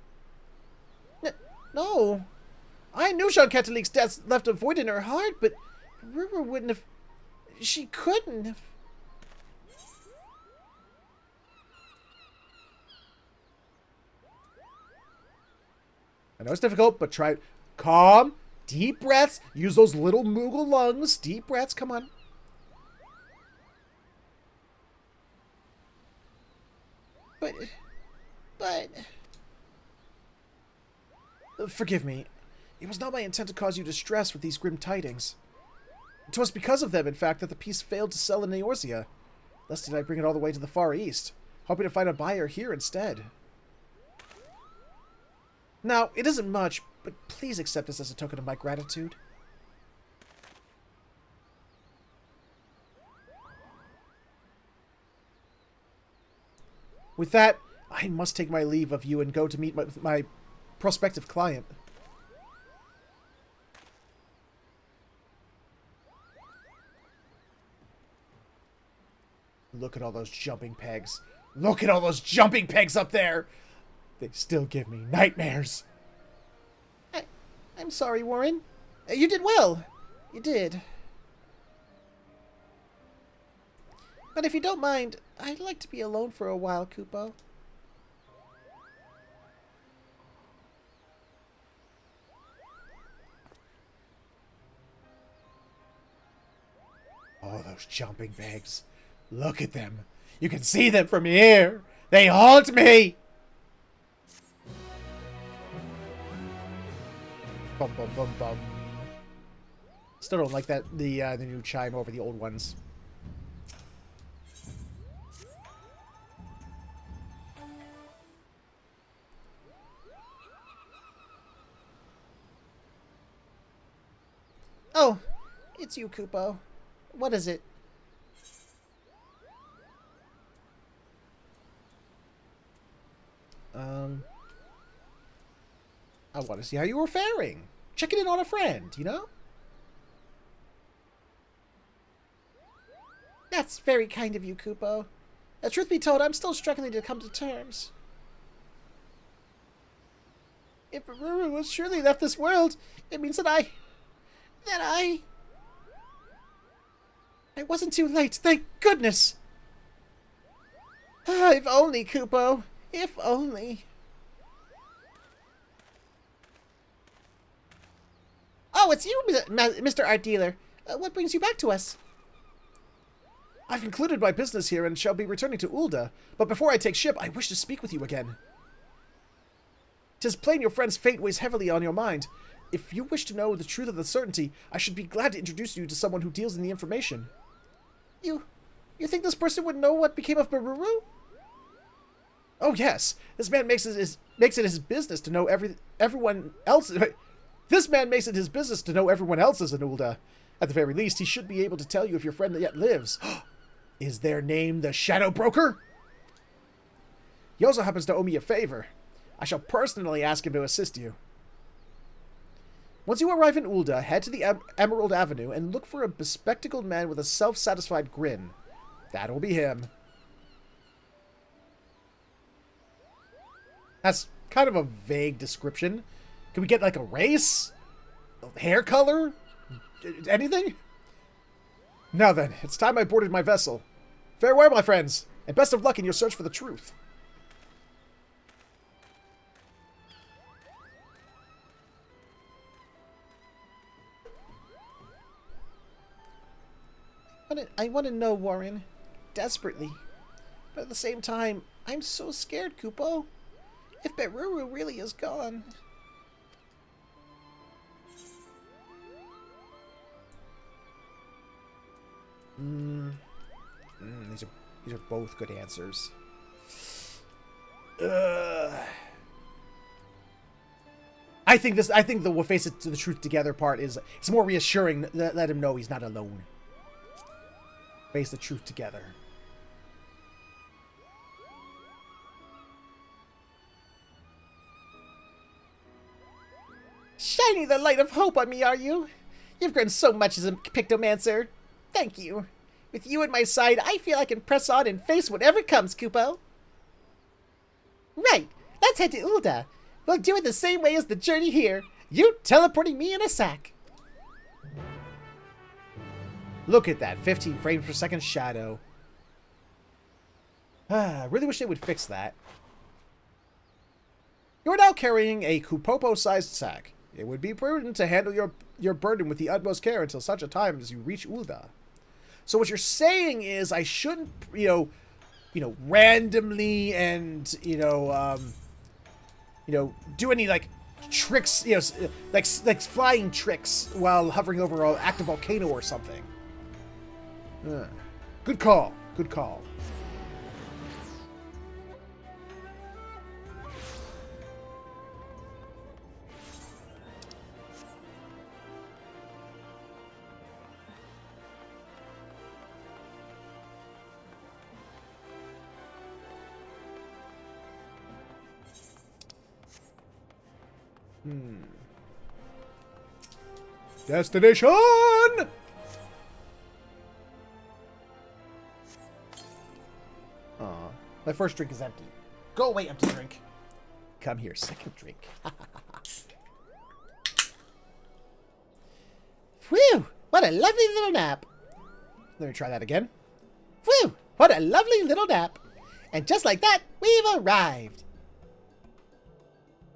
No. I knew Jean Catalique's death left a void in her heart, but Ruru wouldn't have... She couldn't have... I know it's difficult, but try... Calm. Deep breaths. Use those little Moogle lungs. Deep breaths. Come on. Forgive me. It was not my intent to cause you distress with these grim tidings. It was because of them, in fact, that the piece failed to sell in Eorzea. Thus did I bring it all the way to the Far East, hoping to find a buyer here instead. Now, it isn't much, but please accept this as a token of my gratitude. With that, I must take my leave of you and go to meet my prospective client. Look at all those jumping pegs. Look at all those jumping pegs up there! They still give me nightmares. I'm sorry, Warren. You did well. You did. But if you don't mind, I'd like to be alone for a while, Kupo. Oh, those jumping pegs. Look at them. You can see them from here. They haunt me. Bum bum bum bum. Still don't like that the new chime over the old ones. Oh, it's you, Kupo. What is it? I want to see how you were faring. Checking in on a friend, you know? That's very kind of you, Kupo. Truth be told, I'm still struggling to come to terms. If Ruru was surely left this world, it means that I wasn't too late, thank goodness! If only, Kupo. If only. Oh, it's you, Mr. Art Dealer. What brings you back to us? I've concluded my business here and shall be returning to Ul'dah, but before I take ship, I wish to speak with you again. 'Tis plain your friend's fate weighs heavily on your mind. If you wish to know the truth of the certainty, I should be glad to introduce you to someone who deals in the information. You think this person would know what became of Baruru? Oh yes, this man makes it his business to know everyone else. This man makes it his business to know everyone else is in Ul'dah. At the very least, he should be able to tell you if your friend yet lives. Is their name the Shadow Broker? He also happens to owe me a favor. I shall personally ask him to assist you. Once you arrive in Ul'dah, head to the Emerald Avenue and look for a bespectacled man with a self-satisfied grin. That'll be him. That's kind of a vague description. Can we get like a race? Hair color? Anything? Now then, it's time I boarded my vessel. Farewell, my friends, and best of luck in your search for the truth. I want to know, Warren. Desperately. But at the same time, I'm so scared, Kupo. If Baruru really is gone... These are both good answers. I think the we'll face it to the truth together part is it's more reassuring that let him know he's not alone. Face the truth together. Shining the light of hope on me, are you? You've grown so much as a Pictomancer. Thank you. With you at my side, I feel I can press on and face whatever comes, Kupo. Right. Let's head to Ul'dah. We'll do it the same way as the journey here. You teleporting me in a sack. Look at that. 15 frames per second shadow. I really wish they would fix that. You are now carrying a Kupopo-sized sack. It would be prudent to handle your burden with the utmost care until such a time as you reach Ul'dah. So what you're saying is I shouldn't, randomly and, do any, like, tricks, you know, like flying tricks while hovering over an active volcano or something. Good call. Good call. Destination! My first drink is empty. Go away, empty drink. Come here, second drink. Phew! What a lovely little nap. Let me try that again. Phew! What a lovely little nap. And just like that, we've arrived.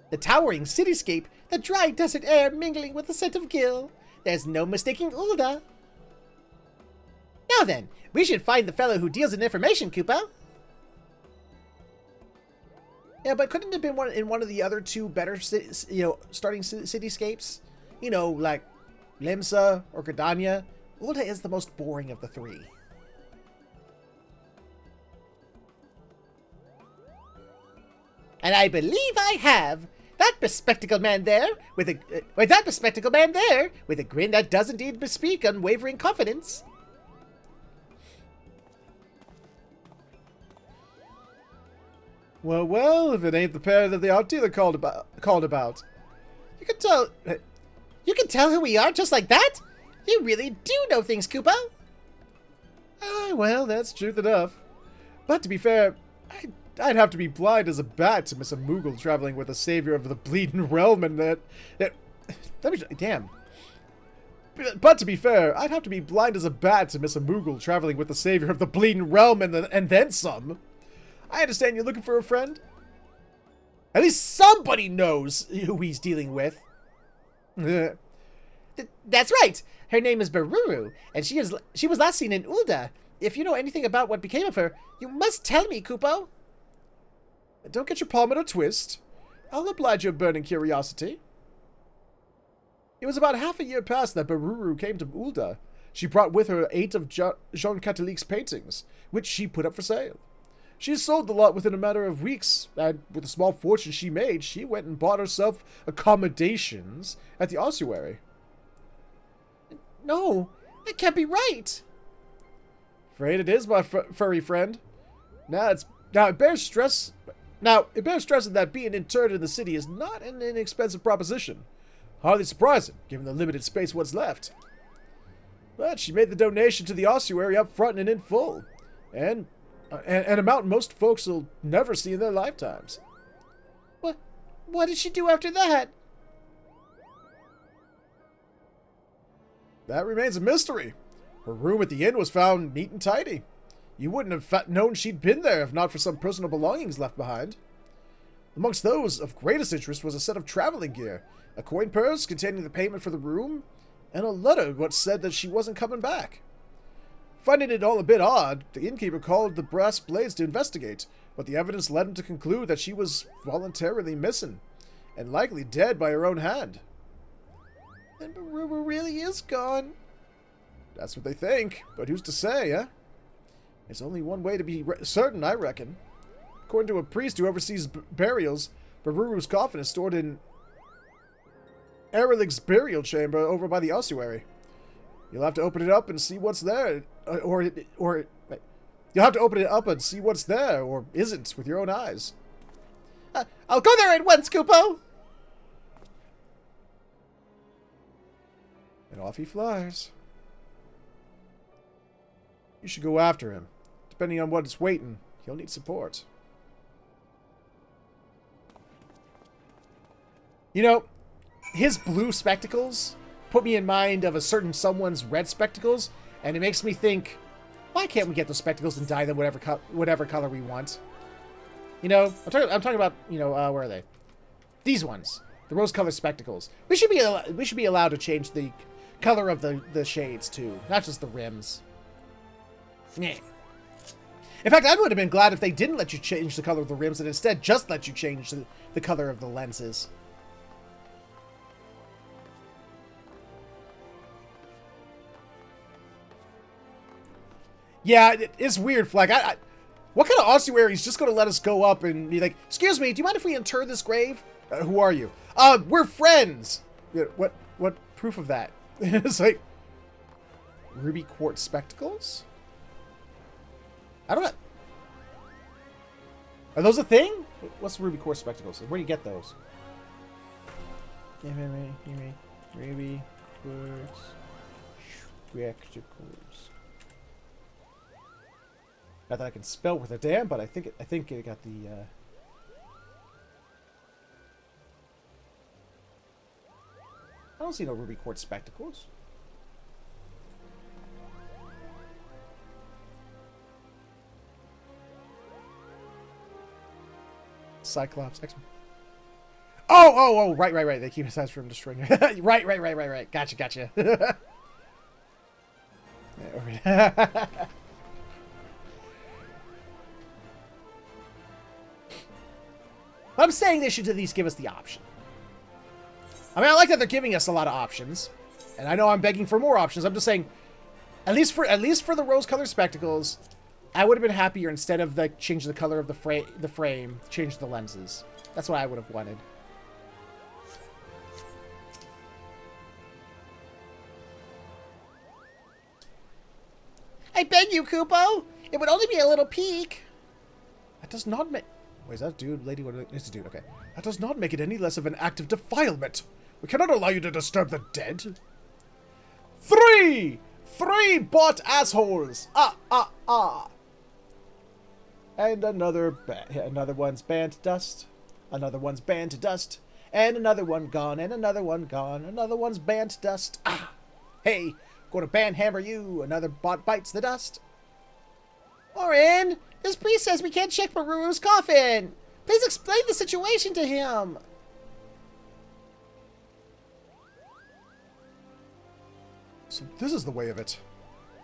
The towering cityscape, the dry desert air mingling with the scent of Gil. There's no mistaking Ulda. Now then, we should find the fellow who deals in information, Koopa. Yeah, but couldn't it have been one of the other two better, starting cityscapes? You know, like Limsa or Gridania. Ulda is the most boring of the three. And I believe I have. That bespectacled man there with a grin that does indeed bespeak unwavering confidence. Well, if it ain't the pair that the art dealer called about. You can tell who we are just like that? You really do know things, Koopa. Well, that's truth enough. But to be fair, I'd have to be blind as a bat to miss a Moogle traveling with the savior of the bleeding realm and damn. But to be fair, I'd have to be blind as a bat to miss a Moogle traveling with the savior of the bleeding realm and then some. I understand you're looking for a friend. At least somebody knows who he's dealing with. That's right. Her name is Baruru, and she was last seen in Ulda. If you know anything about what became of her, you must tell me, Koopo. Don't get your palm in a twist. I'll oblige your burning curiosity. It was about half a year past that Baruru came to Ulda. She brought with her 8 of Jean Catelique's paintings, which she put up for sale. She sold the lot within a matter of weeks, and with the small fortune she made, she went and bought herself accommodations at the ossuary. No, that can't be right. Afraid it is, my furry friend. It bears stressing that being interred in the city is not an inexpensive proposition. Hardly surprising, given the limited space what's left. But she made the donation to the ossuary up front and in full, and an amount most folks will never see in their lifetimes. What did she do after that? That remains a mystery. Her room at the inn was found neat and tidy. You wouldn't have known she'd been there if not for some personal belongings left behind. Amongst those of greatest interest was a set of traveling gear, a coin purse containing the payment for the room, and a letter which said that she wasn't coming back. Finding it all a bit odd, the innkeeper called the Brass Blades to investigate, but the evidence led him to conclude that she was voluntarily missing, and likely dead by her own hand. Then Baruru really is gone. That's what they think, but who's to say, eh? There's only one way to be certain, I reckon. According to a priest who oversees burials, Baruru's coffin is stored in Erilig's burial chamber over by the ossuary. You'll have to open it up and see what's there, or you'll have to open it up and see what's there, or isn't, with your own eyes. I'll go there at once, Koopo! And off he flies. You should go after him. Depending on what's waiting, he'll need support. You know, his blue spectacles put me in mind of a certain someone's red spectacles, and it makes me think, why can't we get those spectacles and dye them whatever color we want? You know, I'm talking about, where are they? These ones, the rose-colored spectacles. We should be allowed to change the color of the shades too, not just the rims. Yeah. In fact, I would have been glad if they didn't let you change the color of the rims and instead just let you change the color of the lenses. Yeah, it is weird, Flag. What kind of ossuary is just going to let us go up and be like, excuse me, do you mind if we inter this grave? Who are you? We're friends. Yeah, what proof of that? It's like, ruby quartz spectacles? I don't know. Are those a thing? What's ruby quartz spectacles? Where do you get those? Give me ruby quartz spectacles. Not that I can spell with a damn, but I think it got the. I don't see no ruby quartz spectacles. Cyclops, X-Men. Oh, right. They keep his eyes from destroying it. Right. Gotcha. Yeah, I'm saying they should at least give us the option. I mean, I like that they're giving us a lot of options, and I know I'm begging for more options. I'm just saying, at least for the rose-colored spectacles, I would have been happier instead of the change the color of the frame, change the lenses. That's what I would have wanted. I beg you, Kupo. It would only be a little peek. That does not make. Wait, is that a dude, lady? What? It's a dude. Okay. That does not make it any less of an act of defilement. We cannot allow you to disturb the dead. Three bot assholes. And another one's banned to dust. Another one's banned to dust. And another one gone. And another one gone. Another one's banned to dust. Hey, going to ban hammer you. Another bot bites the dust. Orin, this priest says we can't check Maruru's coffin. Please explain the situation to him. So this is the way of it.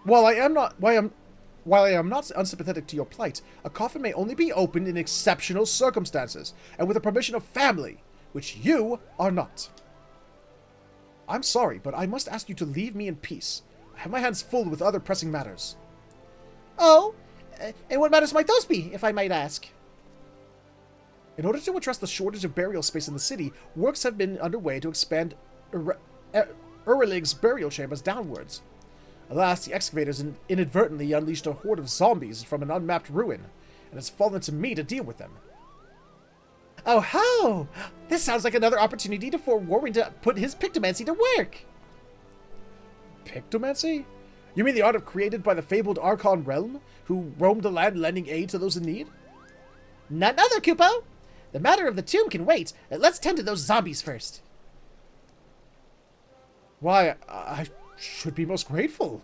While I am not unsympathetic to your plight, a coffin may only be opened in exceptional circumstances and with the permission of family, which you are not. I'm sorry, but I must ask you to leave me in peace. I have my hands full with other pressing matters. Oh, and what matters might those be, if I might ask? In order to address the shortage of burial space in the city, works have been underway to expand Urilig's burial chambers downwards. Alas, the excavators inadvertently unleashed a horde of zombies from an unmapped ruin, and it's fallen to me to deal with them. Oh ho! This sounds like another opportunity for Warren to put his Pictomancy to work! Pictomancy? You mean the art created by the fabled Archon Realm, who roamed the land lending aid to those in need? None other, Kupo! The matter of the tomb can wait. Let's tend to those zombies first. Why, I should be most grateful.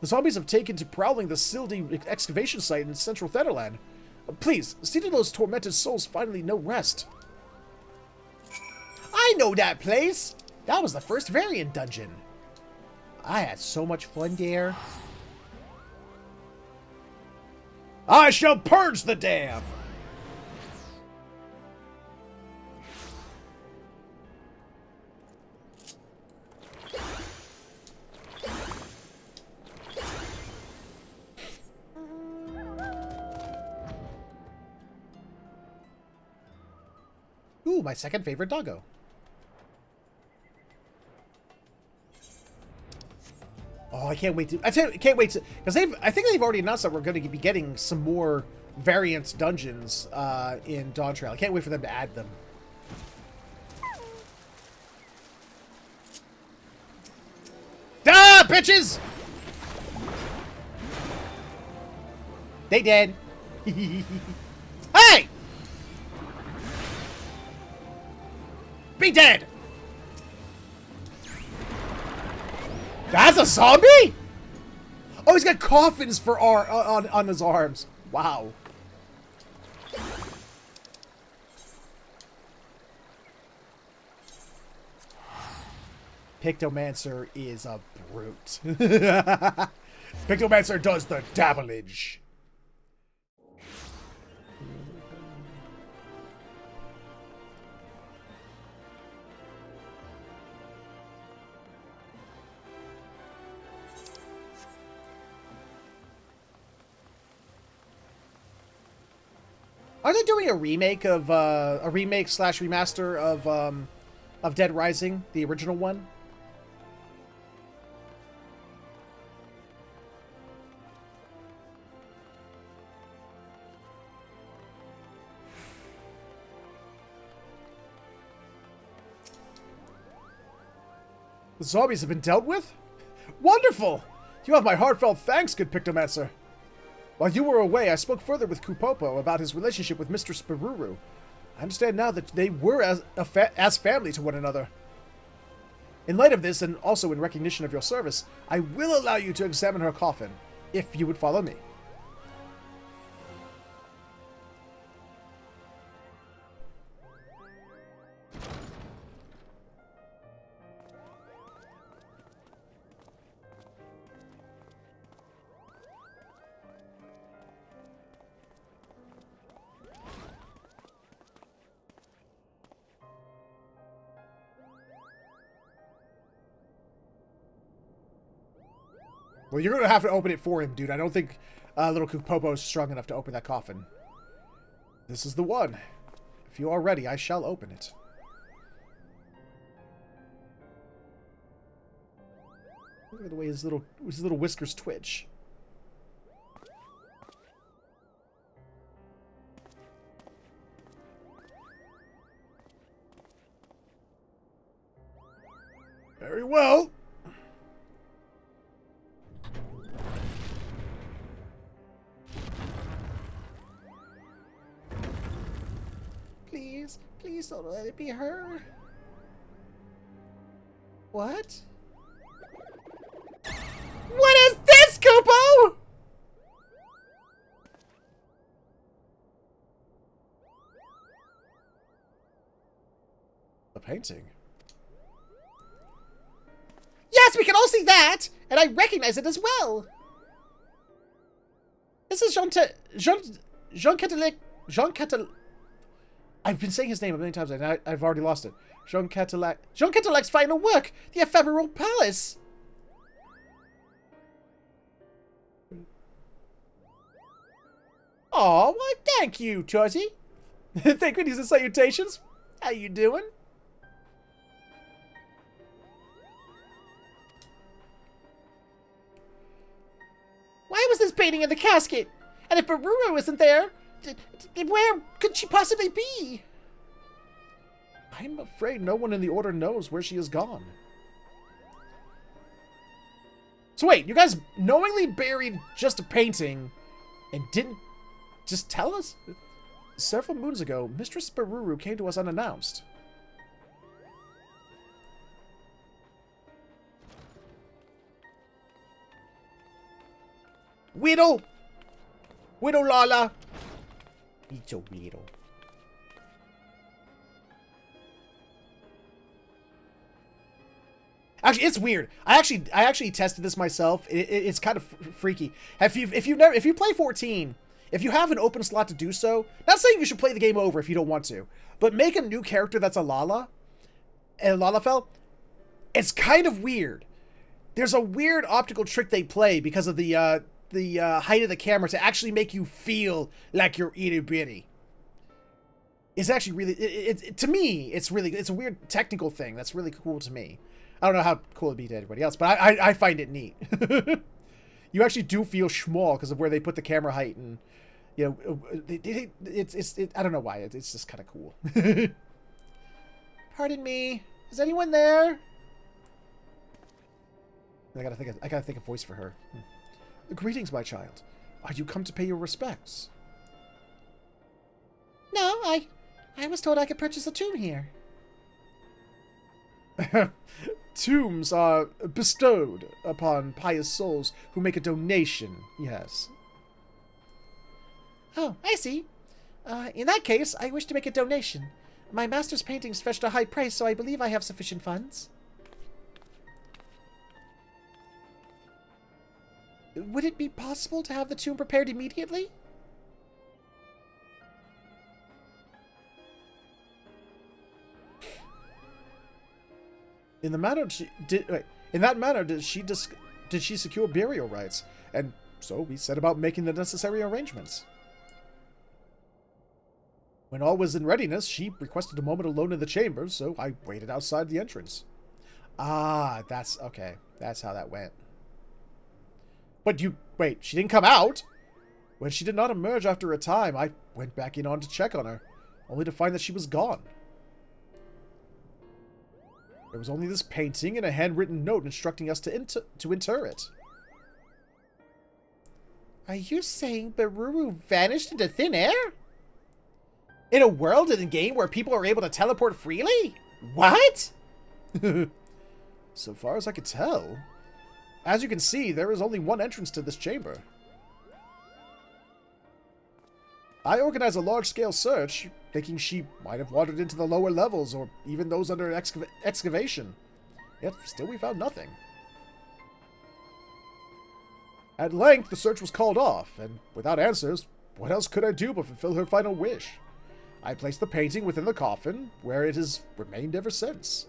The zombies have taken to prowling the Sildy excavation site in central Netherland. Please, see to those tormented souls finally no rest. I know that place! That was the first variant dungeon. I had so much fun there. I shall purge the dam! Ooh, my second favorite doggo. Oh, I can't wait to. Can't wait to, because I think they've already announced that we're going to be getting some more variant dungeons in Dawntrail. I can't wait for them to add them. Ah, bitches! They dead. Hey! Be dead! That's a zombie? Oh, he's got coffins for on his arms. Wow. Pictomancer is a brute. Pictomancer does the dabblage. Are they doing a remake of a remake slash remaster of Dead Rising, the original one? The zombies have been dealt with? Wonderful! You have my heartfelt thanks, good Pictomancer. While you were away, I spoke further with Kupopo about his relationship with Mr. Spiruru. I understand now that they were as family to one another. In light of this, and also in recognition of your service, I will allow you to examine her coffin, if you would follow me. Well, you're going to have to open it for him, dude. I don't think little Kupopo is strong enough to open that coffin. This is the one. If you are ready, I shall open it. Look at the way his little whiskers twitch. Very well. Please, please don't let it be her. What? What is this, Kupo? A painting. Yes, we can all see that, and I recognize it as well. This is Jean Catalec. I've been saying his name a million times, and I've already lost it. Jean Catalec's final work, The Ephemeral Palace. Aw, why thank you, Tuzzy. Thank goodness and salutations. How you doing? Why was this painting in the casket? And if Baruru isn't there, where could she possibly be? I'm afraid no one in the Order knows where she has gone. So wait, you guys knowingly buried just a painting and didn't just tell us? Several moons ago, Mistress Baruru came to us unannounced. Whittle! Whittle Lala! It's a Whittle. Actually, it's weird. I actually tested this myself. It's kind of freaky. If you play 14, if you have an open slot to do so, not saying you should play the game over if you don't want to, but make a new character that's a Lala, and Lalafell. It's kind of weird. There's a weird optical trick they play because of the height of the camera to actually make you feel like you're itty bitty. It's actually really, to me, it's a weird technical thing that's really cool to me. I don't know how cool it'd be to everybody else, but I find it neat. You actually do feel small because of where they put the camera height, and you know, I don't know why, it's just kind of cool. Pardon me, is anyone there? I gotta think of voice for her. Greetings, my child. Are you come to pay your respects? No, I was told I could purchase a tomb here. Tombs are bestowed upon pious souls who make a donation, yes. Oh, I see. In that case, I wish to make a donation. My master's paintings fetched a high price, so I believe I have sufficient funds. Would it be possible to have the tomb prepared immediately? In that manner, did she secure burial rights, and so we set about making the necessary arrangements. When all was in readiness, she requested a moment alone in the chamber, so I waited outside the entrance. Ah, that's... okay. That's how that went. But you... wait, she didn't come out? When she did not emerge after a time, I went back in on to check on her, only to find that she was gone. There was only this painting and a handwritten note instructing us to inter it. Are you saying Baruru vanished into thin air? In a world in a game where people are able to teleport freely? What? So far as I could tell. As you can see, there is only one entrance to this chamber. I organized a large-scale search, thinking she might have wandered into the lower levels, or even those under excavation. Yet, still we found nothing. At length, the search was called off, and without answers, what else could I do but fulfill her final wish? I placed the painting within the coffin, where it has remained ever since.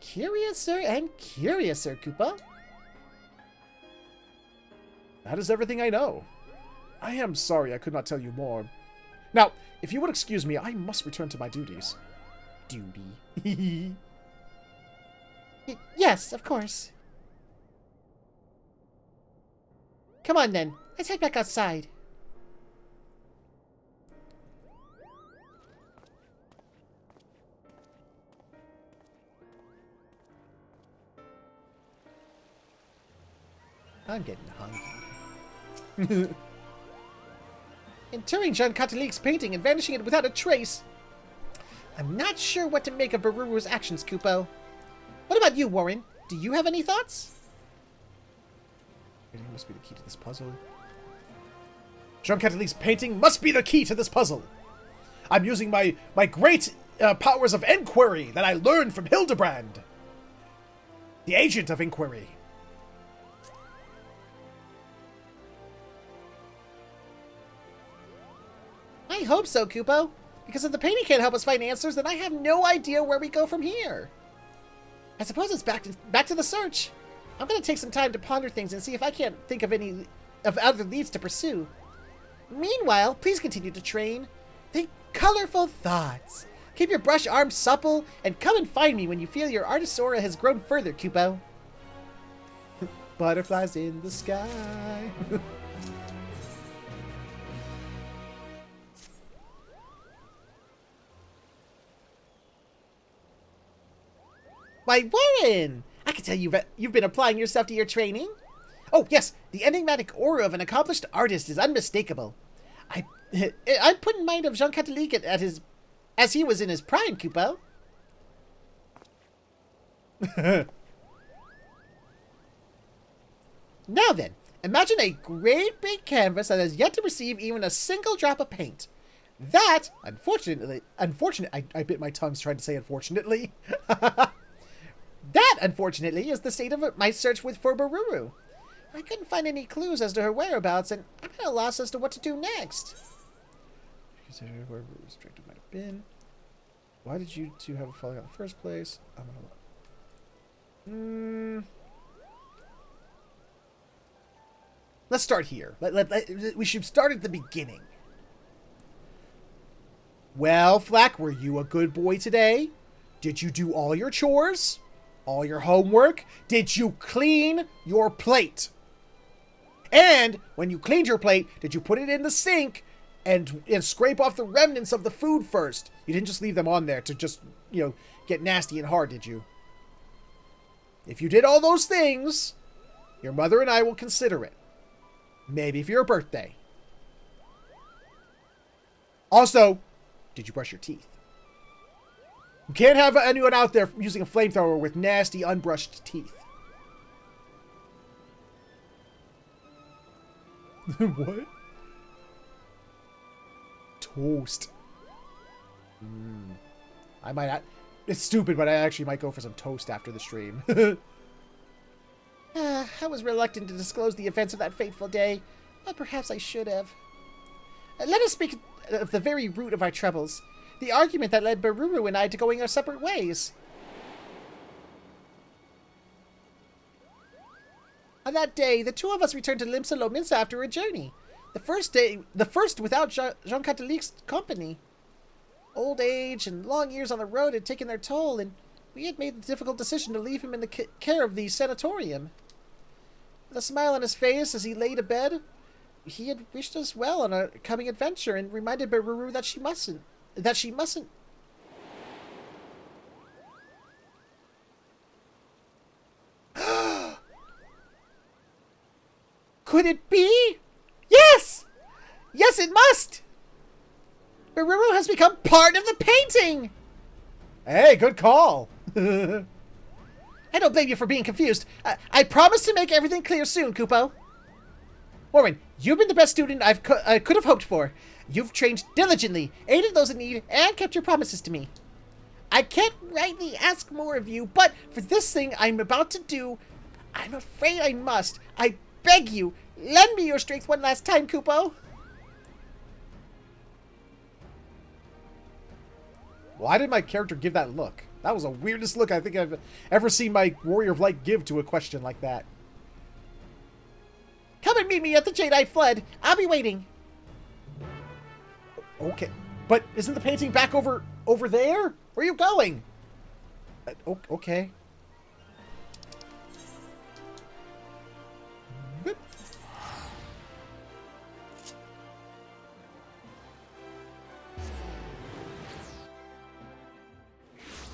Curiouser and curiouser, Koopa. That is everything I know. I am sorry I could not tell you more. Now, if you would excuse me, I must return to my duties. Duty. Yes, of course. Come on then, let's head back outside. I'm getting hungry. Interring Jean Catalique's painting and vanishing it without a trace. I'm not sure what to make of Baruru's actions, Kupo. What about you, Warren? Do you have any thoughts? It must be the key to this puzzle. Jean Catalique's painting must be the key to this puzzle. I'm using my great powers of inquiry that I learned from Hildebrand, the agent of inquiry. I hope so, Kupo. Because if the painting can't help us find answers, then I have no idea where we go from here. I suppose it's back to the search. I'm going to take some time to ponder things and see if I can't think of any of other leads to pursue. Meanwhile, please continue to train. Think colorful thoughts. Keep your brush arm supple, and come and find me when you feel your artist's aura has grown further, Kupo. Butterflies in the sky. Why, Warren! I can tell you've been applying yourself to your training. Oh, yes, the enigmatic aura of an accomplished artist is unmistakable. I'm put in mind of Jean Catalique as he was in his prime, Kupo. Now then, imagine a great big canvas that has yet to receive even a single drop of paint. That, I bit my tongue trying to say unfortunately. That, unfortunately, is the state of my search for Baruru. I couldn't find any clues as to her whereabouts, and I'm at a loss as to what to do next. Consider where restricted might have been. Why did you two have a falling out in the first place? I'm gonna... Let's start here. We should start at the beginning. Well, Flack, were you a good boy today? Did you do all your chores? All your homework? Did you clean your plate? And when you cleaned your plate, did you put it in the sink and scrape off the remnants of the food first? You didn't just leave them on there to just, get nasty and hard, did you? If you did all those things, your mother and I will consider it. Maybe for your birthday. Also, did you brush your teeth? You can't have anyone out there using a flamethrower with nasty, unbrushed teeth. What? Toast. I might... It's stupid, but I actually might go for some toast after the stream. I was reluctant to disclose the events of that fateful day, but perhaps I should have. Let us speak of the very root of our troubles. The argument that led Baruru and I to going our separate ways. On that day, the two of us returned to Limsa Lominsa after a journey. The first without Jean Catholic's company. Old age and long years on the road had taken their toll, and we had made the difficult decision to leave him in the care of the sanatorium. With a smile on his face as he lay to bed, he had wished us well on our coming adventure and reminded Beruru that she mustn't. Could it be? Yes! Yes, it must! Beruru has become part of the painting! Hey, good call. I don't blame you for being confused. I promise to make everything clear soon, Kupo. Warren, you've been the best student I could have hoped for. You've trained diligently, aided those in need, and kept your promises to me. I can't rightly ask more of you, but for this thing I'm about to do, I'm afraid I must. I beg you, lend me your strength one last time, Kupo. Why did my character give that look? That was the weirdest look I think I've ever seen my Warrior of Light give to a question like that. Come and meet me at the Jade I fled. I'll be waiting. Okay. But isn't the painting back over there? Where are you going? Okay. Whoop.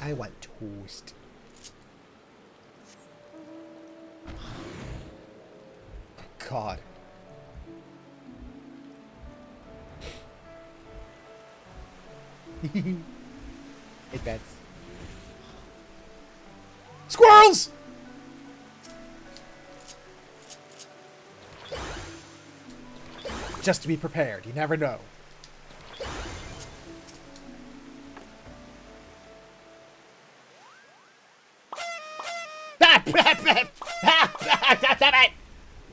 I want toast. God. It bets. Squirrels! Just to be prepared, you never know.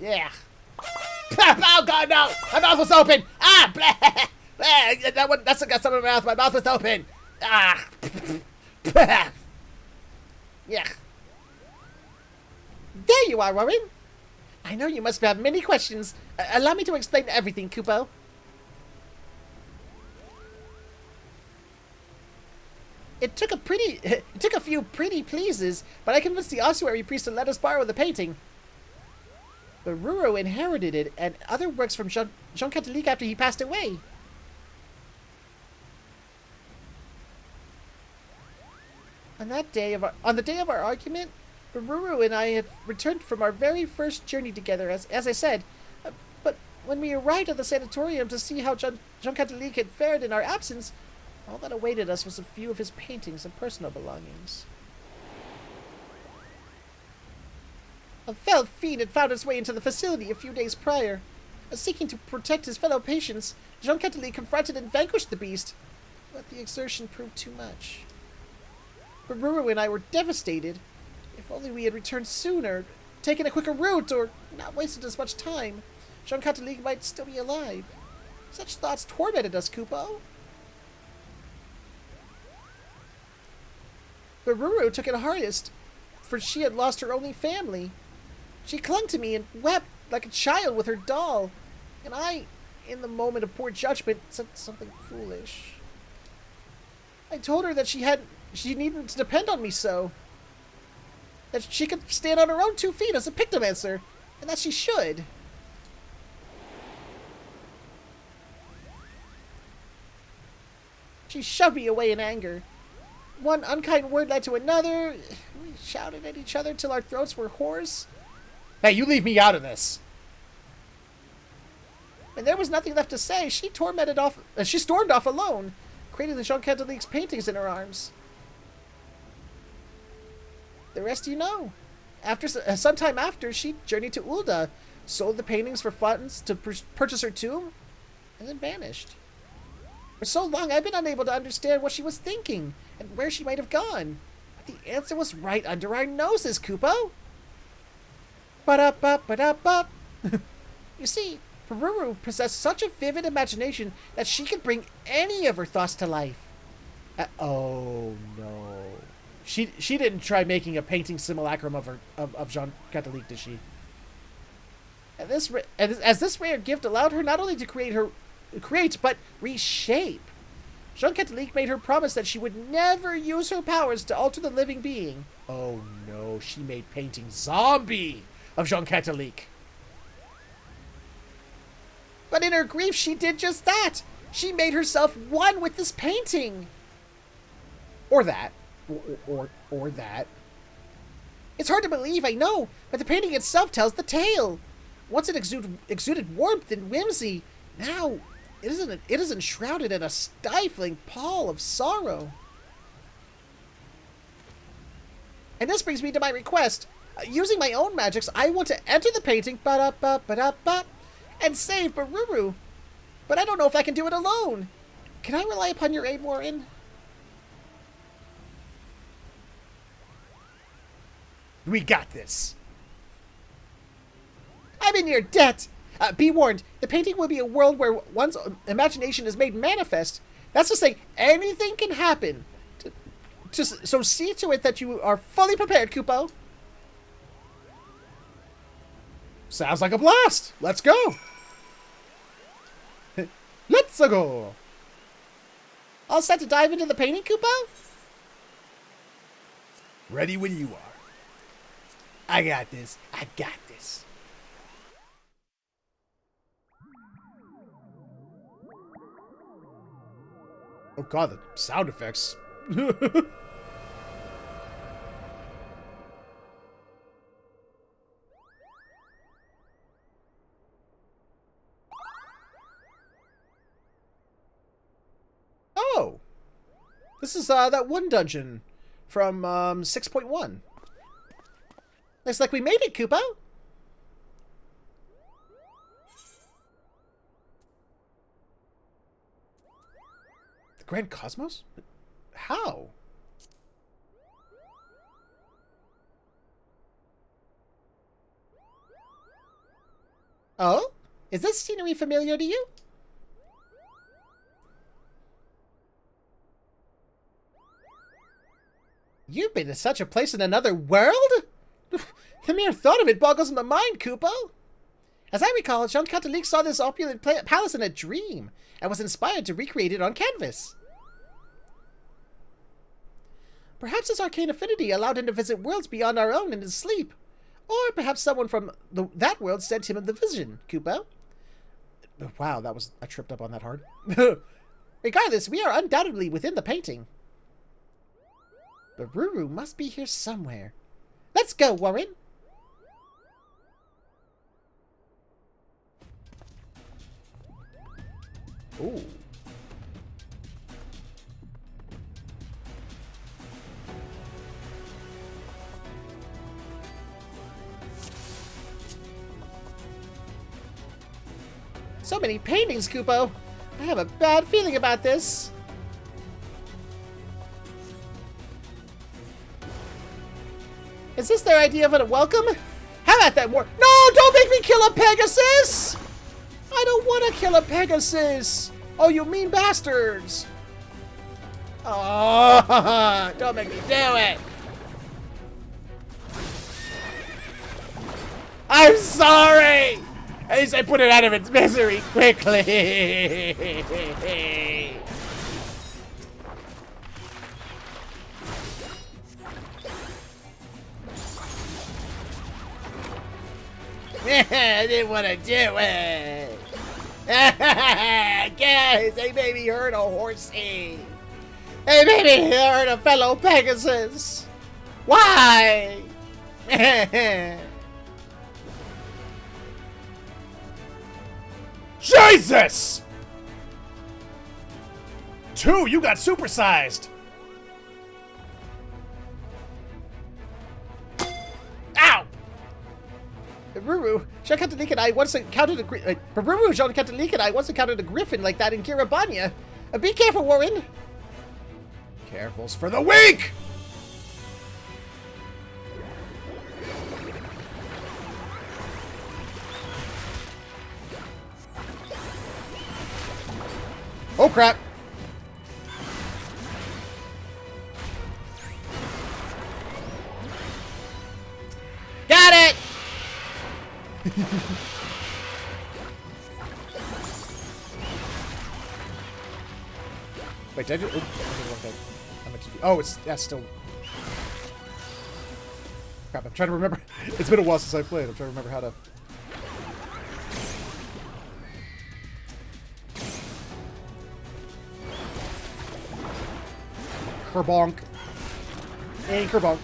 Yeah. Oh God, no! My mouth was open. Ah, blah, blah. That's got something in my mouth. My mouth was open. Ah. Yeah. There you are, Warren. I know you must have many questions. Allow me to explain everything, Kupo. It took a few pretty pleases, but I convinced the ossuary priest to let us borrow the painting. Beruru inherited it and other works from Jean Catholic after he passed away. On the day of our argument, Beruru and I had returned from our very first journey together, as I said. But when we arrived at the sanatorium to see how Jean Catholic had fared in our absence, all that awaited us was a few of his paintings and personal belongings. A fell fiend had found its way into the facility a few days prior. Seeking to protect his fellow patients, Jean Catholic confronted and vanquished the beast, but the exertion proved too much. Beruru and I were devastated. If only we had returned sooner, taken a quicker route, or not wasted as much time, Jean Catholic might still be alive. Such thoughts tormented us, Kupo. Beruru took it hardest, for she had lost her only family. She clung to me and wept like a child with her doll, and I, in the moment of poor judgment, said something foolish. I told her that she needn't depend on me so. That she could stand on her own 2 feet as a Pictomancer, and that she should. She shoved me away in anger. One unkind word led to another. We shouted at each other till our throats were hoarse. Hey, you leave me out of this. When there was nothing left to say, she stormed off alone, cradling Jean Catholic's paintings in her arms. The rest you know. Sometime after, she journeyed to Ulda, sold the paintings for funds to purchase her tomb, and then vanished. For so long, I've been unable to understand what she was thinking and where she might have gone. But the answer was right under our noses, Kupo. Ba-da-ba-ba-da-ba. You see, Beruru possessed such a vivid imagination that she could bring any of her thoughts to life. Oh no. She didn't try making a painting simulacrum of Jean Catholic, did she? As this rare gift allowed her not only to create, but reshape. Jean-Catholique made her promise that she would never use her powers to alter the living being. Oh no, she made painting zombie of Jean-Catholique. But in her grief, she did just that. She made herself one with this painting. Or that. Or that. It's hard to believe, I know, but the painting itself tells the tale. Once it exuded warmth and whimsy, now it is enshrouded in a stifling pall of sorrow. And this brings me to my request. Using my own magics, I want to enter the painting, and save Bururu. But I don't know if I can do it alone. Can I rely upon your aid, Warren? We got this. I'm in your debt. Be warned, the painting will be a world where one's imagination is made manifest. That's to say, anything can happen. So see to it that you are fully prepared, Kupo. Sounds like a blast. Let's go. Let's go. All set to dive into the painting, Kupo? Ready when you are. I got this. I got this. Oh god, the sound effects. Oh! This is that one dungeon from 6.1. Looks like we made it, Kupo. The Grand Cosmos? How? Oh? Is this scenery familiar to you? You've been to such a place in another world? The mere thought of it boggles my mind, Kupo. As I recall, Jean-Catholique saw this opulent palace in a dream and was inspired to recreate it on canvas. Perhaps his arcane affinity allowed him to visit worlds beyond our own in his sleep. Or perhaps someone from that world sent him the vision, Kupo. Wow, I tripped up on that hard. Regardless, we are undoubtedly within the painting. Bururu must be here somewhere. Let's go, Warren. Ooh. So many paintings, Kupo. I have a bad feeling about this. Is this their idea of a welcome? How about that more? No, don't make me kill a Pegasus! I don't want to kill a Pegasus! Oh, you mean bastards! Oh, don't make me do it! I'm sorry! At least I put it out of its misery quickly! I didn't want to do it! Guys, they made me hurt a horsey! They made me hurt a fellow Pegasus! Why? Jesus! 2, you got supersized! Ow! Bururu, Jean-Catholique and I once encountered a griffin like that in Kiribania. Be careful, Warren! Careful's for the weak! Oh crap! Got it! Wait, did I do... Oh, I did the wrong thing. I meant to do... Oh, that's still... Crap, I'm trying to remember. It's been a while since I played. I'm trying to remember how to... Kerbonk. And kerbonk.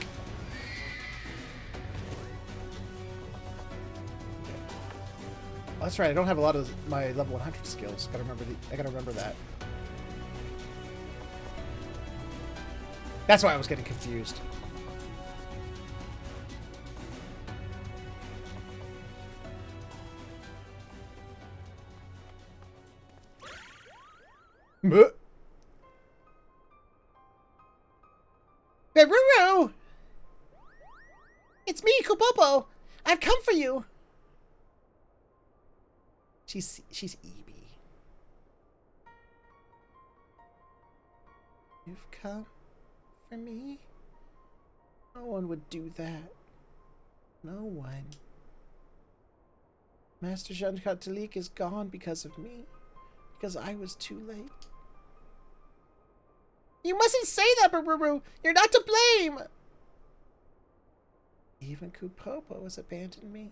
Oh, that's right. I don't have a lot of my level 100 skills. I gotta remember that. That's why I was getting confused. Ruru! It's me, Kupopo. I've come for you. She's Eevee. You've come for me? No one would do that. No one. Master Jean-Catalique is gone because of me. Because I was too late. You mustn't say that, Ruru. You're not to blame. Even Kupopo has abandoned me.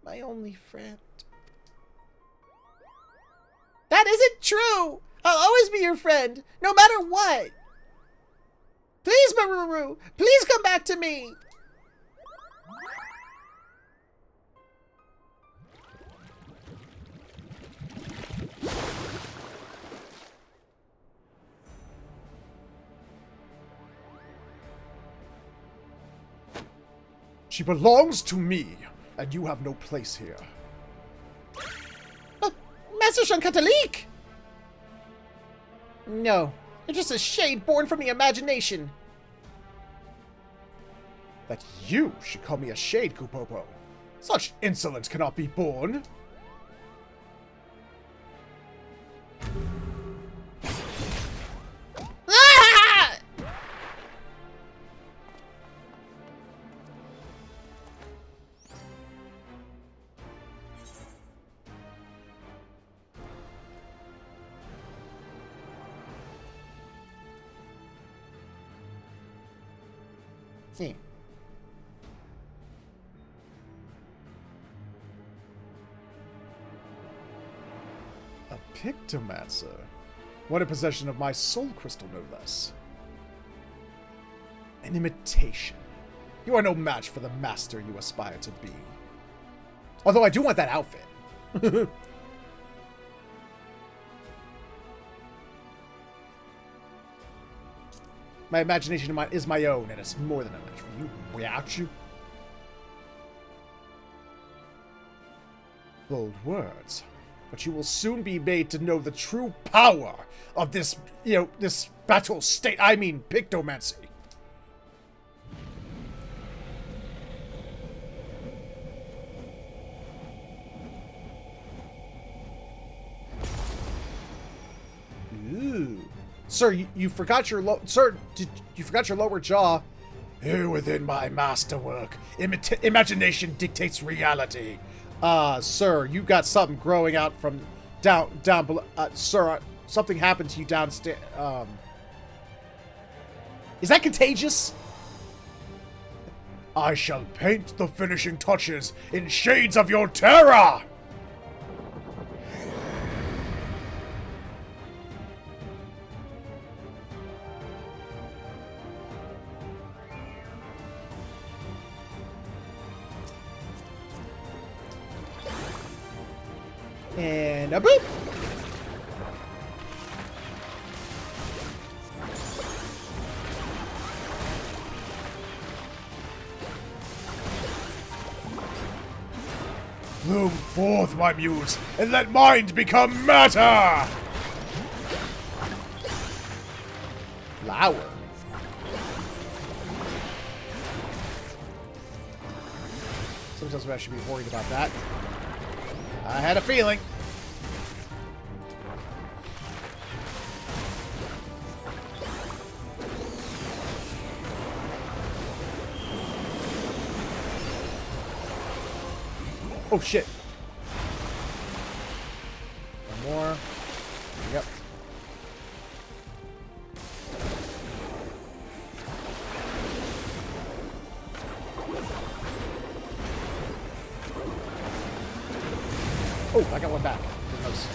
My only friend. That isn't true! I'll always be your friend, no matter what! Please, Maruru! Please come back to me! She belongs to me, and you have no place here. Master Jean-Catalique! No, you're just a shade born from the imagination. That you should call me a shade, Kupopo. Such insolence cannot be borne. Ah! See. A Pictomancer. What a possession of my soul crystal, no less. An imitation. You are no match for the master you aspire to be. Although I do want that outfit. My imagination is my own, and it's more than a match for you, without you. Bold words. But you will soon be made to know the true power of this, this battle state. I mean, Pictomancy. Ooh. Sir, you forgot your you forgot your lower jaw. Here within my masterwork, imagination dictates reality. Sir, you got something growing out from down below. Sir, something happened to you downstairs. Is that contagious? I shall paint the finishing touches in shades of your terror! And a boop! Bloom forth, my muse, and let mind become matter! Flower. Sometimes I should be worried about that. I had a feeling. Oh, shit. One more. Yep. Oh, I got one back. Good nose.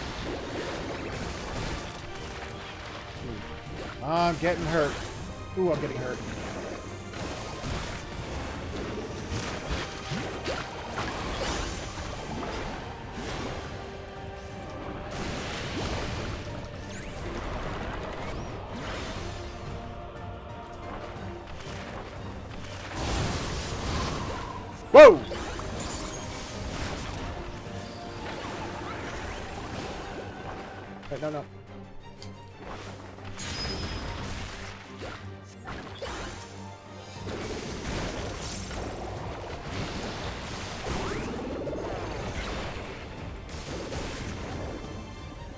I'm getting hurt. Ooh, I'm getting hurt. Whoa! Wait, no, no.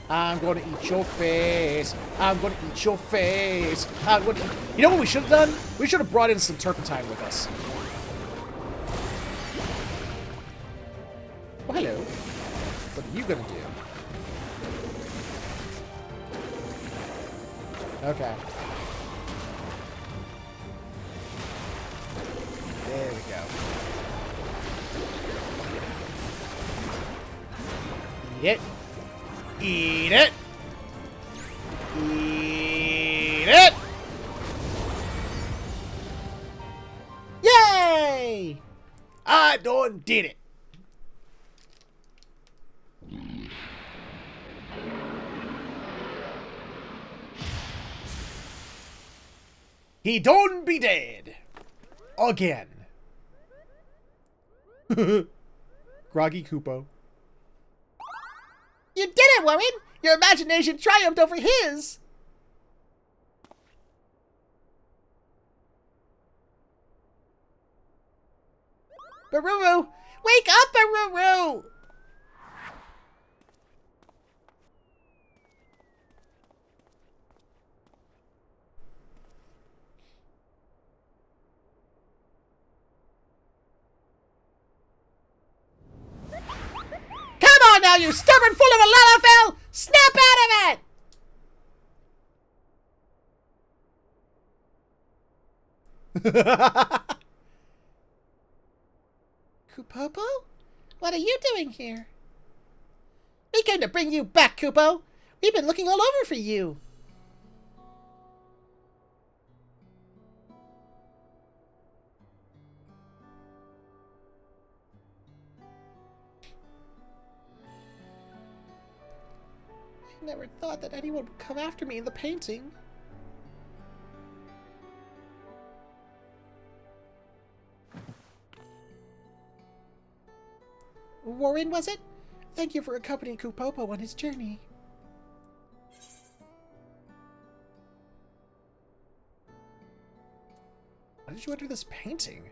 I'm gonna eat your face. I'm gonna eat your face. I'm gonna eat... You know what we should have done? We should have brought in some turpentine with us. Oh, hello. What are you gonna do? Okay. There we go. Eat it. Eat it! Eat it! Yay! I done did it! He don't be dead! Again. Groggy Koopo. You did it, Warren! Your imagination triumphed over his! Baruru! Wake up, Baruru! Come on now, you stubborn fool of a Lalafell! Snap out of it! Koopopo? What are you doing here? We came to bring you back, Koopo. We've been looking all over for you. I never thought that anyone would come after me in the painting. Warren, was it? Thank you for accompanying Koopopo on his journey. Why did you enter this painting?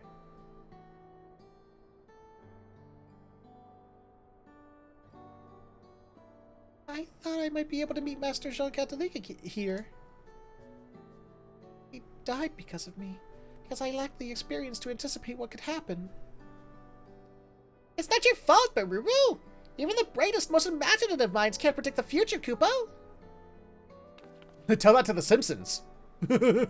I thought I might be able to meet Master Jean Catholic here. He died because of me, because I lacked the experience to anticipate what could happen. It's not your fault, Baruru! Even the brightest, most imaginative minds can't predict the future, Koopo! Tell that to the Simpsons. Why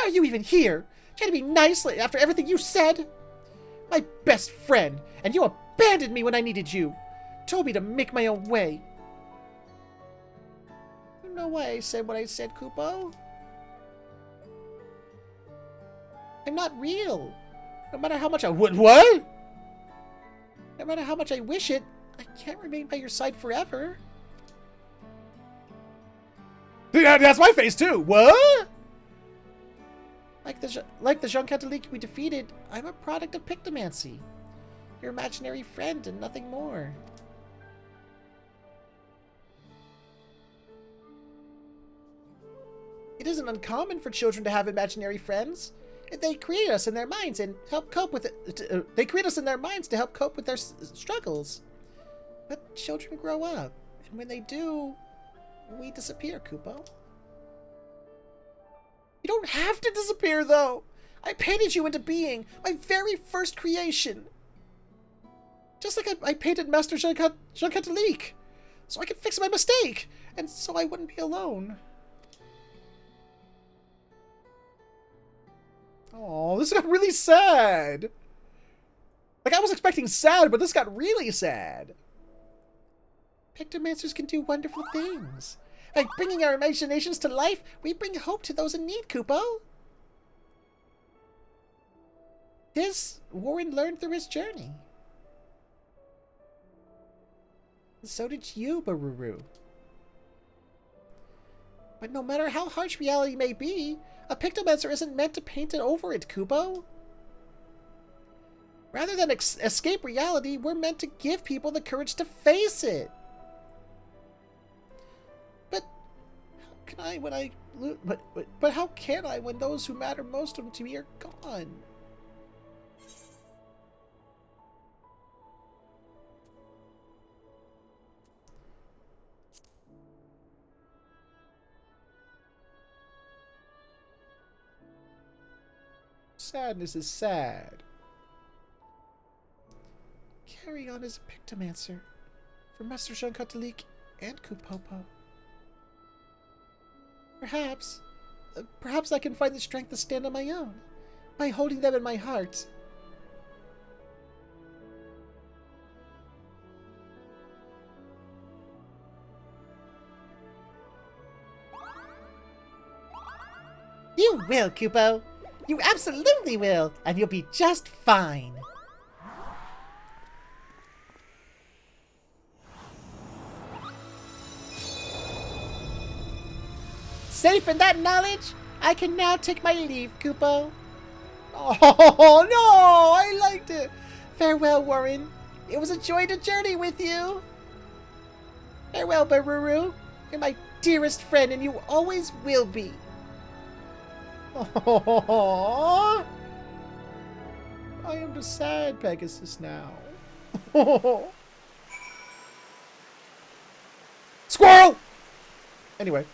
are you even here? Trying to be nice after everything you said? My best friend, and you abandoned me when I needed you. Told me to make my own way. You know why I said what I said, Koopo? I'm not real. No matter how much I would. What? No matter how much I wish it, I can't remain by your side forever. Yeah, that's my face too. What? Like the Jean Catholic we defeated, I'm a product of Pictomancer. Your imaginary friend and nothing more. It isn't uncommon for children to have imaginary friends. They create us in their minds and help cope with it. They create us in their minds to help cope with their struggles. But children grow up, and when they do, we disappear, Koopo. You don't have to disappear, though. I painted you into being, my very first creation. Just like I painted Master Jean Catholic, so I could fix my mistake, and so I wouldn't be alone. Oh, this got really sad. Like, I was expecting sad, but this got really sad. Pictomancers can do wonderful things. By bringing our imaginations to life, we bring hope to those in need, Kupo. This Warren learned through his journey. So did you, Baruru. But no matter how harsh reality may be, a Pictomancer isn't meant to paint it over it, Kupo. Rather than escape reality, we're meant to give people the courage to face it. But how can I when I... But how can I when those who matter most to me are gone? Sadness is sad. Carry on as a Pictomancer for Master Jean-Catelique and Kupopo. Perhaps I can find the strength to stand on my own by holding them in my heart. You will, Kupo. You absolutely will, and you'll be just fine. Safe in that knowledge, I can now take my leave, Kupo. Oh, no! I liked it! Farewell, Warren. It was a joy to journey with you. Farewell, Baruru. You're my dearest friend, and you always will be. Oh, I am the sad Pegasus now. Squirrel! Anyway.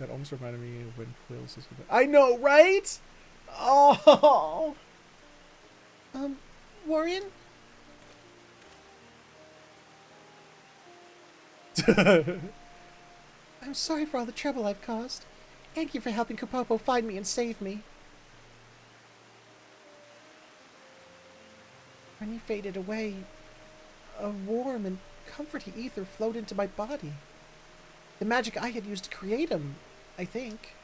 That almost reminded me of when Quills was... I know, right? Oh! Warren? I'm sorry for all the trouble I've caused. Thank you for helping Kupopo find me and save me. When he faded away, a warm and comforting ether flowed into my body. The magic I had used to create him, I think.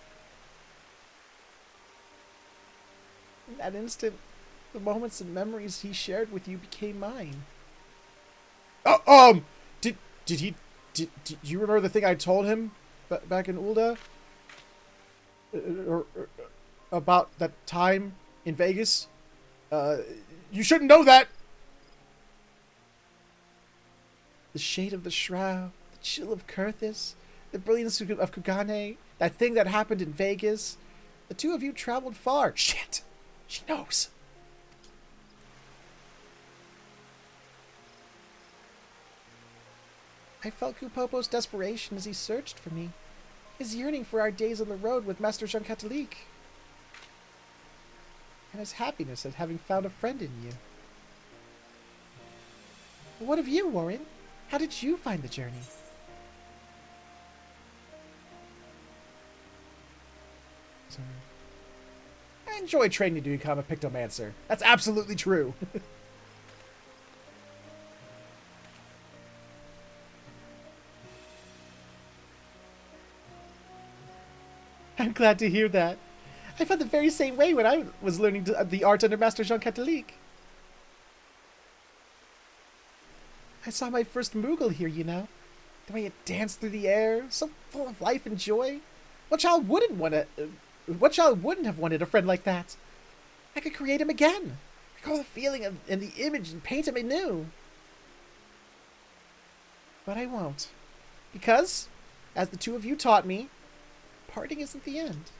In that instant, the moments and memories he shared with you became mine. Did you remember the thing I told him back in Ulda? Or about that time in Vegas? You shouldn't know that! The shade of the shroud, the chill of Kurthis, the brilliance of Kugane, that thing that happened in Vegas. The two of you traveled far. Shit! She knows. I felt Kupopo's desperation as he searched for me. His yearning for our days on the road with Master Jean-Catelique. And his happiness at having found a friend in you. What of you, Warren? How did you find the journey? Sorry. I enjoy training to become a Pictomancer. That's absolutely true. I'm glad to hear that. I felt the very same way when I was learning the art under Master Jean-Catelique. I saw my first Moogle here, you know. The way it danced through the air, so full of life and joy. What child wouldn't have wanted a friend like that? I could create him again. Recall the feeling and the image and paint him anew. But I won't. Because, as the two of you taught me, parting isn't the end.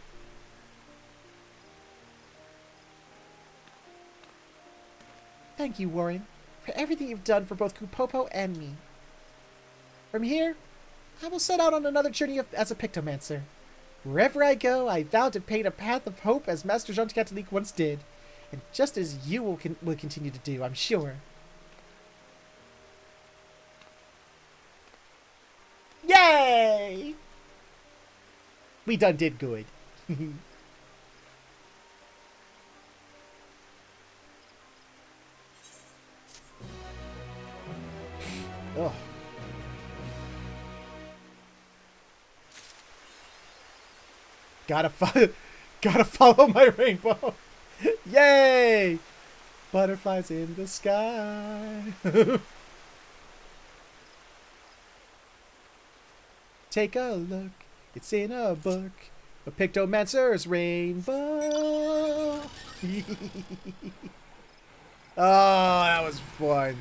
Thank you, Warren, for everything you've done for both Kupopo and me. From here, I will set out on another journey as a Pictomancer. Wherever I go, I vow to paint a path of hope as Master Jean-Catelique once did, And just as you will continue to do, I'm sure. Yay! We done did good. Oh. Gotta follow my rainbow. Yay! Butterflies in the sky. Take a look. It's in a book. A Pictomancer's rainbow. Oh, that was fun.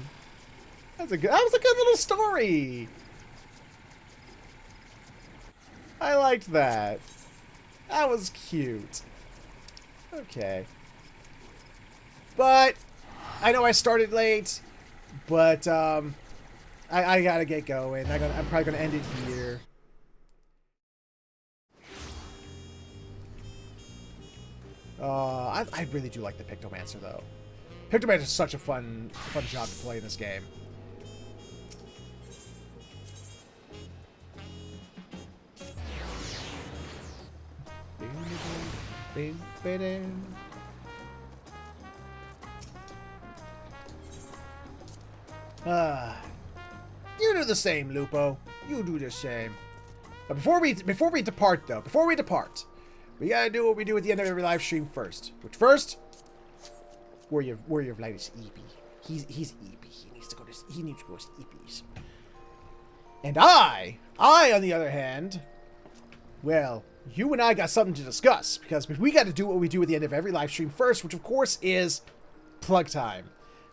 That was a good little story. I liked that. That was cute. Okay. But I know I started late, but I gotta get going. I'm probably gonna end it here. I really do like the Pictomancer though. Pictomancer is such a fun job to play in this game. You do the same, Lupo. You do the same. But before we depart, we gotta do what we do at the end of every live stream first. Which first, Warrior of Light is EP. He's EP. He needs to go to EPs. And I on the other hand, well, you and I got something to discuss because we got to do what we do at the end of every live stream first, which of course is plug time.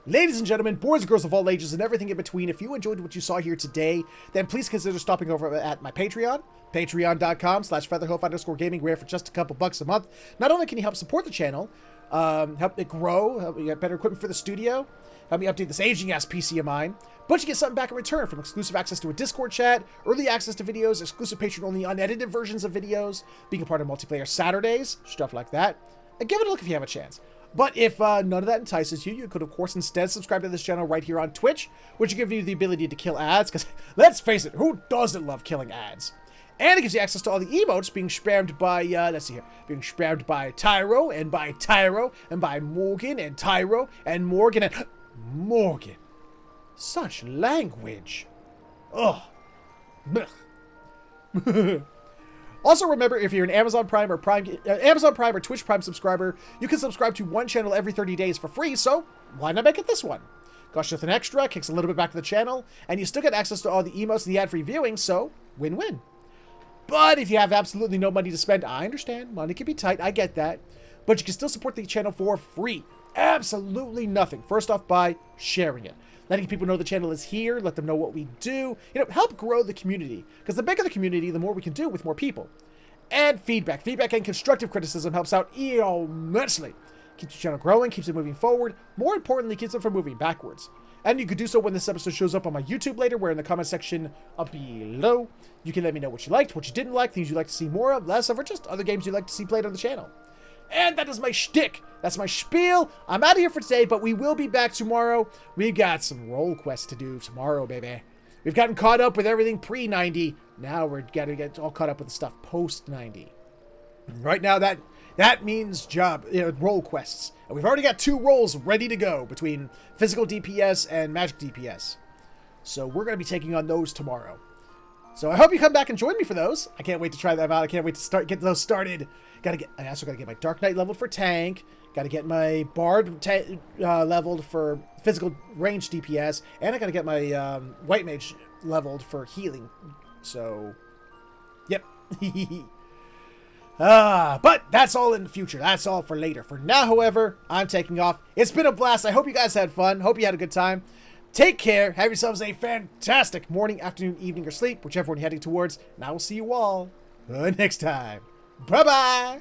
Ladies and gentlemen, boys and girls of all ages and everything in between, if you enjoyed what you saw here today, then please consider stopping over at my Patreon, patreon.com/FeatherHoof_gaming, where for just a couple bucks a month, not only can you help support the channel, help it grow, help me get better equipment for the studio, help me update this aging-ass PC of mine, but you get something back in return from exclusive access to a Discord chat, early access to videos, exclusive Patreon-only unedited versions of videos, being a part of multiplayer Saturdays, stuff like that. And give it a look if you have a chance. But if none of that entices you, you could, of course, instead subscribe to this channel right here on Twitch, which will give you the ability to kill ads, because, let's face it, who doesn't love killing ads? And it gives you access to all the emotes being spammed by, let's see here, being spammed by Tyro, and by Tyro, and by Morgan, and Tyro, and Morgan, and Morgan. Such language. Ugh. Also, remember, if you're an Amazon Prime or Twitch Prime subscriber, you can subscribe to one channel every 30 days for free, so why not make it this one? Costs just an extra, kicks a little bit back to the channel, and you still get access to all the emotes and the ad-free viewing, so win-win. But if you have absolutely no money to spend, I understand. Money can be tight, I get that. But you can still support the channel for free. Absolutely nothing. First off, by sharing it. Letting people know the channel is here, let them know what we do. You know, help grow the community. Because the bigger the community, the more we can do with more people. And feedback. Feedback and constructive criticism helps out immensely. Keeps the channel growing, keeps it moving forward. More importantly, keeps it from moving backwards. And you could do so when this episode shows up on my YouTube later, where in the comment section up below, you can let me know what you liked, what you didn't like, things you'd like to see more of, less of, or just other games you'd like to see played on the channel. And that is my shtick. That's my spiel. I'm out of here for today, but we will be back tomorrow. We got some role quests to do tomorrow, baby. We've gotten caught up with everything pre-90. Now we're got to get all caught up with the stuff post-90. Right now, that means role quests. And we've already got 2 roles ready to go between physical DPS and magic DPS. So we're going to be taking on those tomorrow. So I hope you come back and join me for those. I can't wait to try them out. I can't wait to get those started. I also got to get my Dark Knight leveled for tank. Got to get my Bard leveled for physical range DPS. And I got to get my White Mage leveled for healing. So, yep. But that's all in the future. That's all for later. For now, however, I'm taking off. It's been a blast. I hope you guys had fun. Hope you had a good time. Take care. Have yourselves a fantastic morning, afternoon, evening, or sleep, whichever one you're heading towards. And I will see you all next time. Bye-bye.